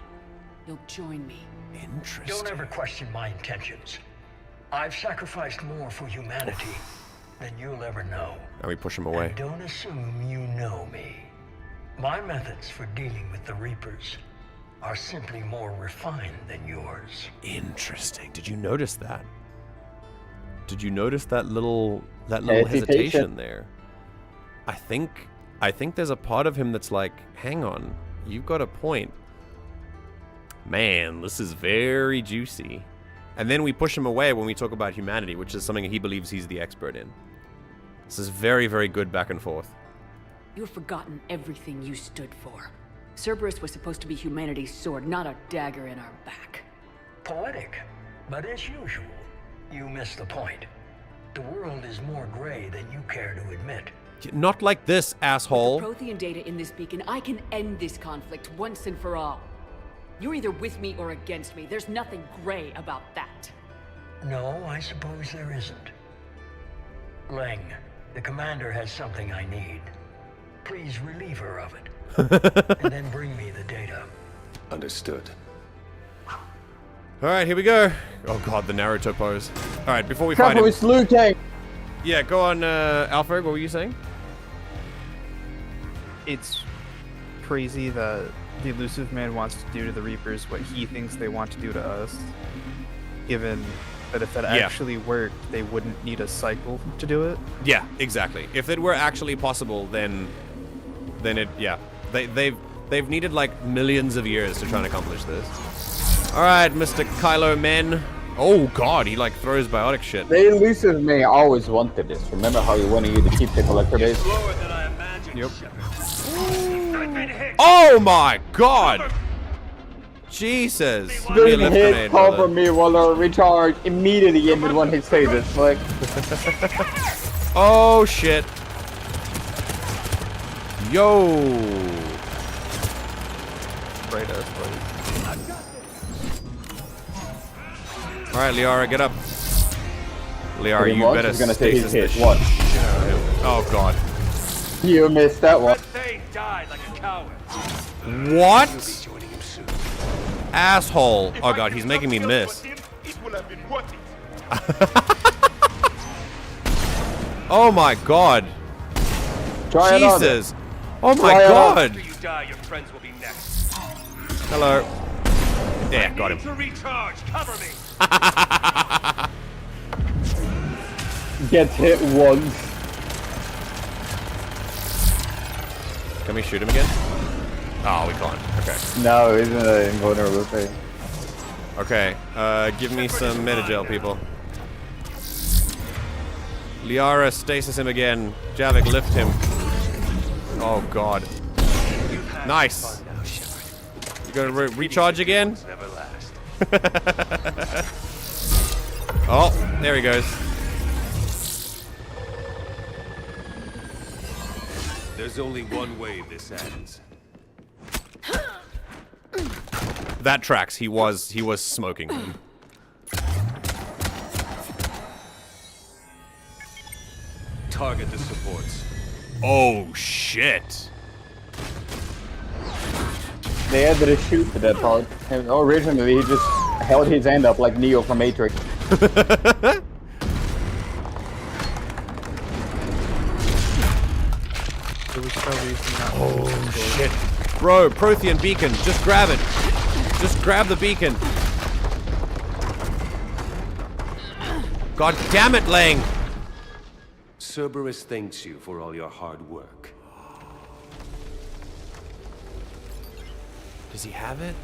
You'll join me. Interesting. Don't ever question my intentions. I've sacrificed more for humanity than you'll ever know. And we push him away. And don't assume you know me. My methods for dealing with the Reapers are simply more refined than yours. Interesting. Did you notice that? Did you notice that little hesitation there? I think there's a part of him that's like, hang on, you've got a point. Man, this is very juicy. And then we push him away when we talk about humanity, which is something he believes he's the expert in. This is very, very good back and forth. You've forgotten everything you stood for. Cerberus was supposed to be humanity's sword, not a dagger in our back. Poetic, but as usual, you missed the point. The world is more gray than you care to admit. Not like this, asshole. With the Prothean data in this beacon, I can end this conflict once and for all. You're either with me or against me. There's nothing gray about that. No, I suppose there isn't. Leng, the commander has something I need. Please relieve her of it. And then bring me the data. Understood. Alright, here we go. Oh god, the Naruto pose. Alright, before we fight him... it's looting! Yeah, go on, Alfred, what were you saying? It's crazy that the Elusive Man wants to do to the Reapers what he thinks they want to do to us. Given that if that actually worked, they wouldn't need a cycle to do it. Yeah, exactly. If it were actually possible, then it, yeah. They've needed like millions of years to try and accomplish this. Alright, Mr. Kylo Men. Oh god, he like throws biotic shit. The Elusive Man always wanted this. Remember how he wanted you to keep the collector base? Slower than I imagined. Yep. Oh my god! Jesus. Doing hit, cover me while I recharge immediately in with one hit phases. Like. Oh shit. Yo. Right us, buddy. Alright, Liara, get up. Liara, you better gonna say stasis his the hit. What? Oh god. You missed that one. Died like a coward. What? Asshole. Oh god, he's making me miss. Oh my god. Try Jesus. Oh my god. After you die, your friends will be next. Hello. Yeah, got him. To recharge, cover me. Gets hit once. Can we shoot him again? Oh, we can't. Okay. No, isn't an invulnerable thing. Okay, give me some metagel, people. Liara, stasis him again. Javik, lift him. Oh god. Nice. You gonna recharge again? Oh, there he goes. There's only one way this ends. That tracks. He was smoking him. Target the supports. Oh shit. They had to shoot for that part. And originally, he just held his hand up like Neo from Matrix. Oh shit. Bro, Prothean beacon. Just grab it. Just grab the beacon. God damn it, Lang. Cerberus thanks you for all your hard work. Does he have it?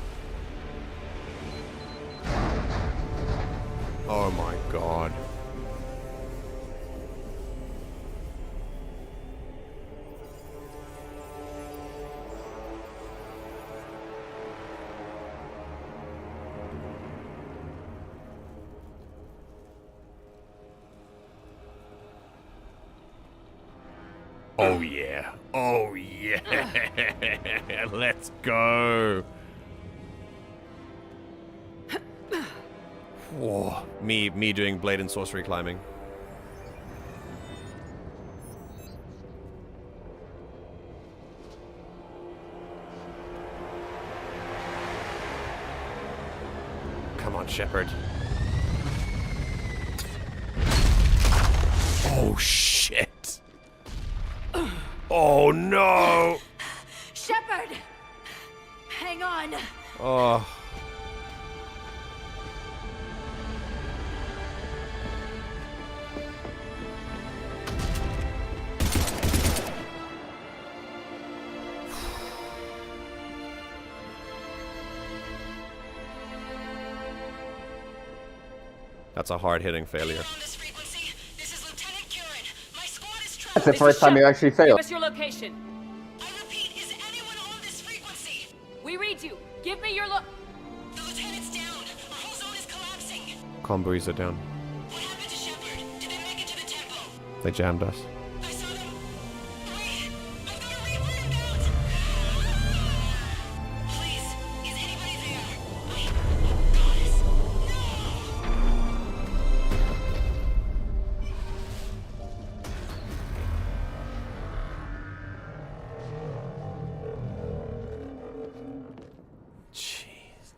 Oh my god. Oh yeah. Oh yeah. Whoa. Me doing blade and sorcery climbing. Come on, Shepard. Oh, shit. Oh, no. Shepard! Hang on. Oh. That's a hard-hitting failure. That's the first time you actually failed. Give us your location. I repeat, is anyone on this frequency? We read you. Give me your The lieutenant's down. Our whole zone is collapsing. Convoys are down. What happened to Shepard? Did they make it to the temple? They jammed us. I saw them. Wait, I've got a reaper inbound. Please, is anybody there? Goddess, Jeez.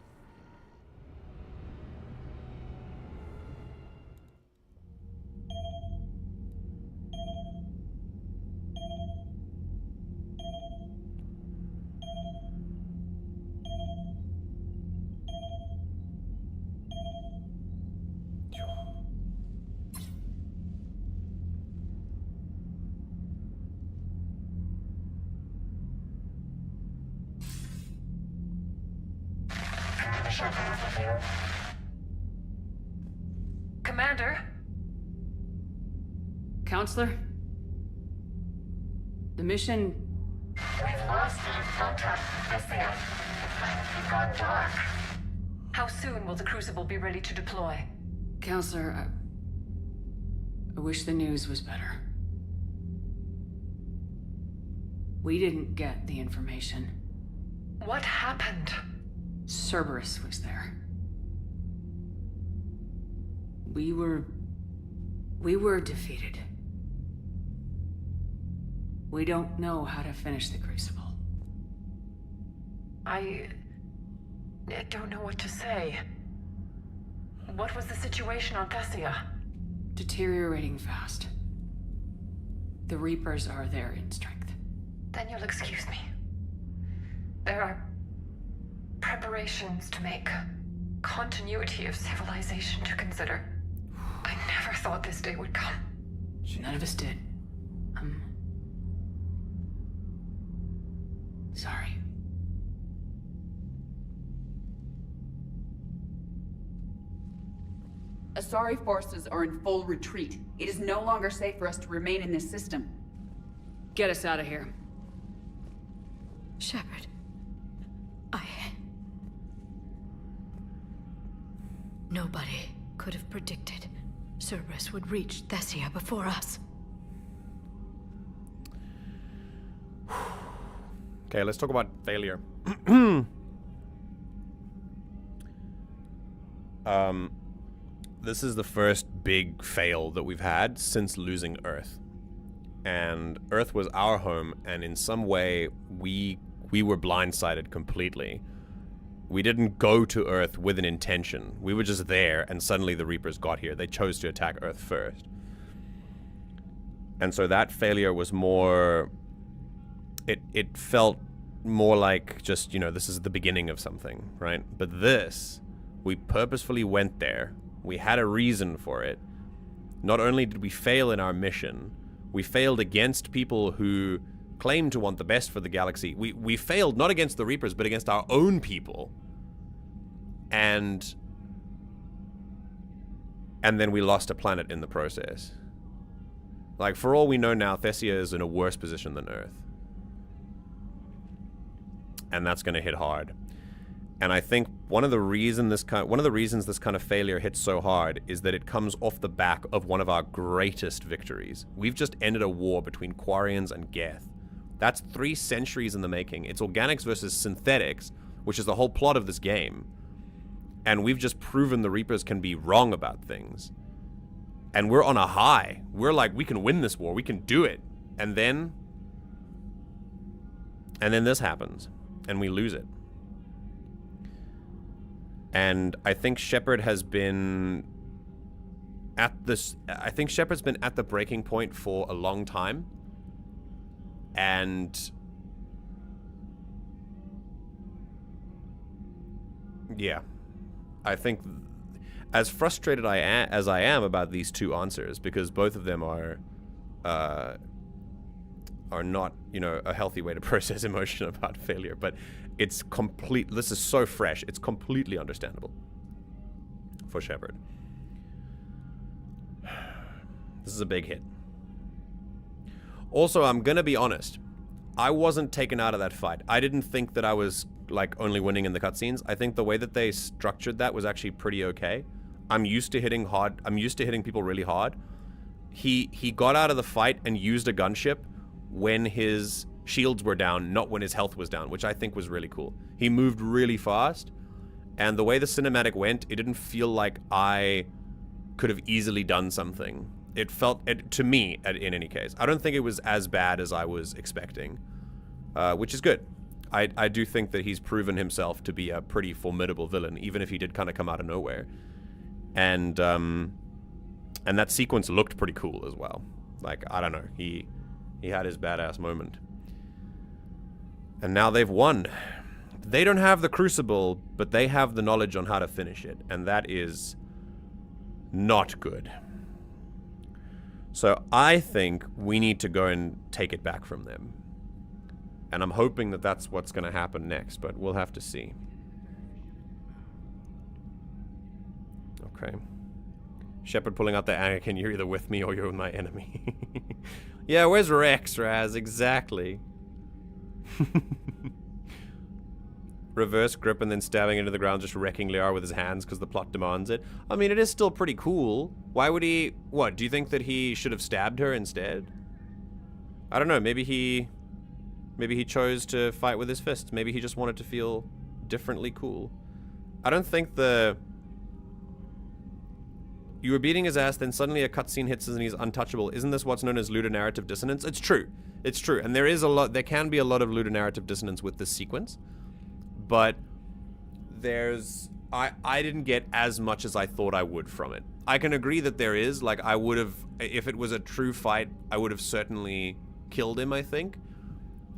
Commander? Counselor? The mission... We've lost contact with Thessia. It's gone dark. How soon will the Crucible be ready to deploy? Counselor, I wish the news was better. We didn't get the information. What happened? Cerberus was there. We were defeated. We don't know how to finish the Crucible. I don't know what to say. What was the situation on Thessia? Deteriorating fast. The Reapers are there in strength. Then you'll excuse me. There are preparations to make, continuity of civilization to consider. I never thought this day would come. None of us did. Sorry. Asari forces are in full retreat. It is no longer safe for us to remain in this system. Get us out of here. Shepard. Nobody could have predicted Cerberus would reach Thessia before us. Okay, let's talk about failure. This is the first big fail that we've had since losing Earth. And Earth was our home, and in some way, we were blindsided completely. We didn't go to Earth with an intention. We were just there, and suddenly the Reapers got here. They chose to attack Earth first. And so that failure was more... It felt more like just, you know, this is the beginning of something, right? But this, we purposefully went there. We had a reason for it. Not only did we fail in our mission, we failed against people who claim to want the best for the galaxy. We failed not against the Reapers, but against our own people. And then we lost a planet in the process. Like, for all we know now, Thessia is in a worse position than Earth. And that's going to hit hard. And I think one of the reasons this kind of failure hits so hard is that it comes off the back of one of our greatest victories. We've just ended a war between Quarians and Geth. That's 3 centuries in the making. It's organics versus synthetics, which is the whole plot of this game. And we've just proven the Reapers can be wrong about things. And we're on a high. We're like, we can win this war. We can do it. And then this happens. And we lose it. And I think Shepard has been at this... I think Shepard's been at the breaking point for a long time. And... yeah. I think... as frustrated as I am about these two answers, because both of them are not, you know, a healthy way to process emotion about failure, but it's complete. This is so fresh. It's completely understandable for Shepard. This is a big hit. Also, I'm gonna be honest. I wasn't taken out of that fight. I didn't think that I was like only winning in the cutscenes. I think the way that they structured that was actually pretty okay. I'm used to hitting hard. I'm used to hitting people really hard. He got out of the fight and used a gunship when his shields were down, not when his health was down, which I think was really cool. He moved really fast, and the way the cinematic went, it didn't feel like I could have easily done something. It felt, to me, in any case. I don't think it was as bad as I was expecting, which is good. I do think that he's proven himself to be a pretty formidable villain, even if he did kind of come out of nowhere. And that sequence looked pretty cool as well. Like, I don't know, he had his badass moment. And now they've won. They don't have the Crucible, but they have the knowledge on how to finish it, and that is not good. So I think we need to go and take it back from them. And I'm hoping that that's what's going to happen next, but we'll have to see. Okay. Shepard pulling out the Anakin, you're either with me or you're my enemy. Yeah, where's Rex, Raz? Exactly. Reverse grip and then stabbing into the ground, just wrecking Liara with his hands because the plot demands it. I mean, it is still pretty cool. Why would he... what, do you think that he should have stabbed her instead? I don't know, maybe he chose to fight with his fist. Maybe he just wanted to feel differently cool. I don't think the... you were beating his ass, then suddenly a cutscene hits and he's untouchable. Isn't this what's known as ludonarrative dissonance? It's true. It's true. And there is a lot, there can be a lot of ludonarrative dissonance with this sequence. But there's, I didn't get as much as I thought I would from it. I can agree that there is, like, I would have, if it was a true fight, I would have certainly killed him, I think.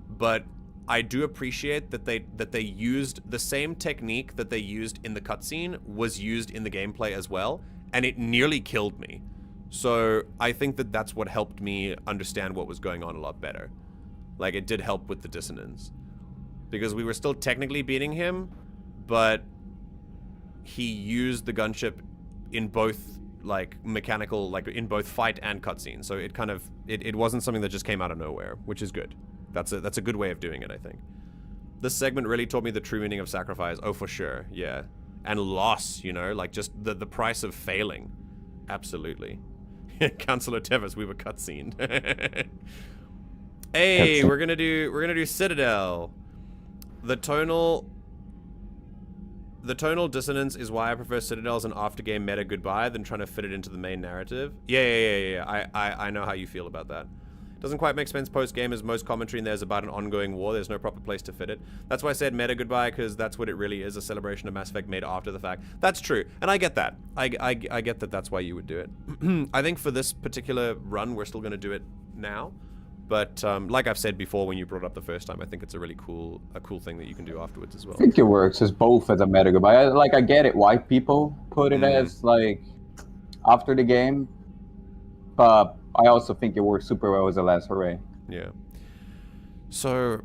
But I do appreciate that they used the same technique that they used in the cutscene was used in the gameplay as well. And it nearly killed me. So I think that that's what helped me understand what was going on a lot better. Like, it did help with the dissonance. Because we were still technically beating him, but he used the gunship in both, like, mechanical, like, in both fight and cutscene. So it kind of, it wasn't something that just came out of nowhere, which is good. That's a good way of doing it, I think. This segment really taught me the true meaning of sacrifice. Oh, for sure, yeah. And loss, you know, like just the price of failing. Absolutely. Councilor Tevis, we were cutscened. Hey, we're gonna do Citadel. The tonal dissonance is why I prefer Citadel as an after-game meta goodbye than trying to fit it into the main narrative. Yeah. I know how you feel about that. Doesn't quite make sense post-game, as most commentary in there is about an ongoing war. There's no proper place to fit it. That's why I said meta goodbye, because that's what it really is, a celebration of Mass Effect made after the fact. That's true, and I get that. I get that that's why you would do it. I think for this particular run, we're still going to do it now. But like I've said before when you brought it up the first time, I think it's a really cool thing that you can do afterwards as well. I think it works as both as a meta goodbye. I get it why people put it as, like, after the game, but I also think it works super well as a last hooray. Yeah. So,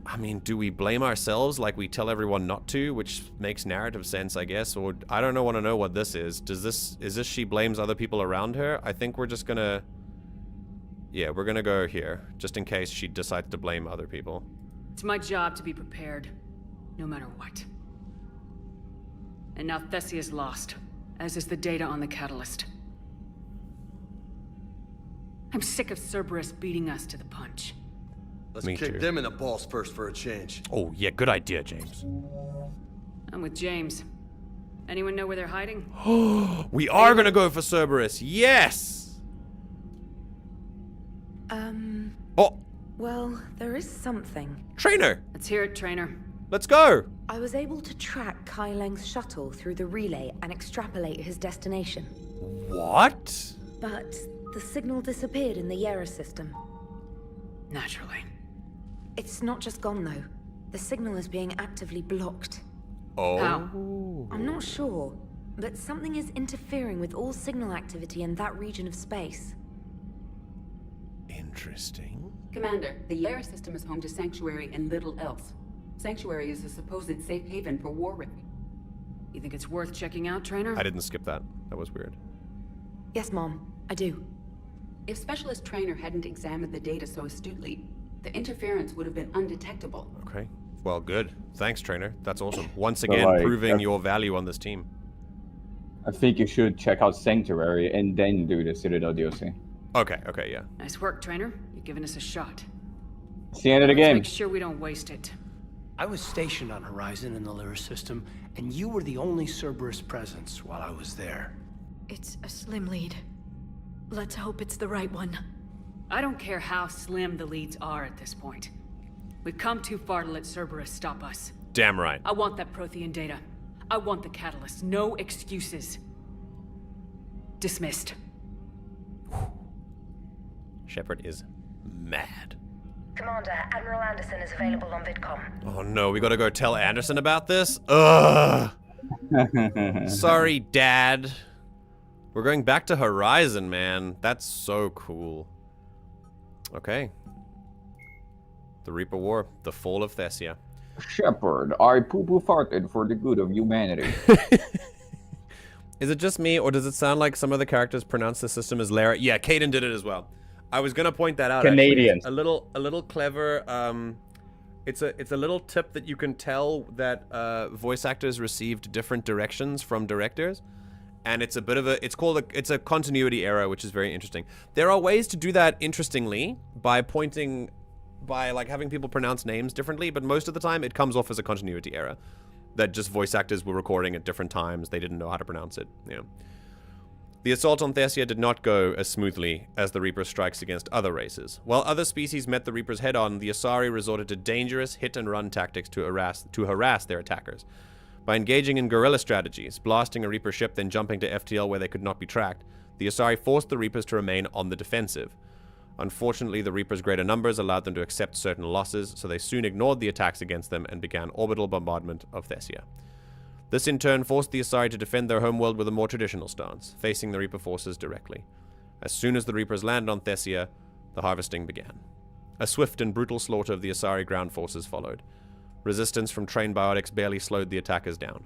I mean, do we blame ourselves like we tell everyone not to, which makes narrative sense, I guess? Or I don't want to know what this is. Is this she blames other people around her? I think we're just gonna... yeah, we're gonna go here, just in case she decides to blame other people. It's my job to be prepared, no matter what. And now Thessia's lost, as is the data on the catalyst. I'm sick of Cerberus beating us to the punch. Let's kick them in the balls first for a change. Oh, yeah, good idea, James. I'm with James. Anyone know where they're hiding? We are gonna go for Cerberus. Yes. Oh. Well, there is something. Trainer. Let's hear it, Trainer. Let's go. I was able to track Kai Leng's shuttle through the relay and extrapolate his destination. What? But the signal disappeared in the Liara system. Naturally. It's not just gone, though. The signal is being actively blocked. Oh. How? I'm not sure, but something is interfering with all signal activity in that region of space. Interesting. Commander, the Liara system is home to Sanctuary and little else. Sanctuary is a supposed safe haven for war ring. You think it's worth checking out, Trainer? I didn't skip that. That was weird. Yes, Mom. I do. If Specialist Trainer hadn't examined the data so astutely, the interference would have been undetectable. Okay. Well, good. Thanks, Trainer. That's awesome. Once again, proving your value on this team. I think you should check out Sanctuary and then do the Citadel DLC. Okay, yeah. Nice work, Trainer. You're giving us a shot. It's the end of the game. Make sure we don't waste it. I was stationed on Horizon in the Liara system, and you were the only Cerberus presence while I was there. It's a slim lead. Let's hope it's the right one. I don't care how slim the leads are at this point. We've come too far to let Cerberus stop us. Damn right. I want that Prothean data. I want the catalyst. No excuses. Dismissed. Shepard is mad. Commander, Admiral Anderson is available on VidCom. Oh no, we gotta go tell Anderson about this? Ugh! Sorry, Dad. We're going back to Horizon, man. That's so cool. Okay. The Reaper War, the fall of Thessia. Shepard, I poo-poo farted for the good of humanity. Is it just me, or does it sound like some of the characters pronounce the system as Lara? Yeah, Caden did it as well. I was gonna point that out. Canadians. A little clever. It's a little tip that you can tell that voice actors received different directions from directors, and it's a bit of a. It's a continuity error, which is very interesting. There are ways to do that interestingly by like having people pronounce names differently, but most of the time it comes off as a continuity error. That just voice actors were recording at different times. They didn't know how to pronounce it. Yeah. The assault on Thessia did not go as smoothly as the Reaper strikes against other races. While other species met the Reapers head-on, the Asari resorted to dangerous hit-and-run tactics to harass their attackers. By engaging in guerrilla strategies, blasting a Reaper ship then jumping to FTL where they could not be tracked, the Asari forced the Reapers to remain on the defensive. Unfortunately, the Reapers' greater numbers allowed them to accept certain losses, so they soon ignored the attacks against them and began orbital bombardment of Thessia. This in turn forced the Asari to defend their homeworld with a more traditional stance, facing the Reaper forces directly. As soon as the Reapers landed on Thessia, the harvesting began. A swift and brutal slaughter of the Asari ground forces followed. Resistance from trained biotics barely slowed the attackers down.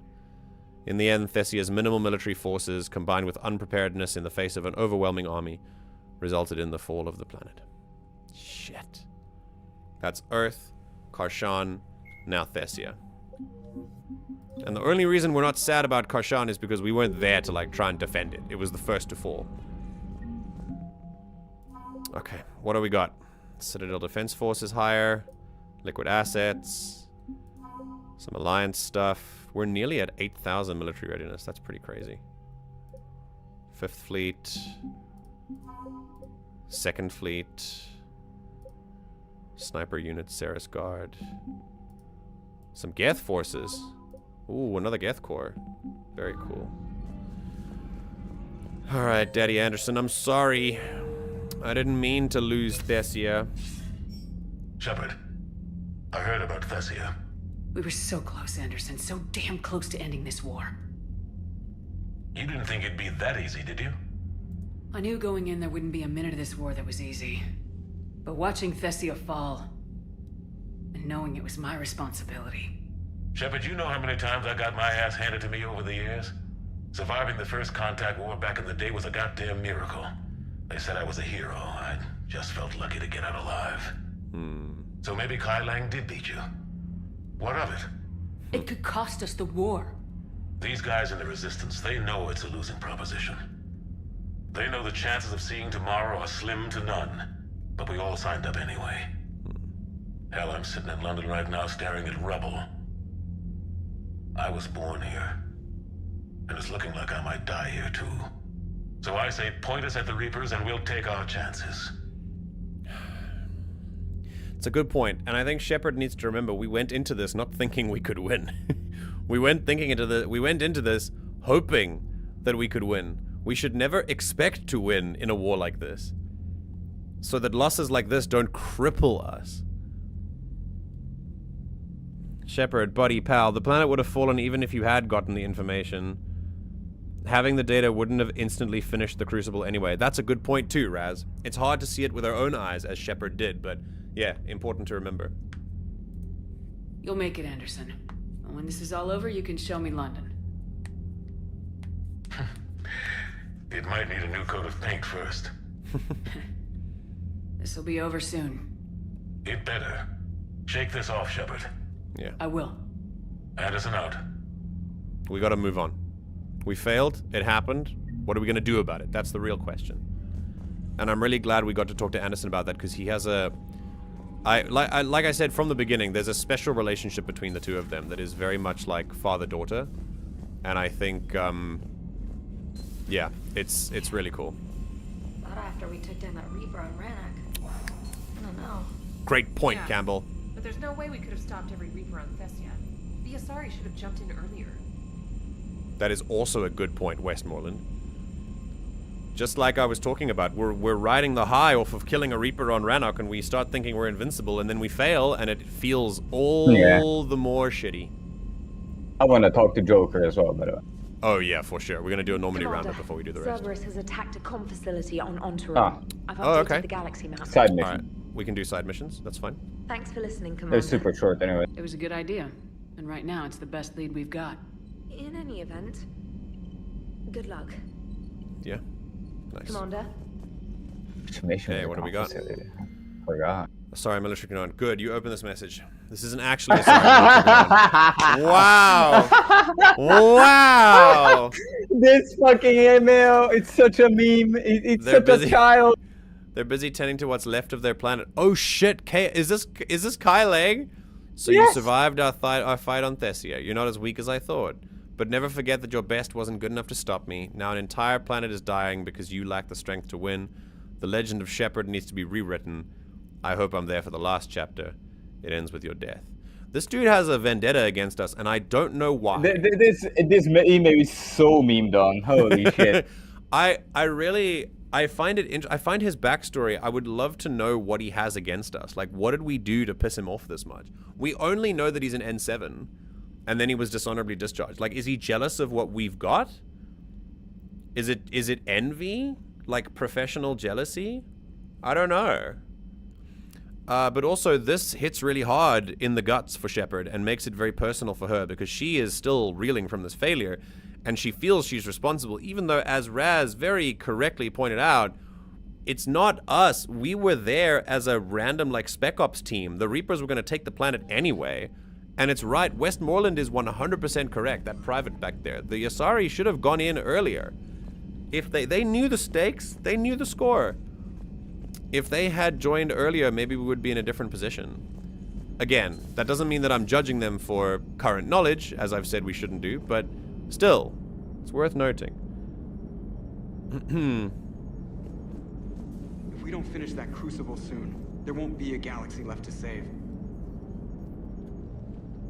In the end, Thessia's minimal military forces, combined with unpreparedness in the face of an overwhelming army, resulted in the fall of the planet. Shit. That's Earth, Karshan, now Thessia. And the only reason we're not sad about Karshan is because we weren't there to, like, try and defend it. It was the first to fall. Okay, what do we got? Citadel Defense Force is higher. Liquid assets. Some Alliance stuff. We're nearly at 8,000 military readiness. That's pretty crazy. 5th Fleet. 2nd Fleet. Sniper unit, Ceres Guard. Some Geth forces. Ooh, another Geth Corps. Very cool. Alright, Daddy Anderson, I'm sorry. I didn't mean to lose Thessia. Shepard, I heard about Thessia. We were so close, Anderson. So damn close to ending this war. You didn't think it'd be that easy, did you? I knew going in there wouldn't be a minute of this war that was easy. But watching Thessia fall, and knowing it was my responsibility. Shepard, you know how many times I got my ass handed to me over the years? Surviving the first contact war back in the day was a goddamn miracle. They said I was a hero. I just felt lucky to get out alive. So maybe Kai Lang did beat you. What of it? It could cost us the war. These guys in the Resistance, they know it's a losing proposition. They know the chances of seeing tomorrow are slim to none. But we all signed up anyway. Hell, I'm sitting in London right now staring at rubble. I was born here. and it's looking like I might die here too. So I say point us at the Reapers and we'll take our chances. It's a good point, and I think Shepard needs to remember we went into this not thinking we could win. we went into this hoping that we could win. We should never expect to win in a war like this, so that losses like this don't cripple us. Shepard, buddy, pal, the planet would have fallen even if you had gotten the information. Having the data wouldn't have instantly finished the Crucible anyway. That's a good point too, Raz. It's hard to see it with our own eyes, as Shepard did, but yeah, important to remember. You'll make it, Anderson. And when this is all over, you can show me London. It might need a new coat of paint first. This'll be over soon. It better. Shake this off, Shepard. Yeah. I will. Anderson out. We gotta move on. We failed. It happened. What are we gonna do about it? That's the real question. And I'm really glad we got to talk to Anderson about that, because he has a... like I said from the beginning, there's a special relationship between the two of them that is very much like father-daughter. And I think, yeah, it's really cool. Not after we took down that Reaper on Rannoch. I don't know. Great point, Campbell. But there's no way we could have stopped every Reaper on Thessia. The Asari should have jumped in earlier. That is also a good point, Westmoreland. Just like I was talking about, we're riding the high off of killing a Reaper on Rannoch, and we start thinking we're invincible, and then we fail, and it feels all the more shitty. I want to talk to Joker as well, by the way. Oh yeah, for sure. We're gonna do a Normandy Round-Up before we do the rest. Cerberus has attacked a comm facility on Entourage. I've updated the galaxy map. Side mission. Alright, we can do side missions. That's fine. Thanks for listening, Commander. They're super short anyway. It was a good idea. And right now, it's the best lead we've got. In any event, good luck. Yeah. Nice. Commander. Hey, what do we got? Forgot. Sorry, military command. Good, you open this message. This isn't actually a sorry. Wow. Wow. This fucking email, it's such a meme. It's such a child. They're busy tending to what's left of their planet. Oh shit, is this Kai Lang? So yes. You survived our fight on Thessia. You're not as weak as I thought. But never forget that your best wasn't good enough to stop me. Now an entire planet is dying because you lack the strength to win. The legend of Shepard needs to be rewritten. I hope I'm there for the last chapter. It ends with your death. This dude has a vendetta against us, and I don't know why. This email is so memed on. Holy shit. I find his backstory. I would love to know what he has against us. Like, what did we do to piss him off this much? We only know that he's an N7, and then he was dishonorably discharged. Like, is he jealous of what we've got? Is it envy? Like professional jealousy? I don't know. But also, this hits really hard in the guts for Shepard and makes it very personal for her, because she is still reeling from this failure, and she feels she's responsible, even though, as Raz very correctly pointed out, it's not us. We were there as a random, like, Spec Ops team. The Reapers were going to take the planet anyway. And it's right, Westmoreland is 100% correct, that private back there. The Asari should have gone in earlier. If they knew the stakes, they knew the score. If they had joined earlier, maybe we would be in a different position. Again, that doesn't mean that I'm judging them for current knowledge, as I've said we shouldn't do, but still, it's worth noting. If we don't finish that Crucible soon, there won't be a galaxy left to save.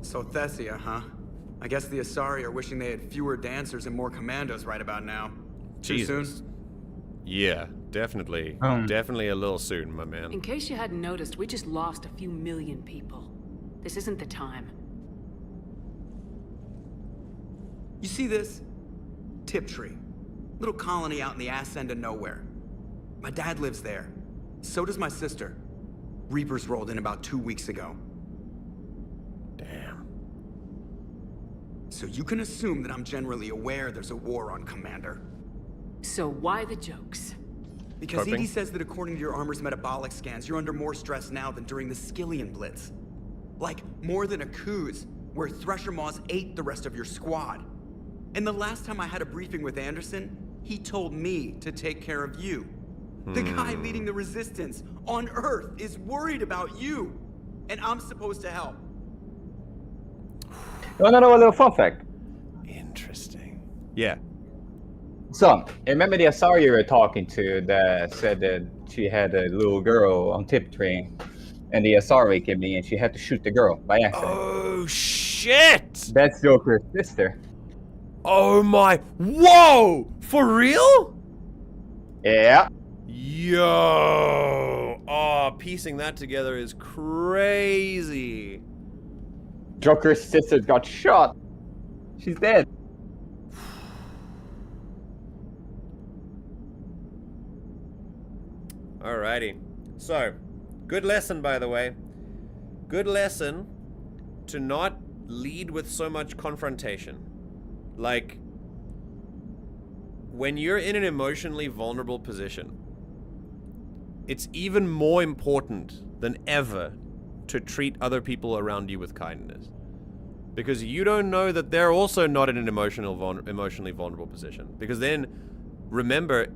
So Thessia, huh? I guess the Asari are wishing they had fewer dancers and more commandos right about now. Jesus. Too soon? Yeah, definitely. Definitely a little soon, my man. In case you hadn't noticed, we just lost a few million people. This isn't the time. You see this? Tiptree. Little colony out in the ass end of nowhere. My dad lives there. So does my sister. Reapers rolled in about 2 weeks ago. Damn. So you can assume that I'm generally aware there's a war on, Commander. So why the jokes? Because EDI says that according to your armor's metabolic scans, you're under more stress now than during the Skillian Blitz. Like, more than a Kuz, where Thresher Maws ate the rest of your squad. And the last time I had a briefing with Anderson, he told me to take care of you. The guy leading the resistance on Earth is worried about you. And I'm supposed to help. You wanna know a little fun fact? Interesting. Yeah. So, remember the Asari you were talking to that said that she had a little girl on tip train, and the Asari came in and she had to shoot the girl by accident. Oh, shit! That's Joker's sister. Oh my... Whoa! For real? Yeah. Yo! Oh, piecing that together is crazy. Joker's sister got shot. She's dead. Alrighty. So, good lesson, by the way. Good lesson to not lead with so much confrontation. Like, when you're in an emotionally vulnerable position, it's even more important than ever to treat other people around you with kindness. Because you don't know that they're also not in an emotionally vulnerable position. Because then, remember,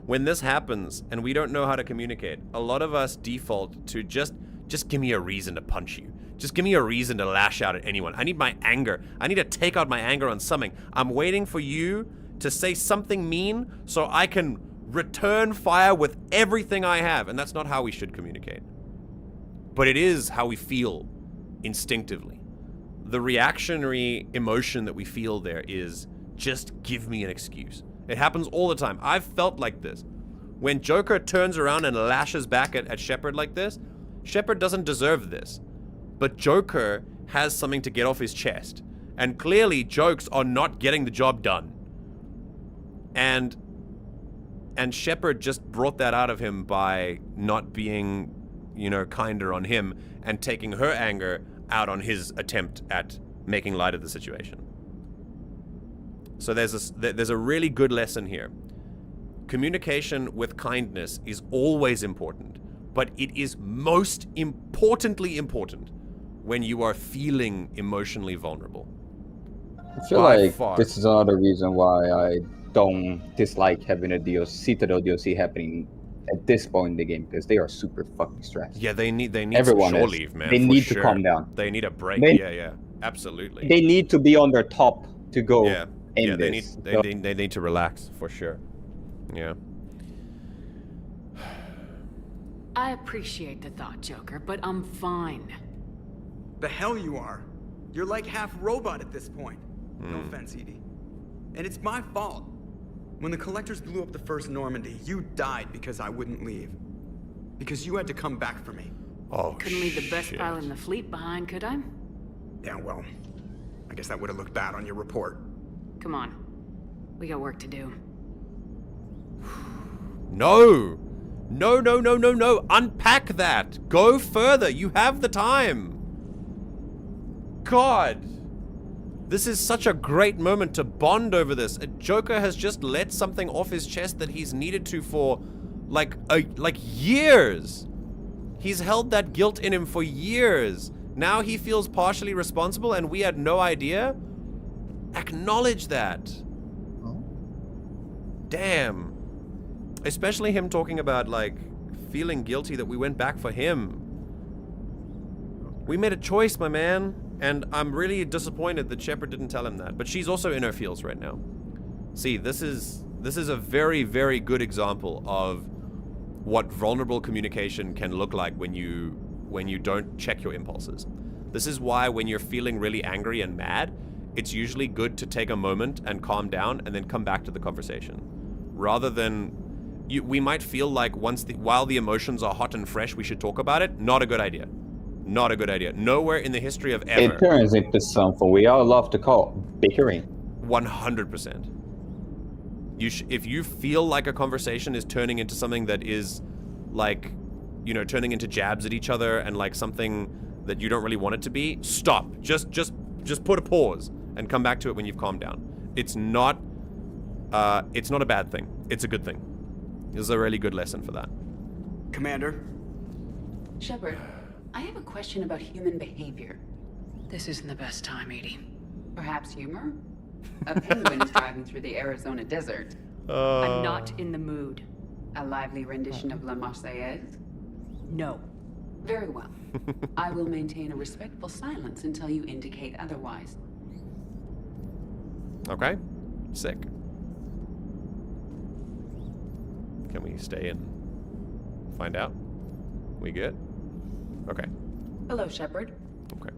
when this happens and we don't know how to communicate, a lot of us default to just give me a reason to punch you. Just give me a reason to lash out at anyone. I need my anger. I need to take out my anger on something. I'm waiting for you to say something mean so I can return fire with everything I have. And that's not how we should communicate. But it is how we feel instinctively. The reactionary emotion that we feel there is just give me an excuse. It happens all the time. I've felt like this. When Joker turns around and lashes back at Shepard like this, Shepard doesn't deserve this. But Joker has something to get off his chest. And clearly, jokes are not getting the job done. And Shepard just brought that out of him by not being, you know, kinder on him and taking her anger out on his attempt at making light of the situation. So there's a really good lesson here. Communication with kindness is always important, but it is most importantly important when you are feeling emotionally vulnerable. I feel like this is another reason why I don't dislike having a Citadel DLC happening at this point in the game, because they are super fucking stressed. Yeah, they need Everyone some shore is. leave, man. They need to calm down. They need a break. Yeah, absolutely. They need to be on their top to go. Yeah, they need to relax for sure. Yeah. I appreciate the thought, Joker, but I'm fine. The hell you are. You're like half robot at this point. No offense, Edie. And it's my fault. When the Collectors blew up the first Normandy, you died because I wouldn't leave. Because you had to come back for me. Oh, Couldn't leave the best pilot in the fleet behind, could I? Yeah, well, I guess that would have looked bad on your report. Come on. We got work to do. No! No. Unpack that. Go further. You have the time. God. This is such a great moment to bond over this. Joker has just let something off his chest that he's needed to for like years. He's held that guilt in him for years. Now he feels partially responsible and we had no idea. Acknowledge that. Damn. Especially him talking about, like, feeling guilty that we went back for him. We made a choice, my man. And I'm really disappointed that Shepard didn't tell him that. But she's also in her feels right now. See, this is a very, very good example of what vulnerable communication can look like when you don't check your impulses. This is why when you're feeling really angry and mad, it's usually good to take a moment and calm down and then come back to the conversation. Rather than... we might feel like while the emotions are hot and fresh, we should talk about it. Not a good idea. Not a good idea. Nowhere in the history of ever. It turns into something we all love to call bickering. 100%. If you feel like a conversation is turning into something that is like, you know, turning into jabs at each other and like something that you don't really want it to be, stop. Just put a pause and come back to it when you've calmed down. It's not a bad thing. It's a good thing. This is a really good lesson for that. Commander? Shepard, I have a question about human behavior. This isn't the best time, Edie. Perhaps humor? A penguin is driving through the Arizona desert. I'm not in the mood. A lively rendition of La Marseillaise? No. Very well. I will maintain a respectful silence until you indicate otherwise. Okay. Sick. Can we stay and find out? We good? Okay. Hello, Shepard. Okay.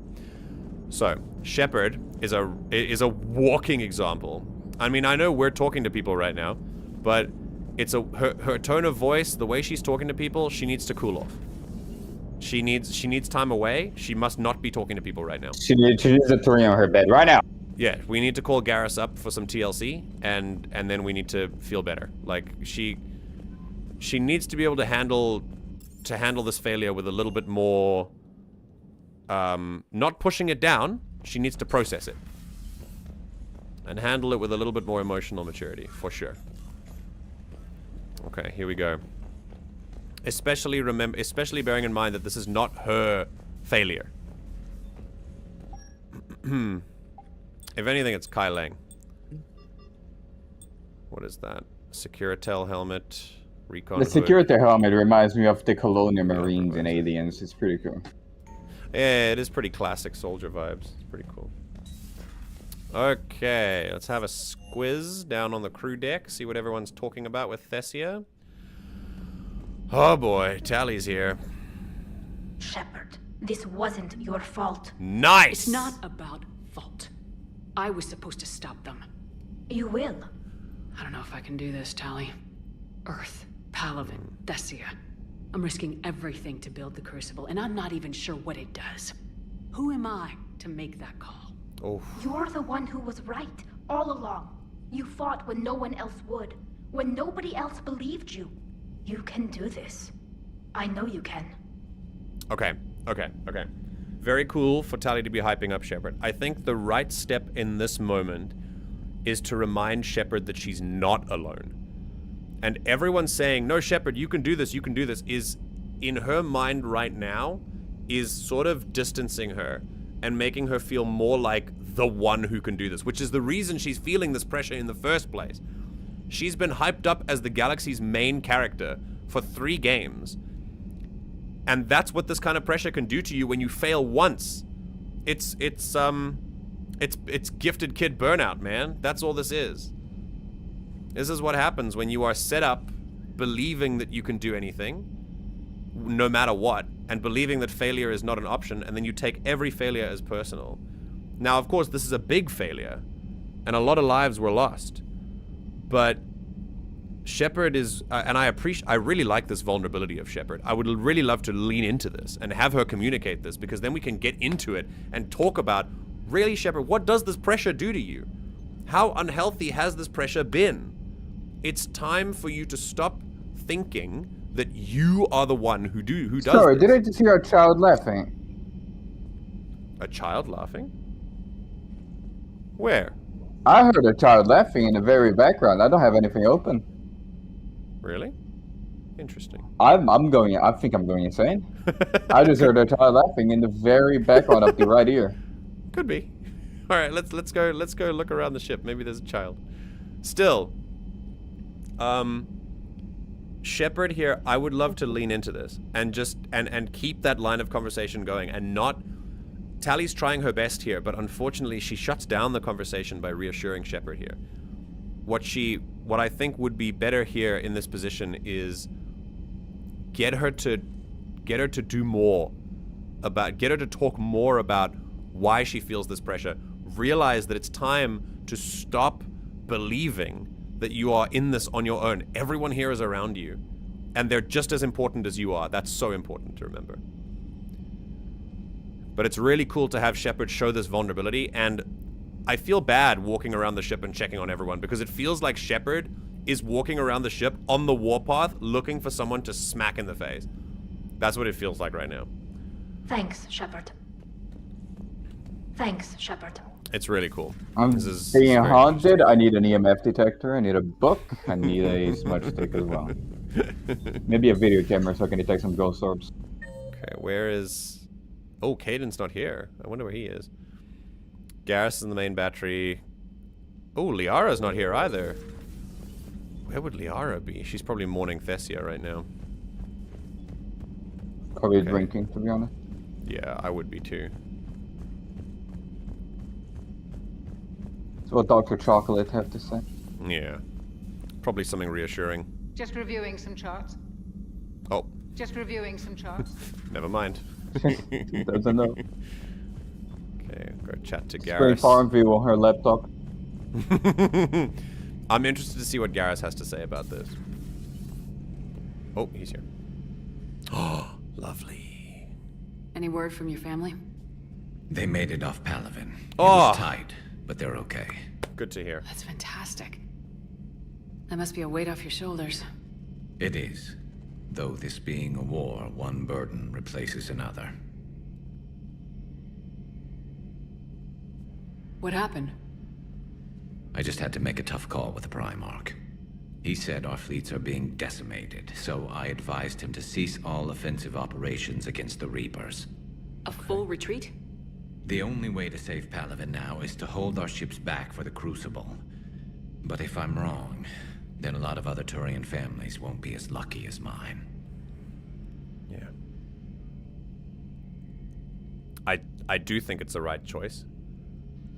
So, Shepard is a walking example. I mean, I know we're talking to people right now, but it's her tone of voice, the way she's talking to people, she needs to cool off. She needs time away. She must not be talking to people right now. She needs a 3 on her bed right now. Yeah, we need to call Garrus up for some TLC, and then we need to feel better. Like she needs to be able to handle this failure with a little bit more, not pushing it down. She needs to process it and handle it with a little bit more emotional maturity, for sure. Okay, here we go. Especially bearing in mind that this is not her failure. If anything, it's Kai Lang. What is that? Securitel helmet, recon. The Securitel helmet reminds me of the Colonial Marines and Aliens. It's pretty cool. Yeah, it is pretty classic soldier vibes. It's pretty cool. Okay, let's have a squiz down on the crew deck, see what everyone's talking about with Thessia. Oh boy, Tali's here. Shepard, this wasn't your fault. Nice! It's not about fault. I was supposed to stop them. You will. I don't know if I can do this, Tali. Earth, Palaven, Thessia. I'm risking everything to build the Crucible, and I'm not even sure what it does. Who am I to make that call? Oh. You're the one who was right, all along. You fought when no one else would, when nobody else believed you. You can do this. I know you can. Okay. Very cool for Tali to be hyping up Shepard. I think the right step in this moment is to remind Shepard that she's not alone. And everyone saying, no, Shepard, you can do this, is, in her mind right now, is sort of distancing her and making her feel more like the one who can do this, which is the reason she's feeling this pressure in the first place. She's been hyped up as the galaxy's main character for 3 games. And that's what this kind of pressure can do to you when you fail once. It's gifted kid burnout, man. That's all this is. This is what happens when you are set up believing that you can do anything, no matter what, and believing that failure is not an option, and then you take every failure as personal. Now, of course, this is a big failure, and a lot of lives were lost. But Shepard is, and I really like this vulnerability of Shepard. I would really love to lean into this and have her communicate this, because then we can get into it and talk about, really, Shepard, what does this pressure do to you? How unhealthy has this pressure been? It's time for you to stop thinking that you are the one who does Sorry, this. did I just hear a child laughing? A child laughing? Where? I heard a child laughing in the very background. I don't have anything open. Really? Interesting. I think I'm going insane. I just heard a child laughing in the very background of the right ear. Could be. All right, let's go look around the ship. Maybe there's a child. Still, Shepard here, I would love to lean into this and just and keep that line of conversation going and not. Tali's trying her best here, but unfortunately she shuts down the conversation by reassuring Shepard here. What I think would be better here in this position is get her to do more about, get her to talk more about why she feels this pressure. Realize that it's time to stop believing that you are in this on your own. Everyone here is around you, and they're just as important as you are. That's so important to remember. But it's really cool to have Shepard show this vulnerability, and I feel bad walking around the ship and checking on everyone, because it feels like Shepard is walking around the ship on the warpath looking for someone to smack in the face. That's what it feels like right now. Thanks, Shepard. Thanks, Shepard. It's really cool. I'm being haunted. I need an EMF detector. I need a book. I need a smudge stick as well. Maybe a video camera so I can detect some ghost orbs. Okay, where is... Oh, Caden's not here. I wonder where he is. Garrus is in the main battery. Oh, Liara's not here either. Where would Liara be? She's probably mourning Thessia right now. Probably drinking, to be honest. Yeah, I would be too. That's what Dr. Chocolate have to say. Yeah. Probably something reassuring. Just reviewing some charts. Oh. Just reviewing some charts. Never mind. Doesn't know. Okay, go chat to Garrus. Great farm view on her laptop. I'm interested to see what Garrus has to say about this. Oh, he's here. Oh, lovely. Any word from your family? They made it off Palaven. It Oh. was tight, but they're okay. Good to hear. That's fantastic. That must be a weight off your shoulders. It is. Though this being a war, one burden replaces another. What happened? I just had to make a tough call with the Primarch. He said our fleets are being decimated, so I advised him to cease all offensive operations against the Reapers. A full retreat? The only way to save Palaven now is to hold our ships back for the Crucible. But if I'm wrong, then a lot of other Turian families won't be as lucky as mine. Yeah. I do think it's the right choice.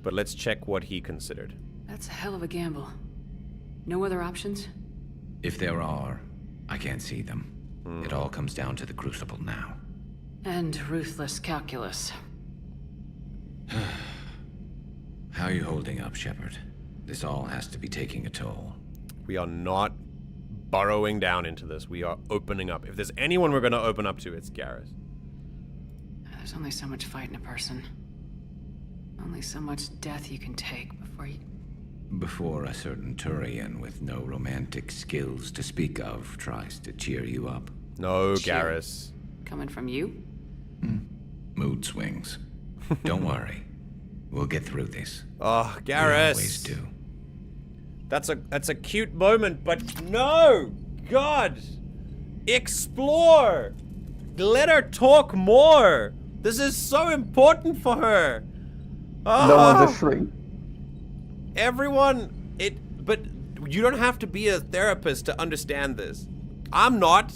But let's check what he considered. That's a hell of a gamble. No other options? If there are, I can't see them. It all comes down to the Crucible now. And ruthless calculus. How are you holding up, Shepard? This all has to be taking a toll. We are not burrowing down into this. We are opening up. If there's anyone we're going to open up to, it's Garrus. There's only so much fight in a person. Only so much death you can take before you... Before a certain Turian with no romantic skills to speak of tries to cheer you up. No, Garrus. Coming from you? Mood swings. Don't worry. We'll get through this. Oh, Garrus. We always do. That's a cute moment, but no! God! Explore! Let her talk more! This is so important for her! No one's a shrink. Everyone, but you don't have to be a therapist to understand this. I'm not.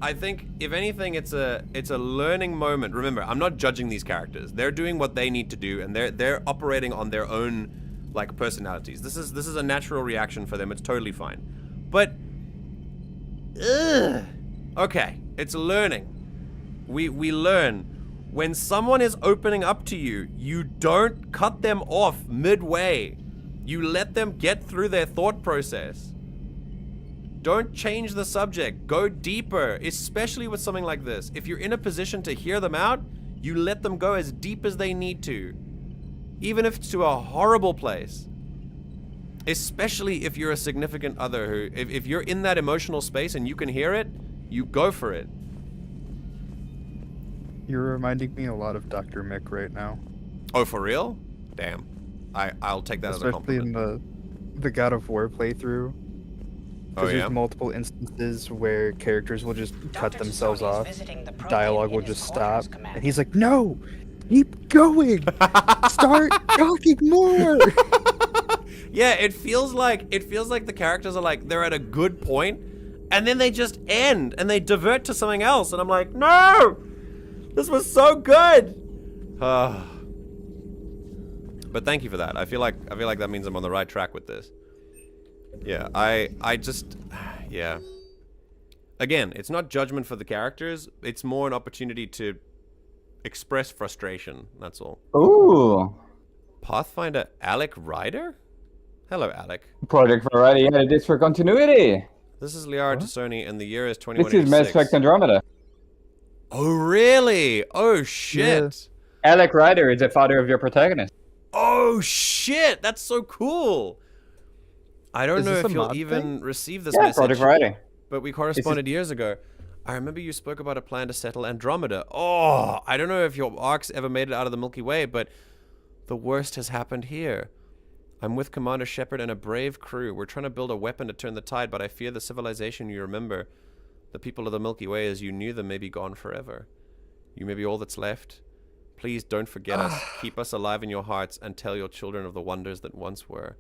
I think, if anything, it's a learning moment. Remember, I'm not judging these characters. They're doing what they need to do, and they're operating on their own, like, personalities. This is a natural reaction for them. It's totally fine. But, okay, it's learning. We learn. When someone is opening up to you, you don't cut them off midway. You let them get through their thought process. Don't change the subject. Go deeper, especially with something like this. If you're in a position to hear them out, you let them go as deep as they need to. Even if it's to a horrible place. Especially if you're a significant other who, if you're in that emotional space and you can hear it, you go for it. You're reminding me a lot of Dr. Mick right now. Oh, for real? Damn. I'll take that as a compliment. Especially in the God of War playthrough. Because there's multiple instances where characters will just cut themselves off. Dialogue will just stop. And he's like, no! Keep going! Start talking more! Yeah, it feels like the characters are like, they're at a good point, and then they just end, and they divert to something else, and I'm like, no! This was so good! But thank you for that. I feel like that means I'm on the right track with this. Yeah, I just, yeah. Again, it's not judgment for the characters. It's more an opportunity to express frustration. That's all. Ooh. Pathfinder Alec Ryder? Hello, Alec. Project Variety added this for continuity. This is Liara Grieving, and the year is 2186. This is Mass Effect Andromeda. Oh, really? Oh, shit. Yeah. Alec Ryder is the father of your protagonist. Oh, shit. That's so cool. I don't know if you'll even receive this message. Project Variety. But we corresponded years ago. I remember you spoke about a plan to settle Andromeda. Oh, I don't know if your arcs ever made it out of the Milky Way, but the worst has happened here. I'm with Commander Shepard and a brave crew. We're trying to build a weapon to turn the tide, but I fear the civilization you remember, the people of the Milky Way as you knew them, may be gone forever. You may be all that's left. Please don't forget us. Keep us alive in your hearts and tell your children of the wonders that once were.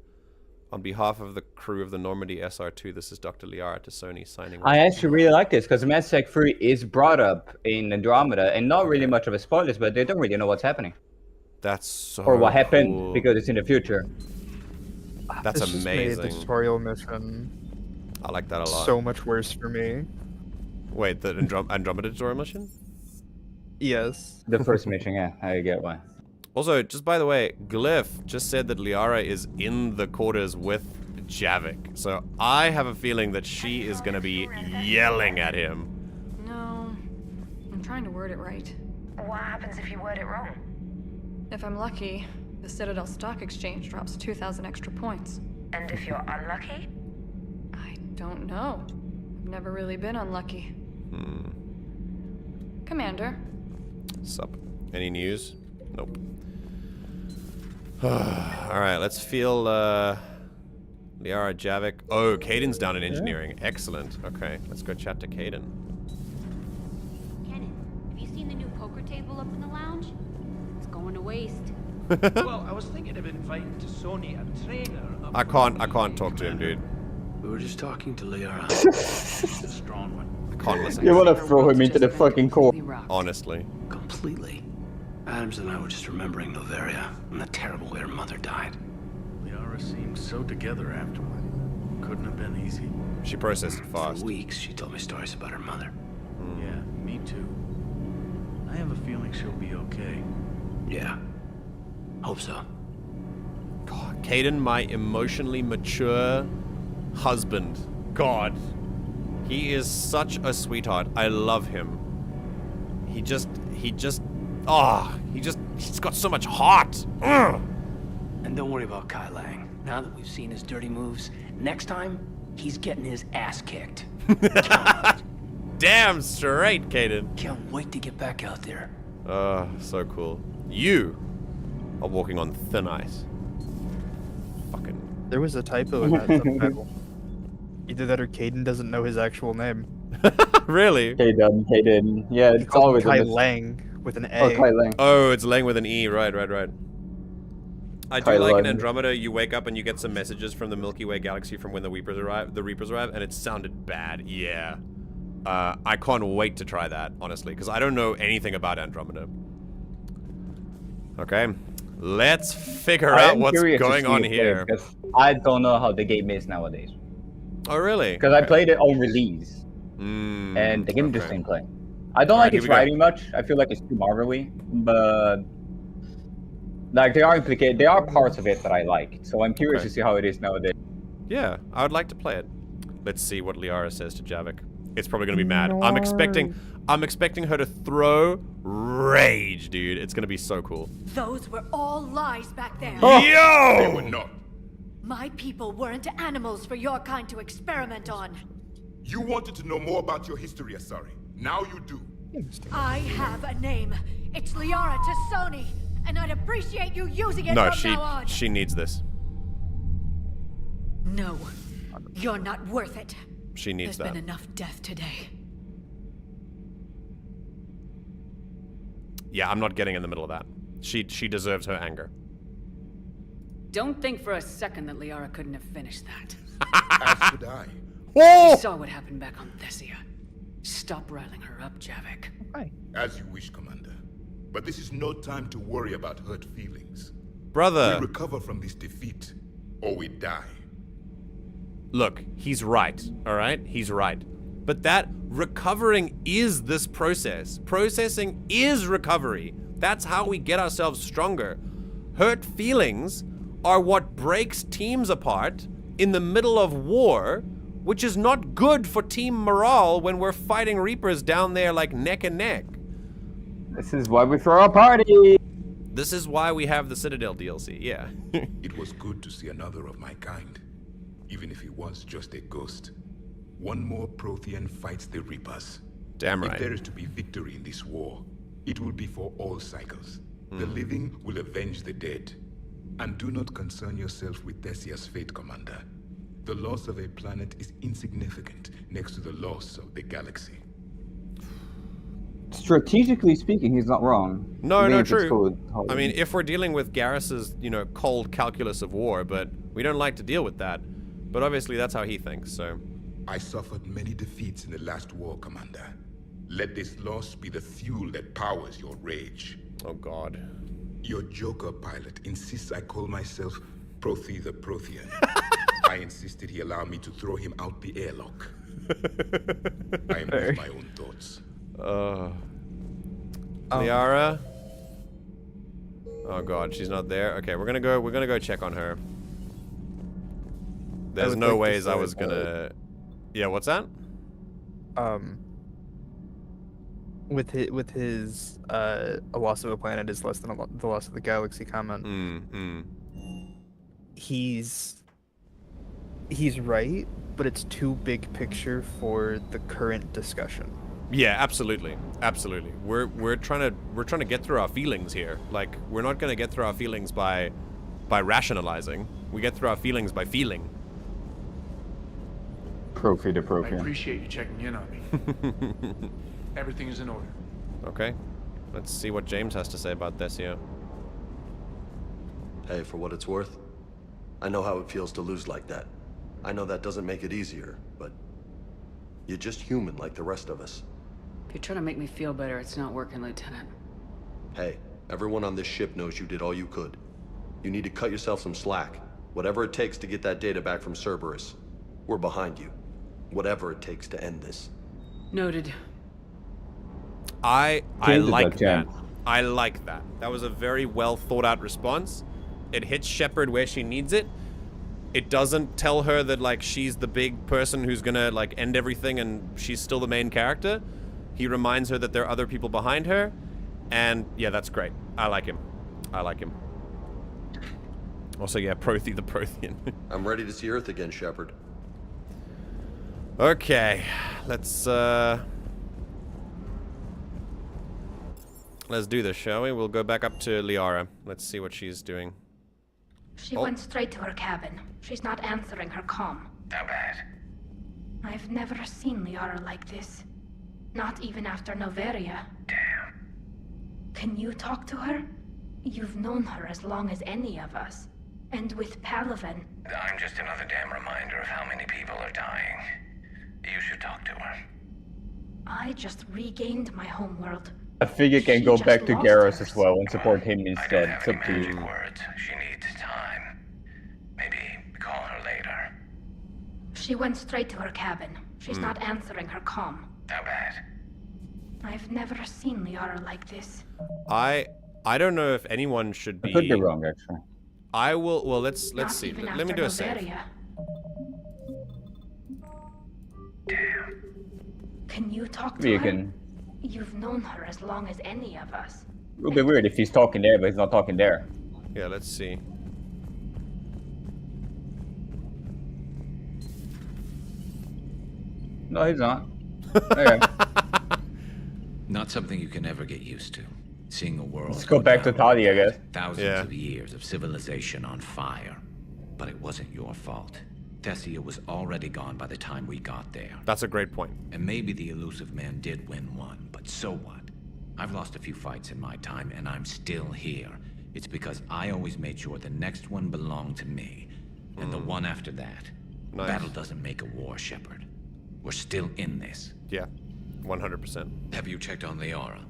On behalf of the crew of the Normandy SR2, this is Dr. Liara Grieving signing off. I actually really like this because Mass Effect 3 is brought up in Andromeda, and not really much of a spoilers, but they don't really know what's happening. That's so Or what happened, cool. because it's in the future. That's this amazing. Just made the tutorial mission I like that a lot. so much worse for me. Wait, the Andromeda tutorial mission? Yes. The first mission, yeah, I get why. Also, just by the way, Glyph just said that Liara is in the quarters with Javik. So I have a feeling that she is going to be yelling at him. No, I'm trying to word it right. What happens if you word it wrong? If I'm lucky, the Citadel Stock Exchange drops 2,000 extra points. And if you're unlucky? I don't know. I've never really been unlucky. Commander. Sup? Any news? Nope. Alright, let's feel Liara, Javik. Oh, Caden's down in engineering. Excellent. Okay, let's go chat to Caden. Kenan, have you seen the new poker table up in the lounge? It's going to waste. Well, I was thinking of inviting to Sony a trainer. I can't talk to him, dude. We were just talking to Liara. A strong one. I can't listen. You want to throw him into the fucking core. Honestly. Completely. Adams and I were just remembering Noveria and the terrible way her mother died. Liara seemed so together afterward. Couldn't have been easy. She processed it fast. For weeks, she told me stories about her mother. Yeah, me too. I have a feeling she'll be okay. Yeah. Hope so. God, Caden, my emotionally mature husband. God. He is such a sweetheart. I love him. He's got so much heart. Ugh. And don't worry about Kai Lang. Now that we've seen his dirty moves, next time, he's getting his ass kicked. Damn straight, Caden. Can't wait to get back out there. So cool. You are walking on thin ice. Fucking. There was a typo in that subtitle. Either that or Caden doesn't know his actual name. Really? Caden. Yeah, it's always Kai Lang with an A. Oh, Kai Lang. Oh, it's Lang with an E. Right. I do Kai like in Lang. Andromeda, you wake up and you get some messages from the Milky Way galaxy from when the Reapers arrive, and it sounded bad. Yeah. I can't wait to try that, honestly, because I don't know anything about Andromeda. Okay. Let's figure out what's going on here. Because I don't know how the game is nowadays. Oh, really? Because I played it on release. And the game just didn't play. I don't like its writing much. I feel like it's too Marvel-y. But like there are parts of it that I like. So I'm curious to see how it is nowadays. Yeah, I would like to play it. Let's see what Liara says to Javik. It's probably gonna be mad. I'm expecting her to throw rage, dude. It's gonna be so cool. Those were all lies back there. Yo! They were not. My people weren't animals for your kind to experiment on. You wanted to know more about your history, Asari. Now you do. I have a name. It's Liara Tassoni, and I'd appreciate you using it No, from now on. she needs this. No, you're not worth it. She needs There's that. been enough death today. Yeah, I'm not getting in the middle of that. She deserves her anger. Don't think for a second that Liara couldn't have finished that. As could I. You saw what happened back on Thessia. Stop riling her up, Javik. As you wish, Commander. But this is no time to worry about hurt feelings. Brother. We recover from this defeat, or we die. Look, he's right, alright? He's right. But that recovering is this process. Processing is recovery. That's how we get ourselves stronger. Hurt feelings are what breaks teams apart in the middle of war, which is not good for team morale when we're fighting Reapers down there like neck and neck. This is why we throw a party. This is why we have the Citadel DLC, yeah. It was good to see another of my kind, even if he was just a ghost. One more Prothean fights the Reapers. Damn right. If there is to be victory in this war, it will be for all cycles. The living will avenge the dead. And do not concern yourself with Thessia's fate, Commander. The loss of a planet is insignificant next to the loss of the galaxy. Strategically speaking, he's not wrong. No, true. I mean, if we're dealing with Garrus's, cold calculus of war, but we don't like to deal with that. But obviously that's how he thinks, so. I suffered many defeats in the last war, Commander. Let this loss be the fuel that powers your rage. Oh God. Your Joker pilot insists I call myself Prothi the Prothian. I insisted he allow me to throw him out the airlock. I am with my own thoughts. Liara? Oh god, she's not there. Okay, we're gonna go check on her. There's no ways I was gonna... Yeah, what's that? With his a loss of a planet is less than the loss of the galaxy comment. He's right, but it's too big picture for the current discussion. Yeah, absolutely, absolutely. We're trying to get through our feelings here. Like, we're not gonna get through our feelings by rationalizing. We get through our feelings by feeling. Profi to I Profi. appreciate you checking in on me. Everything is in order. Okay, let's see what James has to say about Thessia. Hey, for what it's worth, I know how it feels to lose like that. I know that doesn't make it easier, but you're just human like the rest of us. If you're trying to make me feel better, it's not working, Lieutenant. Hey, everyone on this ship knows you did all you could. You need to cut yourself some slack. Whatever it takes to get that data back from Cerberus. We're behind you. Whatever it takes to end this. Noted. I like that. I like that. That was a very well thought out response. It hits Shepard where she needs it. It doesn't tell her that, like, she's the big person who's gonna, like, end everything and she's still the main character. He reminds her that there are other people behind her. And, yeah, that's great. I like him. I like him. Also, yeah, Prothi the Prothian. I'm ready to see Earth again, Shepard. Okay. Let's do this, shall we? We'll go back up to Liara. Let's see what she's doing. She went straight to her cabin. She's not answering her comm. How bad? I've never seen Liara like this. Not even after Noveria. Damn. Can you talk to her? You've known her as long as any of us. And with Palaven... I'm just another damn reminder of how many people are dying. You should talk to her. I just regained my homeworld. I figure you can go back to Garrus as well and support him instead. It's up to you. Words. She needs time. Maybe call her later. She went straight to her cabin. She's not answering her comm. How bad? I've never seen Liara like this. I don't know if anyone should be... I could be wrong, actually. I will... Well, let's see. Let me do a save. Damn. Can you talk to her? You've known her as long as any of us. It would be weird if he's talking there, but he's not talking there. Yeah, let's see. No, he's not. Okay. Not something you can ever get used to. Seeing a world... Let's go back to Tali, I guess. Thousands of years of civilization on fire. But it wasn't your fault. Thessia was already gone by the time we got there. That's a great point. And maybe the elusive man did win one, but so what? I've lost a few fights in my time, and I'm still here. It's because I always made sure the next one belonged to me. And the one after that. Nice. Battle doesn't make a war, Shepard. We're still in this. Yeah, 100%. Have you checked on Liara?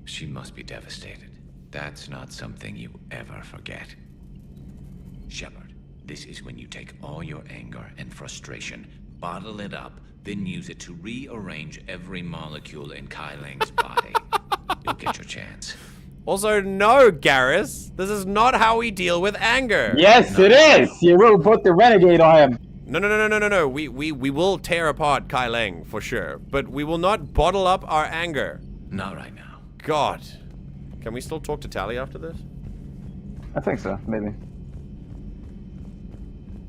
She must be devastated. That's not something you ever forget. Shepard. This is when you take all your anger and frustration, bottle it up, then use it to rearrange every molecule in Kai Ling's body. You'll get your chance. Also, no, Garrus. This is not how we deal with anger. Yes, it is. You will put the renegade on him. No. We will tear apart Kai Ling for sure, but we will not bottle up our anger. Not right now. God. Can we still talk to Tali after this? I think so, maybe.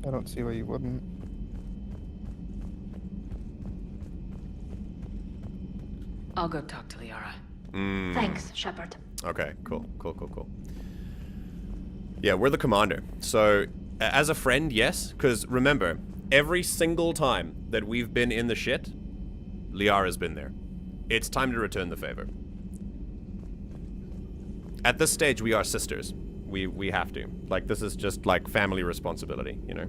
I don't see why you wouldn't. I'll go talk to Liara. Thanks, Shepard. Okay, cool. Yeah, we're the commander. So, as a friend, yes, because remember, every single time that we've been in the shit, Liara's been there. It's time to return the favor. At this stage, we are sisters. We have to. Like, this is just, like, family responsibility, you know?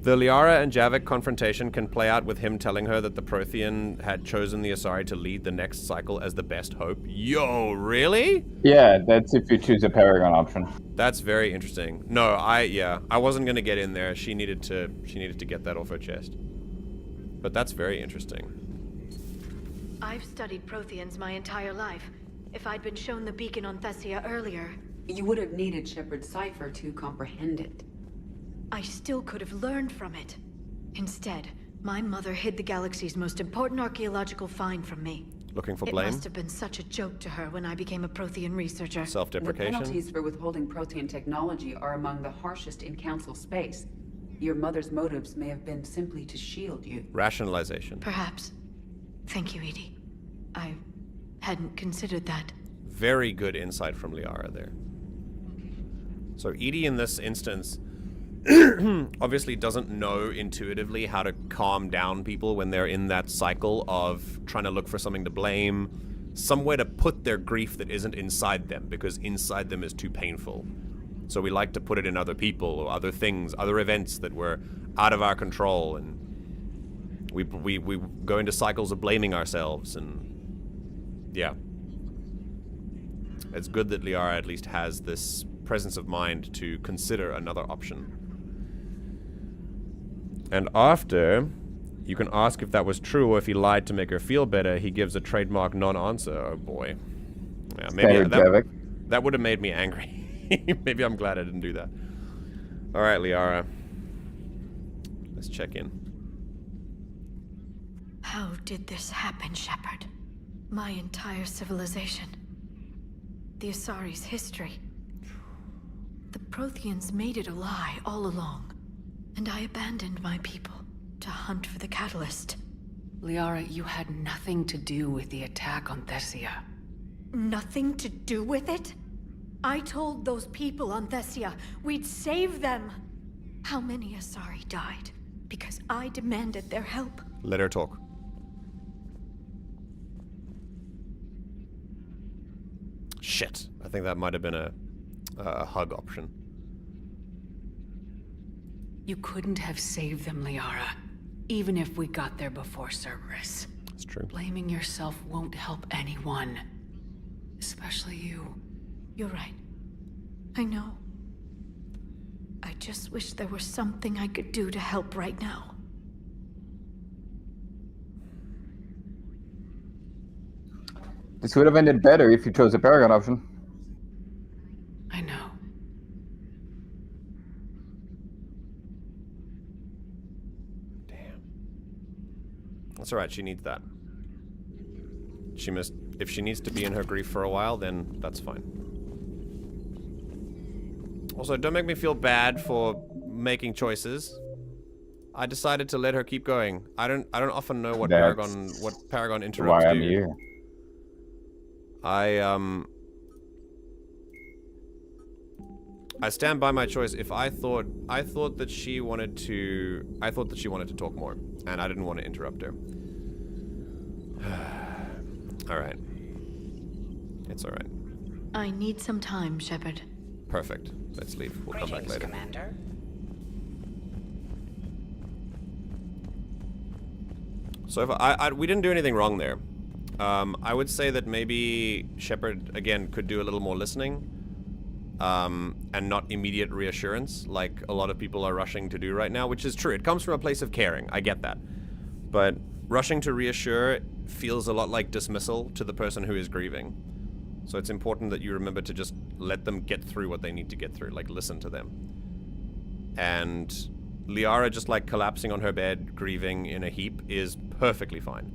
The Liara and Javik confrontation can play out with him telling her that the Prothean had chosen the Asari to lead the next cycle as the best hope. Yo, really? Yeah, that's if you choose a Paragon option. That's very interesting. No, I wasn't gonna get in there. She needed to get that off her chest. But that's very interesting. I've studied Protheans my entire life. If I'd been shown the beacon on Thessia earlier... You would have needed Shepard's cipher to comprehend it. I still could have learned from it. Instead, my mother hid the galaxy's most important archaeological find from me. Looking for blame? It must have been such a joke to her when I became a Prothean researcher. Self-deprecation? The penalties for withholding Prothean technology are among the harshest in Council space. Your mother's motives may have been simply to shield you. Rationalization. Perhaps. Thank you, Edie. I hadn't considered that. Very good insight from Liara there. So Edie in this instance obviously doesn't know intuitively how to calm down people when they're in that cycle of trying to look for something to blame, somewhere to put their grief that isn't inside them, because inside them is too painful. So we like to put it in other people or other things, other events that were out of our control, and we go into cycles of blaming ourselves, and yeah. It's good that Liara at least has this presence of mind to consider another option. And after, you can ask if that was true or if he lied to make her feel better. He gives a trademark non-answer. Oh boy. Yeah, maybe that would have made me angry. Maybe I'm glad I didn't do that. Alright, Liara. Let's check in. How did this happen, Shepard? My entire civilization. The Asari's history. The Protheans made it a lie all along. And I abandoned my people to hunt for the catalyst. Liara, you had nothing to do with the attack on Thessia. Nothing to do with it? I told those people on Thessia we'd save them. How many Asari died because I demanded their help? Let her talk. Shit. I think that might have been a hug option. You couldn't have saved them, Liara. Even if we got there before Cerberus. It's true. Blaming yourself won't help anyone. Especially you. You're right. I know. I just wish there was something I could do to help right now. This would have ended better if you chose the Paragon option. I know. That's alright, she needs that. If she needs to be in her grief for a while, then that's fine. Also, don't make me feel bad for making choices. I decided to let her keep going. I don't often know what Paragon interrupts why do. I'm here. I stand by my choice. If I thought that she wanted to talk more, and I didn't want to interrupt her. All right. It's all right. I need some time, Shepard. Perfect. Let's leave. We'll come back later. Commander. So if we didn't do anything wrong there. I would say that maybe Shepard again could do a little more listening. And not immediate reassurance like a lot of people are rushing to do right now, which is true. It comes from a place of caring. I get that. But rushing to reassure feels a lot like dismissal to the person who is grieving. So it's important that you remember to just let them get through what they need to get through, like listen to them. And Liara just like collapsing on her bed, grieving in a heap is perfectly fine.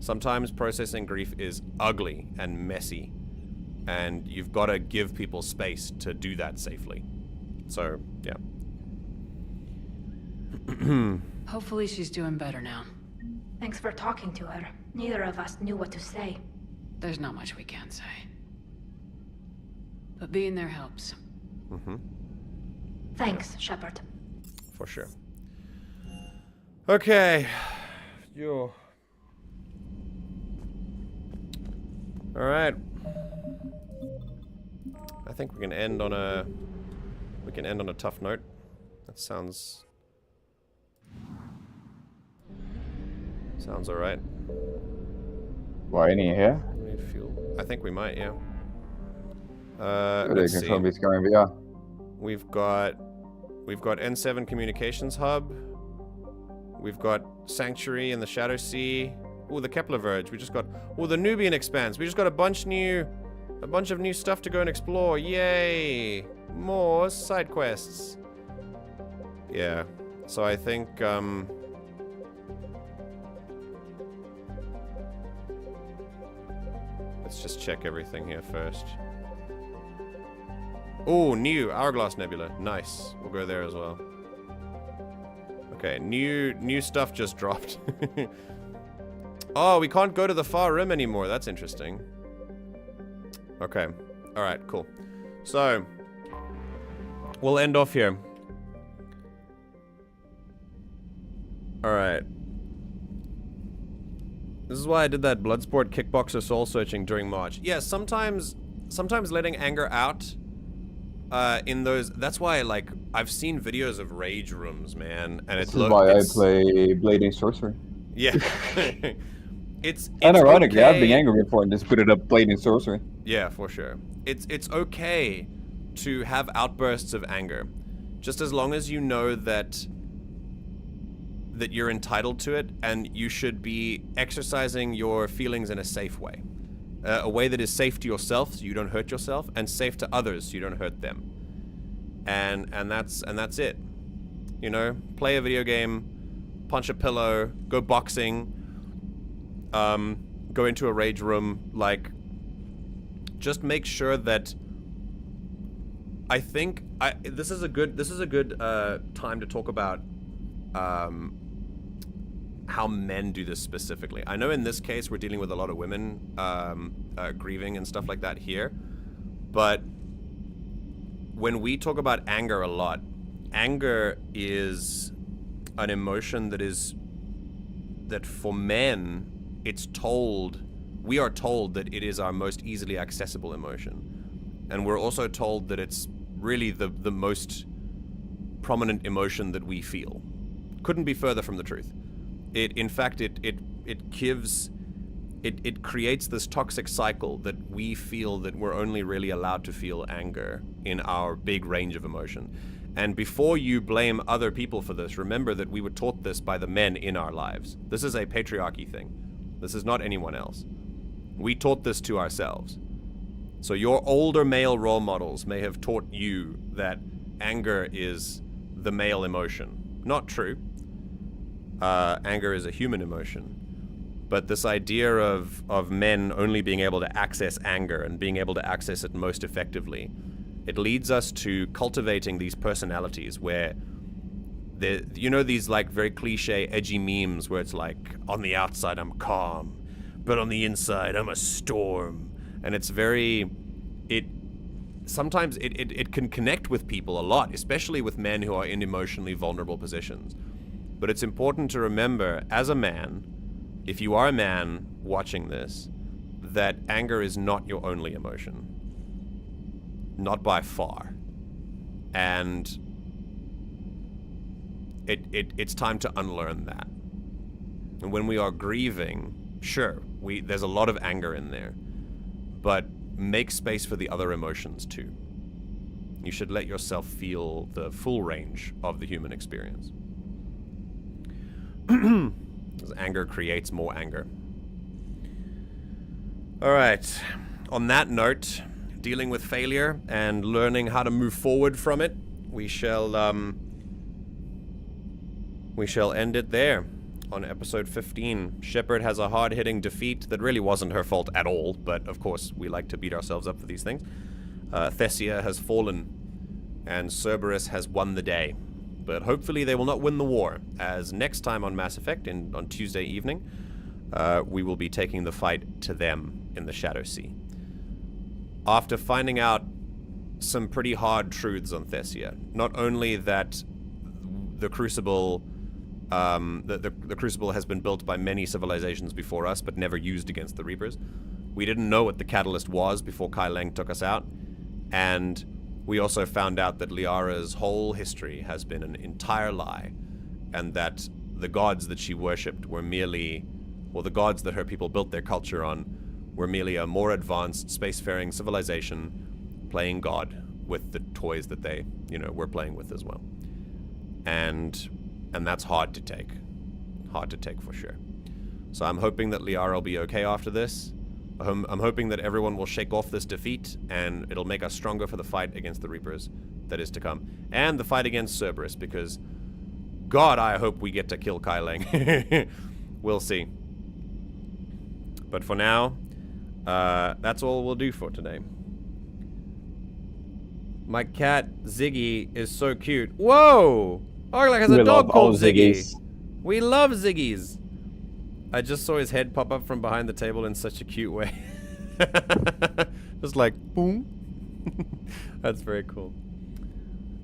Sometimes processing grief is ugly and messy. And you've got to give people space to do that safely. So, yeah. Hopefully she's doing better now. Thanks for talking to her. Neither of us knew what to say. There's not much we can say. But being there helps. Mm-hmm. Thanks, Shepard. For sure. Okay. Yo. All right. I think we can end on a tough note. That sounds Sounds alright. Why, any here? We need fuel. I think we might, yeah. Let's see. We've got N7 communications hub. We've got Sanctuary in the Shadow Sea. Oh, the Kepler Verge. We just got the Nubian Expanse. We just got a bunch of new stuff to go and explore. Yay! More side quests. Yeah. So I think let's just check everything here first. Oh, new Hourglass Nebula. Nice. We'll go there as well. Okay, new stuff just dropped. Oh, we can't go to the far rim anymore. That's interesting. Okay. Alright, cool. So, we'll end off here. Alright. This is why I did that Bloodsport kickboxer soul searching during March. Yeah, sometimes letting anger out in those, that's why, like, I've seen videos of rage rooms, man, and this is why I play Blading Sorcery. Yeah. it's and ironically, okay. I've been angry before and just put it up Blading Sorcery. Yeah, for sure. It's okay to have outbursts of anger, just as long as you know that you're entitled to it, and you should be exercising your feelings in a safe way. A way that is safe to yourself, so you don't hurt yourself, and safe to others, so you don't hurt them. And that's it. You know, play a video game, punch a pillow, go boxing, go into a rage room. Like, just make sure that. I think this is a good time to talk about how men do this specifically. I know in this case we're dealing with a lot of women grieving and stuff like that here, but when we talk about anger a lot, anger is an emotion that for men, we are told that it is our most easily accessible emotion. And we're also told that it's really the most prominent emotion that we feel. Couldn't be further from the truth. In fact, it creates this toxic cycle that we feel that we're only really allowed to feel anger in our big range of emotion. And before you blame other people for this, remember that we were taught this by the men in our lives. This is a patriarchy thing. This is not anyone else. We taught this to ourselves. So your older male role models may have taught you that anger is the male emotion. Not true. Anger is a human emotion. But this idea of men only being able to access anger and being able to access it most effectively, it leads us to cultivating these personalities where, you know, these like very cliche, edgy memes where it's like, on the outside I'm calm, but on the inside I'm a storm. And it's very, sometimes it can connect with people a lot, especially with men who are in emotionally vulnerable positions. But it's important to remember, as a man, if you are a man watching this, that anger is not your only emotion. Not by far. And it's time to unlearn that. And when we are grieving, sure, there's a lot of anger in there, but make space for the other emotions too. You should let yourself feel the full range of the human experience. Because anger creates more anger. Alright, on that note, dealing with failure and learning how to move forward from it, we shall end it there on episode 15. Shepard has a hard-hitting defeat that really wasn't her fault at all, but of course we like to beat ourselves up for these things. Thessia has fallen, and Cerberus has won the day. But hopefully they will not win the war, as next time on Mass Effect, on Tuesday evening, we will be taking the fight to them in the Shadow Sea. After finding out some pretty hard truths on Thessia, not only that the Crucible, the Crucible has been built by many civilizations before us, but never used against the Reapers. We didn't know what the catalyst was before Kai Leng took us out, and we also found out that Liara's whole history has been an entire lie, and that the gods that she worshipped were merely, well, the gods that her people built their culture on were merely a more advanced spacefaring civilization playing God with the toys that they, were playing with as well. And that's hard to take. Hard to take for sure. So I'm hoping that Liara will be okay after this. I'm hoping that everyone will shake off this defeat, and it'll make us stronger for the fight against the Reapers that is to come. And the fight against Cerberus, because God, I hope we get to kill Kai Lang. We'll see. But for now, that's all we'll do for today. My cat, Ziggy, is so cute. Whoa! Arglak has a dog called Ziggy. We love Ziggies. I just saw his head pop up from behind the table in such a cute way. Just like, boom. That's very cool.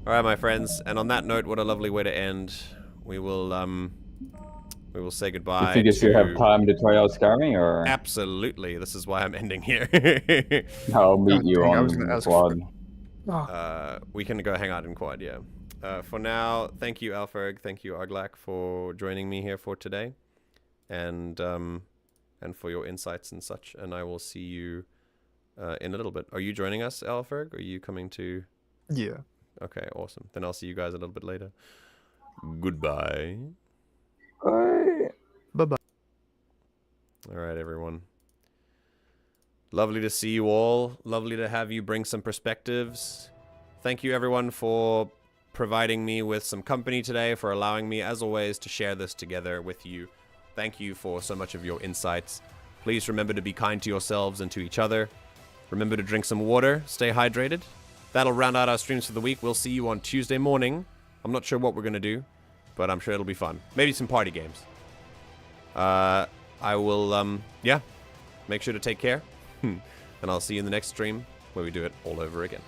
Alright, my friends, and on that note, what a lovely way to end. We will say goodbye. You think you have time to try out Scarring, or? Absolutely. This is why I'm ending here. I'll meet you on Quad. We can go hang out in Quad, yeah. For now, thank you, Alferg. Thank you, Arglak, for joining me here for today. And for your insights and such. And I will see you in a little bit. Are you joining us, Alferg? Are you coming to? Yeah. Okay, awesome. Then I'll see you guys a little bit later. Goodbye. Bye. Bye-bye. All right, everyone. Lovely to see you all. Lovely to have you bring some perspectives. Thank you, everyone, for providing me with some company today, for allowing me, as always, to share this together with you. Thank you for so much of your insights. Please remember to be kind to yourselves and to each other. Remember to drink some water. Stay hydrated. That'll round out our streams for the week. We'll see you on Tuesday morning. I'm not sure what we're going to do, but I'm sure it'll be fun. Maybe some party games. I will, yeah. Make sure to take care. And I'll see you in the next stream where we do it all over again.